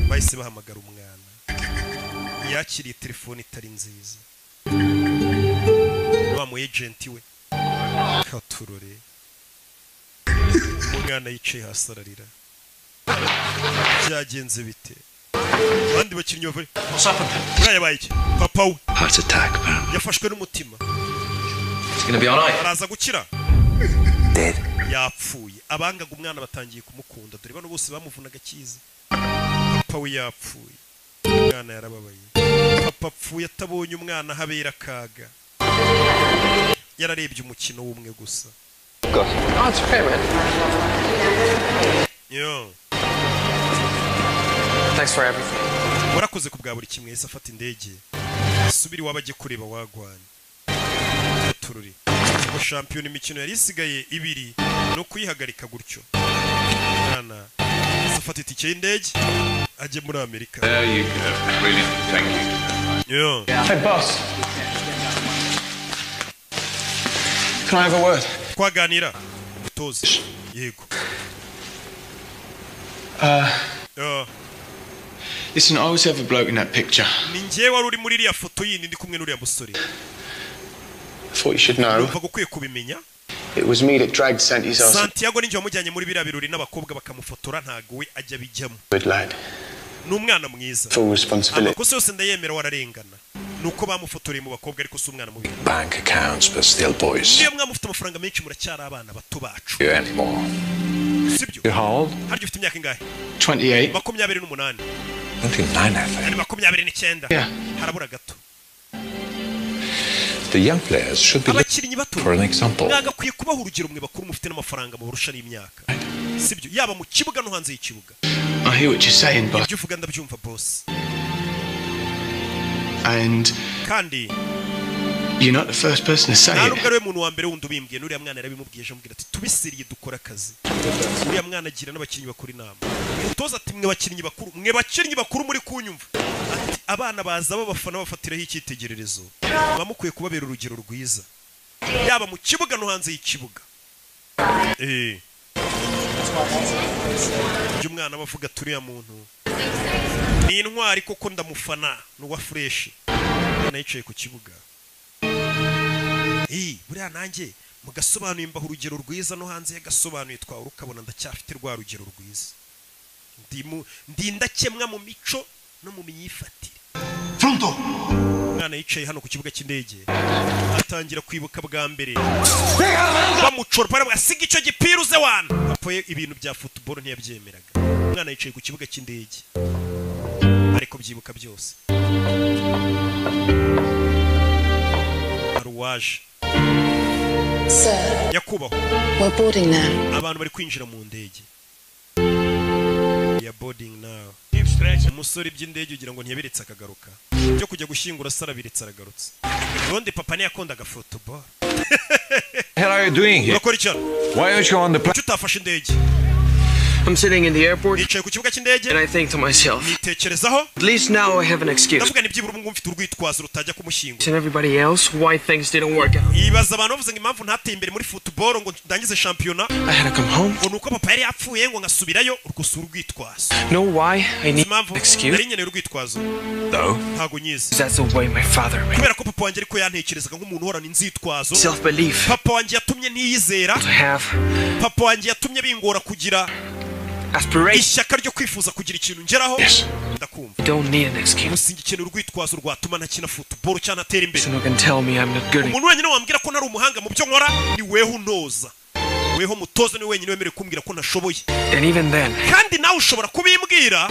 bahise bahamagara umwana yakiriye telefone itari nziza wa mu agent we katurore umwana yicaye hasi ararira byagenze bite abandi bakinnyi bavuye yabaye iki papa we Heart attack. yafashwe n'umutima It's gonna be all right. araza gukira Dead. yapfuye abangaga umwana batangiye kumukunda dore bano bose bamuvunaga kiza papa we yapfuye umwana yarababaye papa apfuye atabonye umwana habera kaga yararebye umukino w'umwe gusa Oh, it's okay, man. yo Thanks for everything. warakoze ku bwa buri kimwe yese afata indege subiri wabajye kureba wagwanye tururi ngo shampiyona imikino yari isigaye ibiri no kuyihagarika gutyo mwana afata itike y'indege ajye muri Amerika. There you go. Brilliant. Thank you. Yeah. Hey, boss. Can I have a word? Twaganira utoze yego. Listen, I was ever bloke in that picture. Ninjye wari uri muri iriya foto yindi ndi kumwe n'uriya musore. I thought you should know. Numva gukwiye kubimenya. It was me that dragged Santi's ass. Santiago ninjye wamujyanye muri biriya birori n'abakobwa bakamufotora ntago we ajya bijyamo. Good lad. N'umwana mwiza. Full responsibility. Amakosa yose ndayemera wararengana. Nuko bamufotoreye mu bakobwa ariko si umwana mubi. Bank accounts, but still boys. Niyo mwamufite amafaranga menshi muracyari abana bato bacu. You anymore. Sibyo. How old? Haryo ufite imyaka ingahe? 28. 28. 29, I think. 29. Yeah. Harabura gato. The young players should be abakinnyi bato for an example. Mwagakwiye kubaho urugero mwe bakuru mufite n'amafaranga mu burusha n'imyaka. Sibyo yaba mu kibuga no hanze y'ikibuga. I hear what you're saying, but ibyo uvuga ndabyumva boss. And kandi you're not the first person to say ntabwo it. ari we muntu wa mbere wundi ubimbwiye n'uriya mwana yarabimubwiye ejo ambwira ati tubisiriye dukora akazi. Uriya mwana agira n'abakinnyi bakuru inama. Utoza ati mwe bakinnyi bakuru muri kunyumva. Ati abana baza babafana bafatiraho icyitegererezo. Bamukwiye kubabera urugero rwiza. Yaba mu kibuga no hanze y'ikibuga. Umwana bavuga turiya muntu ni intwari koko ndamufana n'uwa fresh nayicaye ku kibuga buriya nanjye mugasobanuye imbaho urugero rwiza no hanze yagasobanuye twawe ukabona ndacyafite rwa rugero rwiza ndindakemwa mu mico no mu myifatire Pronto umwana yicaye hano ku kibuga cy'indege atangira kwibuka bwa mbere bamucora para basiga icyo gipiruze wana apoye ibintu bya football ntiyabyemeraga umwana yicaye ku kibuga cy'indege ariko byibuka byose aruwaje Sir, yakubaho we're boarding now. abantu bari kwinjira mu ndege ya boarding now umusore by'indege ugira ngo ntiyabiretse akagaruka byo kujya gushyingura sara biretse aragarutse ubundi papa ntiyakundaga football. What are you doing here? Why aren't you on the plane? Utafashe indege. I'm sitting in the airport nicaye ku kibuga cy'indege and I think to myself, nitekerezaho at least now I have an excuse. ndavuga ni byibura umwe mfite urwitwazo rutajya kumushyingura And everybody else, why things didn't work out. ibaza abantu bavuze ngo impamvu ntateye imbere muri football ngo ndangize shampiyona I had to come home. ngo nuko papa yari yapfuye ngo ngasubirayo urgusura urwitwazo. Know why I need an excuse? nari nkeneye urwitwazo No. ntago nyizi That's the way my father made. kubera ko papa wanjye ariko yantekerezaga nk'umuntu uhorana inzitwazo. Self-belief. Papa wanjye yatumye ntiyizera. Papa wanjye yatumye bingora kugira ishyaka ryo kwifuza kugira ikintu ngeraho. Ndakumva. Don't need an excuse. Usingikenera urwitwazo rwatuma ntakina football cyane atera imbere. Someone can tell me I'm not good. Umuntu wenyine wambwira ko nari umuhanga mu byo nkora ni weho unoza. Weho mutoza ni wenyine wemerewe kumbwira ko ntashoboye. And even then, kandi nawe ushobora kubimbwira.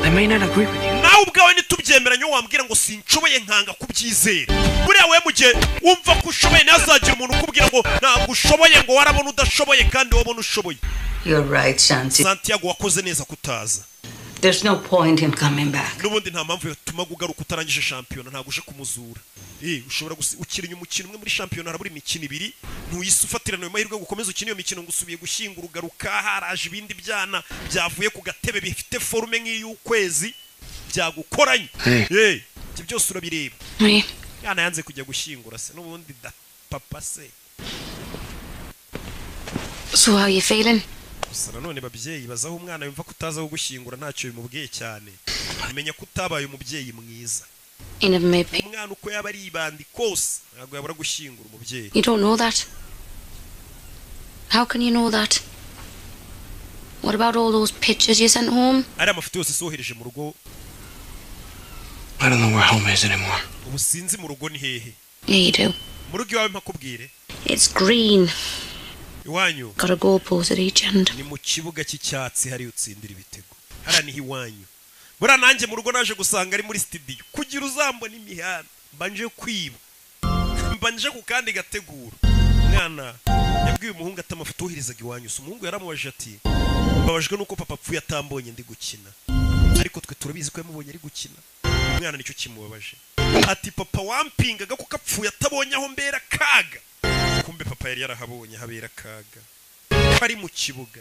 I may not agree with you. Nawe ubwawe nitubyemeranye wambwira ngo sinshoboye nkanga kubyizera. Buriya we mugihe wumva ko ushoboye nazagira umuntu ukubwira ngo ntabwo ushoboye ngo warabona udashoboye kandi wabona ushoboye. You're right, Santi. Santiago wakoze neza kutaza. There's no point in coming back. Nubundi nta mpamvu yatuma gugaruka utarangije shampiyona ntago uje kumuzura. Ushobora ukirinya umukino umwe muri shampiyona haraburi imikino ibiri ntuyisufatirana mu mahirwe gukomeza ukina iyo mikino ngusubiye gushyingura ugaruka haraje ibindi byana byavuye ku gatebe bifite forume nk'iy'ukwezi byagukoranye. Ibyo byose urabireba. Yana yanze kujya gushyingura se nubundi da papa se. So how are you feeling? Gusa nanone babyeyi bazaho umwana yumva kutaza gushyingura ntacyo bimubwiye cyane. Amenya kutabaye umubyeyi mwiza. Umwana uko yaba ari ibandi kose ntabwo yabura gushyingura umubyeyi. You don't know that. How can you know that? What about all those pictures you sent home? Ari amafoto yose sohereje mu rugo. I don't know where home is anymore. Ubu sinzi mu rugo ni hehe. Yeah, you do. Mu rugo iwawe mpakubwire. It's green. Iwanyu. Got a goalpost at each end. Ni mu kibuga cy'icyatsi hari utsindira ibitego. Hara ni iwanyu. Bura nanjye mu rugo naje gusanga ari muri studio. Kugira uzambona imihanda. Mbanje kwiba. Mbanje ku kandi gategura. Mwana yabwiye umuhungu ati amafoto uhirizaga iwanyu. Umuhungu yaramubaje ati mbabajwe nuko papa apfuye atambonye ndi gukina. Ariko twe turabizi ko yamubonye ari gukina. Umwana nicyo kimubabaje. Ati papa wampingaga kuko apfuye atabonye aho mbera kaga. Kumbe papa yari yarahabonye habera kaga. Ari mu kibuga.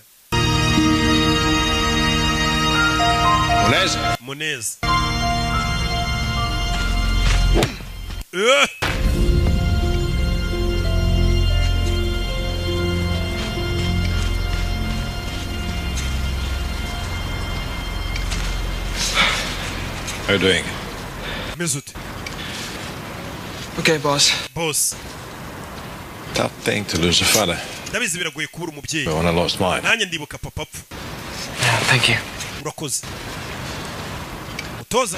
Monez. How are you doing? Mesut. Okay, boss. Boss. Tough thing to lose a father. Ndabizi biragoye kubura umubyeyi. But when I lost mine. Nanjye ndibuka papa apfu. Yeah, thank you. Urakoze. Mutoza.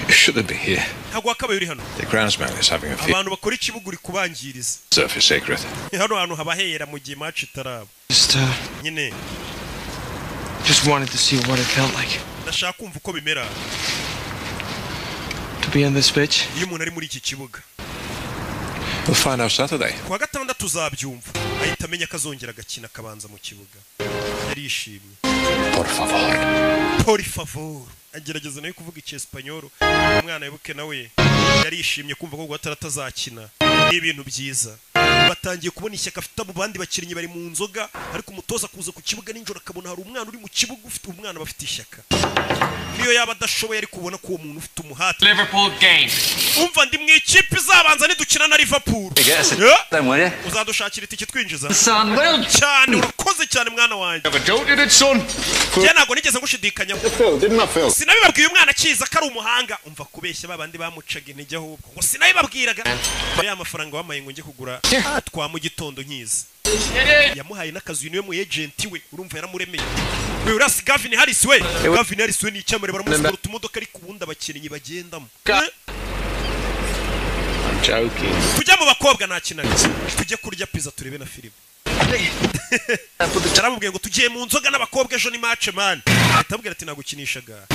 You shouldn't be here. Ntabwo wakabaye uri hano. The groundsman is having a few. Abantu bakora ikibuga uri kubangiriza. Surface secret. Hano hantu habahera mu gihe match itaraba. Nyine. Just wanted to see what it felt like. Ndashaka kumva uko bimera. To be on this pitch. Iyo umuntu ari muri iki kibuga. We'll find out Saturday. Kuwa gatandatu tuzabyumva. Ahita amenya akazongera agakina akabanza mu kibuga. Yarishimye. Por favor. Por favor. Agerageza nayo kuvuga icyesipanyoro. Umwana yibuke nawe yarishimye kumva ko atarazakina. Ni ibintu byiza. Batangiye kubona ishyaka afite mu bandi bakinnyi bari mu nzoga ariko umutoza kuza ku kibuga ninjoro akabona hari umwana uri mu kibuga ufite umwana bafite ishyaka. Niyo yaba adashoboye ari kubona ko uwo muntu ufite umuhati. Liverpool game. Umva ndi mu ikipe izabanza nidukina na Liverpool. Uzadushakira itike twinjiza. Cyane urakoze cyane mwana wanjye. Njye ntabwo nigeze ngushidikanya. Sinabibabwiye umwana akiza ko ari umuhanga. Umva kubeshya babandi bamucaga intege ahubwo. Ngo sinabibabwiraga. Ya mafaranga wamaye ngo njye kugura twa mu gitondo nkiza. Yamuhaye n'akazi niwe mu agent we urumva yaramuremeye. We urasi Gavin Harris we. Gavin Harris we ni icyamare baramusura utumodoka ari kubunda abakinnyi bagendamo. I'm joking. Tujya mu bakobwa nakinaga. Tujye kurya pizza turebe na film. Taramubwiye ngo tugiye mu nzoga n'abakobwa ejo ni match man. Atabwira ati nagukinishaga.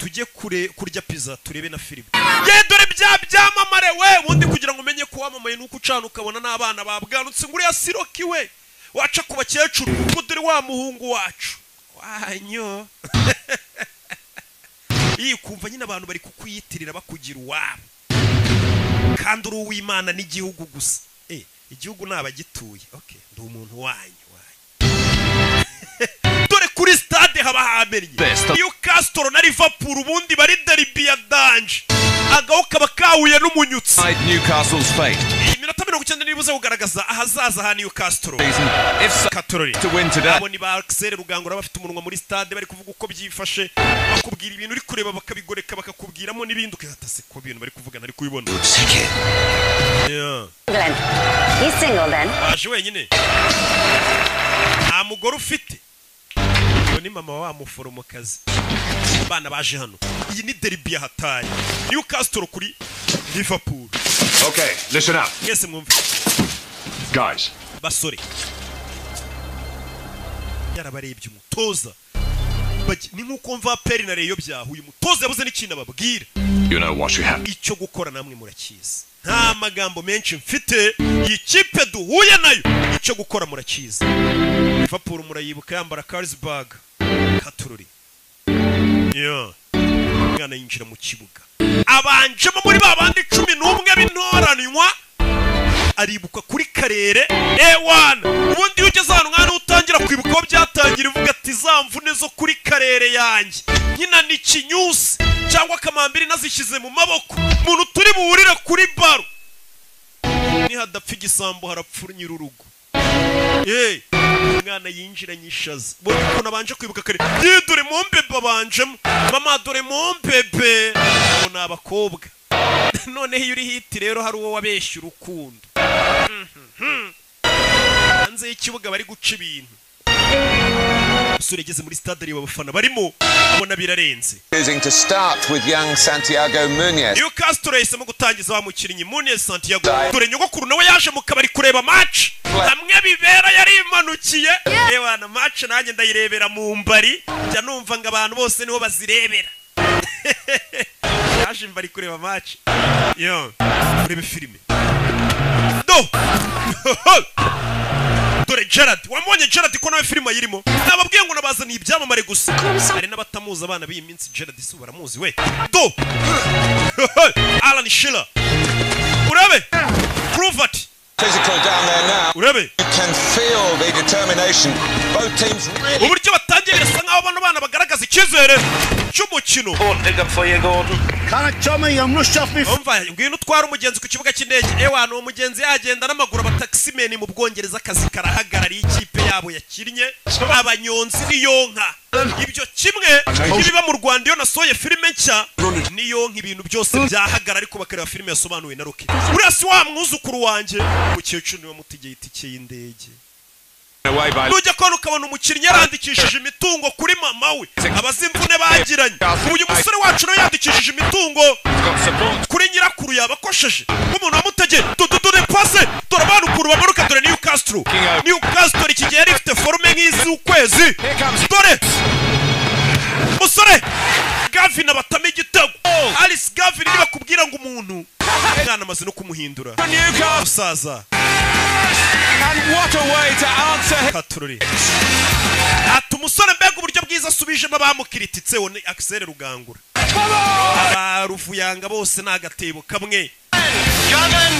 Tujye kurya pizza turebe na film. Ye dore byamamare we ubundi kugira ngo umenye ko wamamaye nuko ucana ukabona n'abana babwanutse nguri ya Siroki we. Waca ku bakecuru ngo dore wa muhungu wacu. Wanyo. Iyi kumva nyine abantu bari kukwiyitirira bakugira uwabo. Kandi uri uw'Imana n'igihugu gusa. Igihugu nabagituye. Okay, ndi umuntu wanyu. Dore kuri stade haba hamenye. Newcastle na Liverpool ubundi bari derby ya danje. Agaho kaba kawuye n'umunyutsi. Newcastle's fate. Iminota 90 nibuze kugaragaza ahazaza ha Newcastle. To win today. Abo ni ba Axel Rugangura bafite umunwa muri stade bari kuvuga uko byifashe. Bakubwira ibintu uri kureba bakabigoreka bakakubwiramo n'ibindi ukihatase ko ibintu bari kuvuga nari kubibona. Yeah. He's single then. Baje wenyine. Nta mugore ufite. Ni mama wa muforomokazi. Bana baje hano. Iyi ni derby ya hatari. Newcastle kuri Liverpool. Okay, listen up. Yes, mwumve. Guys. Basore. Yarabarebye umutoza. Ni nkuko mva peri na reyo byahuye umutoza yabuze n'ikintu ababwira. You know what you have. Icyo gukora namwe murakiza. Nta magambo menshi mfite ikipe duhuye nayo icyo gukora murakiza. Liverpool murayibuka yambara Carlsberg Katururi umwana yinjira mu kibuga abanjemo muri babandi 11 b'intoranywa aribuka kuri karere ewana ubundi ugeze hano mwana utangira kwibuka ko byatangira ivuga ati zamvune zo kuri karere yanjye nyina ni kinyusi cyangwa kamambiri nazishize mu maboko umuntu turi buhurira kuri baro ni hadapfa igisambo harapfura nyirurugo umwana yinjira nyishaza bo ko nabanje kwibuka kare dore mombebe abanjemo mama dore mombebe bona abakobwa none iyo uri hiti rero hari uwo wabeshya urukundo hanze y'ikibuga bari guca ibintu usure yageze muri stade ari abafana barimo abona birarenze choosing to start with young Santiago Munez. Newcastle yahisemo gutangiza wa mukinnyi Munez Santiago dore nyogokuru nawe yaje mu kabari kureba match hamwe bibera yari imanukiye ewana match nanjye ndayirebera mu mbari njya numva ngo abantu bose niho bazirebera yaje mbari kureba match urebe filime dore Gerard wamubonye Gerard ko nawe filime yirimo nababwiye ngo nabazaniye ibyamamare gusa hari n'abatamuza abana b'iyi minsi Gerard si baramuzi we Alan Shearer urebe Cruvert Physical down there now. Urebe you can feel the determination both teams really uburyo batangiye birasa nkaho bano bana bagaragaza icyizere cy'umukino ngwino utwara umugenzi ku kibuga cy'indege ewana uwo mugenzi yagenda n'amaguru abataximeni mu Bwongereza akazi karahagarariye ikipe yabo yakinnye abanyonzi niyonka ibyo kimwe ibiba mu Rwanda iyo nasoye filime nshya niyonka ibintu byose byahagara ariko bakareba filime yasobanuwe na Rocky uriya si wa mwuzukuru wanjye mukecuru niwe mutegeye itike y'indege nujya kubona ukabona umukinnyi yarandikishije imitungo kuri mama we abazimvune bagiranye uyu musore wacu nawe yandikishije imitungo kuri nyirakuru yabakosheje nk'umuntu wamutegeye dore pase dore abantu ukuru bamanuka dore Newcastle iki gihe yari ifite forume nk'iz'ukwezi dore musore Gavin abatama igitego Alice Gavin niba kubwira ngo umuntu mwana amaze no kumuhindura musaza and what a way to answer Katururi ati umusore mbega uburyo bwiza asubijemo abamukirititse we Axel Rugangura abaruvuyanga bose nagatebo kamwe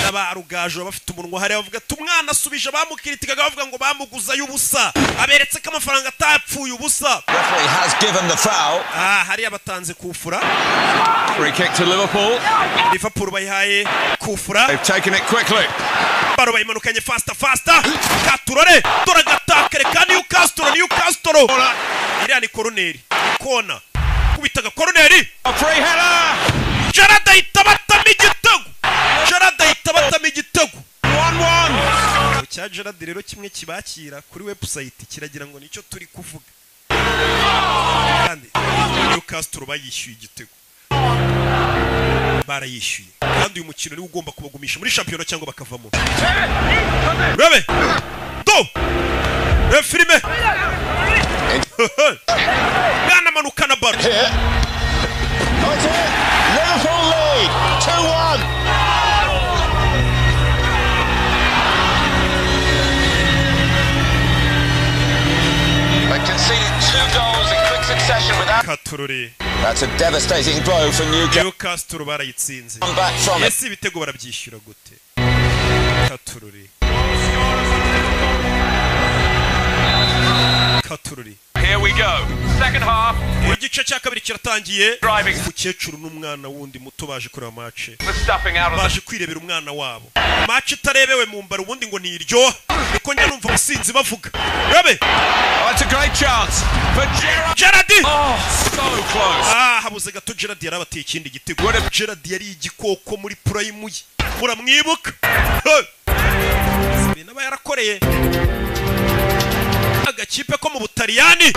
abarugaje bafite umunwa hari bavuga ati umwana asubije abamukiritigaga bavuga ngo bamuguza y'ubusa aberetse ko amafaranga atapfuye ubusa referee has given the foul hari abatanze kufura free kick to Liverpool bayihaye kufura they've taken it quickly baro bayimanukanye faster Katurore dore gatakere kandi Newcastle iriya ni koroneri kona kubitaga koroneri free header Gerard ahitabatamo igitego 1-1 cya Gerard rero kimwe kibakira kuri website kiragira ngo nicyo turi kuvuga kandi Newcastle bayishyuye igitego barayishyuye kandi uyu mukino niwe ugomba kubagumisha muri championnat cyangwa bakavamo Rebe filime Gana manukana baro Liverpool lead 2-1 They conceded 2 goals in quick succession without Katururi That's a devastating blow for Newcastle barayitsinze Yes ibitego barabyishyura gute Katururi Here we go. Second half. Igice cya kabiri kiratangiye. Umukecuru n'umwana wundi muto baje kureba match. Baje kwirebera umwana wabo. Match itarebewe mu mbaro ubundi ngo niryo. Niko njya numva abasinzi bavuga. Rebe. That's a great chance for Gerard. Oh, so close. Habuze gato Gerard yarabateye ikindi gitego. Gerard yari igikoko muri prime ye. Muramwibuka. Naba yarakoreye agakipe ko mu Butaliyani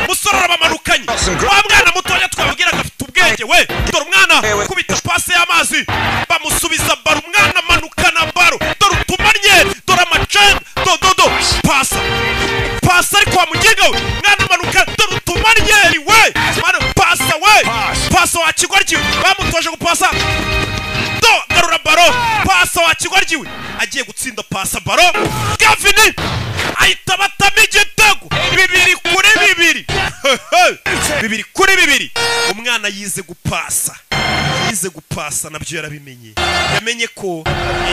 musore arabamanukanye wa mwana mutoya twabwiraga afite ubwenge we dore umwana kubita pase y'amazi bamusubiza baro umwana manukana baro dore utumanye dore amacen pasa ariko wamugenga we mwana manuka dore utumanye we mwana pasa wa kigoryi bamutoje gupasa garura baro pasa wa kigoryi we agiye gutsinda pasa baro Gavin ahita batama igitego 2-2 2-2 umwana yize gupasa nabyo yarabimenye yamenye ko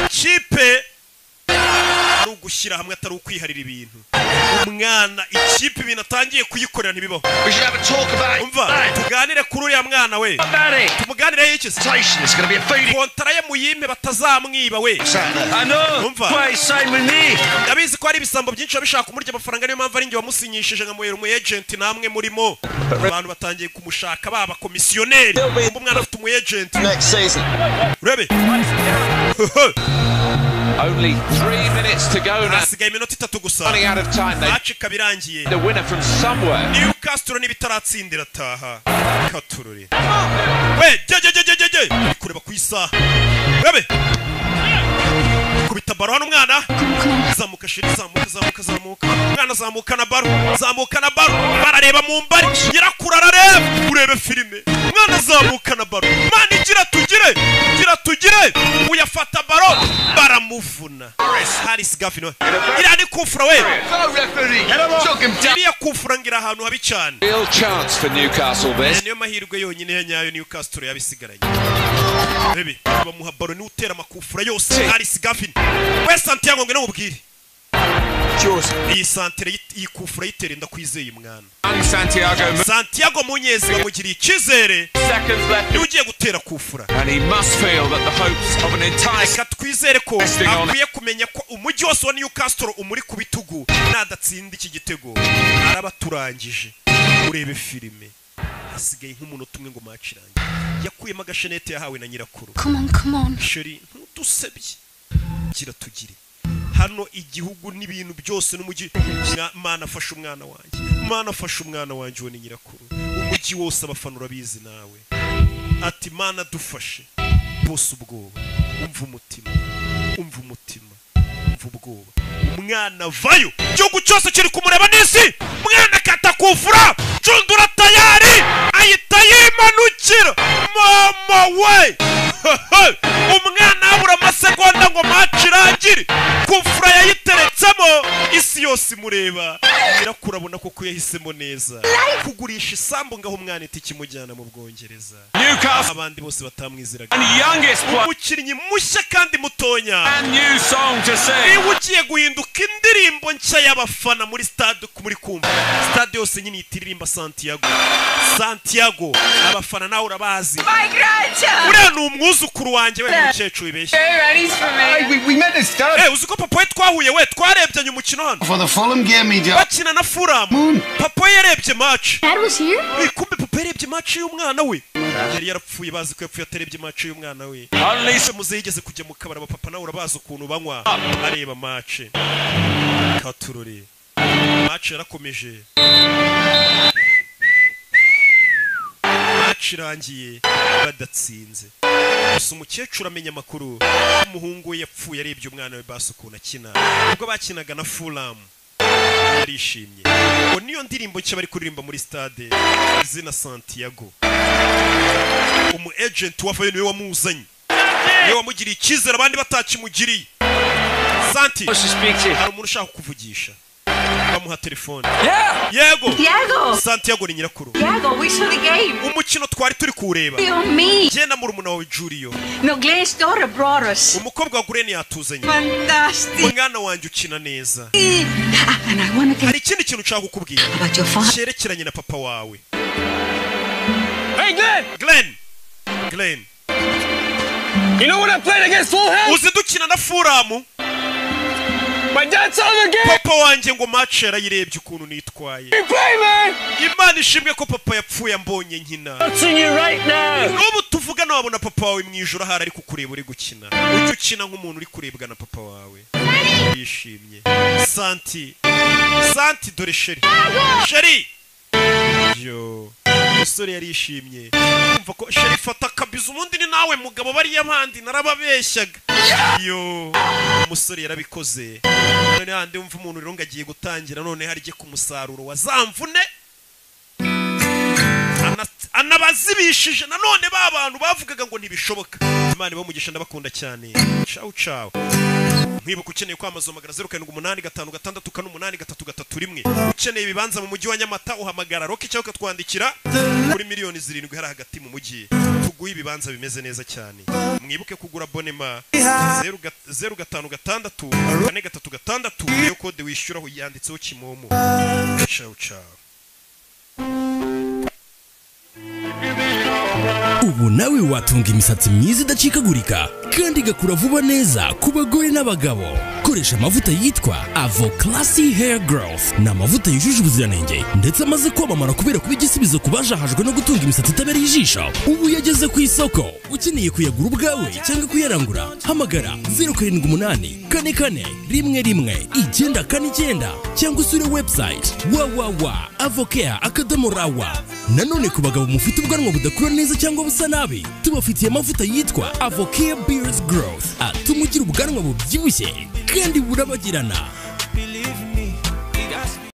ikipe ari ugushyira hamwe atari ukwiharira ibintu umwana ikipe ibintu atangiye kuyikorera ntibibaho umva tuganire kuri uriya mwana we tumuganireho iki kontara ye muyime batazamwiba we umva ndabizi ko hari ibisambo byinshi bishaka kumurya amafaranga niyo mpamvu ari njye wamusinyishije nkamuhera umu agent namwe murimo abantu batangiye kumushaka baba komisiyoneri umwana afite umu agent urebe Only 3 minutes to go now. Hasigaye iminota 3 gusa. Running out of time. Match kabirangiye. The winner from somewhere. Newcastle nibitaratsindira taha. Katururi. We, je. Kureba ku isaha. Bebe. Kubita baro hano mwana. Zamuka shiri zamuka. Mwana zamuka na baro. Barareba mu mbari. Yirakura arareba. Urebe filime. Mwana zamuka na baro. Mani gira tugire. Uyafata baro. Baramuvuna. Haris Gavino. Irani kufura we. Iriya kufura ngira ahantu habi cyane. Real chance for Newcastle this. Niyo mahirwe yonyine yanyayo Newcastle yabisigaranye. Bebe, bamuha baro ni utera makufura yose. Haris Gavino. We Santiago ngene mubwire. Iyi santere yikufura yiterenda kwizeye mwana. Santiago Munyezi bamugiriye ikizere. Ugiye gutera kufura. And he must feel that the hopes of an entire twizere ko akwiye kumenya ko umujyi wose wa Newcastle umuri ku bitugu nadatsinda iki gitego arabaturangije. Urebe filime hasigaye nk'umuntu umwe ngo macirange yakuyemo agashenete yahawe na nyirakuru. Come on. Sheri ntusebye gira tugire hano igihugu n'ibintu byose n'umujyi Mana afasha umwana wanjye wone nyirakuru umujyi wose abafanura bizi nawe ati Mana dufashe bose ubwoba umva umutima ubwoba umwana vayo igihugu cyose kiri kumureba n'isi umwana katakufura cundura tayari ayita yimanukira mama we umwana abura amasegonda ngo macirangire kufura yayiteretsemo isi yose imureba irakurabona koko yahisemo neza kugurisha isambu ngaho umwana itikimujyana mu Bwongereza abandi bose batamwiziraga umukinnyi mushya kandi mutonya ugiye guhinduka indirimbo nshya y'abafana muri stade muri kumva stade yose nyine itiririmba Santiago abafana nawe urabazi uriya ni umwuzukuru wanjye we mukecuru ibeshye uzi ko papa we twahuye we twarebyanye umukino hano bakina na Fulham papa yarebye match kumbe papa yarebye match y'umwana we yari yarapfuye bazi ko yapfuye atarebye match y'umwana we muze yigeze kujya mu kabara papa nawe urabazi ukuntu banywa areba match katurore match yarakomeje irangiye badatsinze gusa umukecuru amenya amakuru umuhungu we yapfuye arebye umwana we basukuna kina ubwo bakinaga na Fulham yarishimye ngo niyo ndirimbo nshya bari kuririmba muri stade izina Santiago umu agent wavayo niwe wamuzanye niwe wamugiriye ikizere abandi batakimugiriye Santi hari umuntu ushaka kuvugisha bamuha telefone yego Santiago ni nyirakuru we saw the game. Umukino twari turi kureba Jena murumuna wawe Julio No, Glenn's daughter brought us. umukobwa wa Glen yatuzanye Fantastic. umwana wanjye ukina neza And I want to hari ikindi kintu nshaka kukubwira about your father. cyerekeranye na papa wawe Hey, Glenn you know when I played against Fulham? uzi dukina na Fulham My dad saw the game. papa wanjye ngo match yarayirebye ukuntu nitwaye You play, man. Imana ishimwe ko papa yapfuye ambonye nkina Watching you right now. n'ubu tuvugana wabona papa wawe mu ijoro hari ari kukureba uri gukina ujye ukina nk'umuntu uri kurebwa na papa wawe yishimye Santi dore Sheri yo umusore yarishimye kumva ko Sheri fata kabiza ubundi ni nawe mugabo bari yabandi narababeshyaga yo umusore yarabikoze none handi umva umuntu rero ngagiye gutangira none harije ku musaruro wazamvune anabazibishije nanone ba bantu bavugaga ngo ntibishoboka Imana bamugisha ndabakunda cyane ciao mwibuka ukeneye kwamaza magara 0785638331 ukeneye ibibanza mu mujyi wa Nyamata uhamagara Rocky cyangwa ukatwandikira kuri miliyoni 7 hari hagati mu mujyi tuguye ibibanza bimeze neza cyane mwibuke kugura bonema 0563 iyo kode wishyuraho yanditseho Kimomo. Ciao ciao. Ubu nawe watunga imisatsi myiza idacikagurika kandi igakura vuba neza ku bagore n'abagabo. Koresha amavuta yitwa Avo Classy Hair Growth. Ni amavuta yujuje ubuziranenge ndetse amaze kwamamara kubera kuba igisubizo ku bajahajwe no gutunga imisatsi itabereye ijisho. Ubu yageze ku isoko. Ukeneye kuyagura ubwawe cyangwa kuyarangura, hamagara 07881111 cyangwa usure website www.avocare.rawa. Nanone ku bagabo mufite ubwanwa budakura neza cyangwa busa nabi, tubafitiye amavuta yitwa Avocare Beard Growth atuma ugira ubwanwa bubyibushye kandi burabagirana.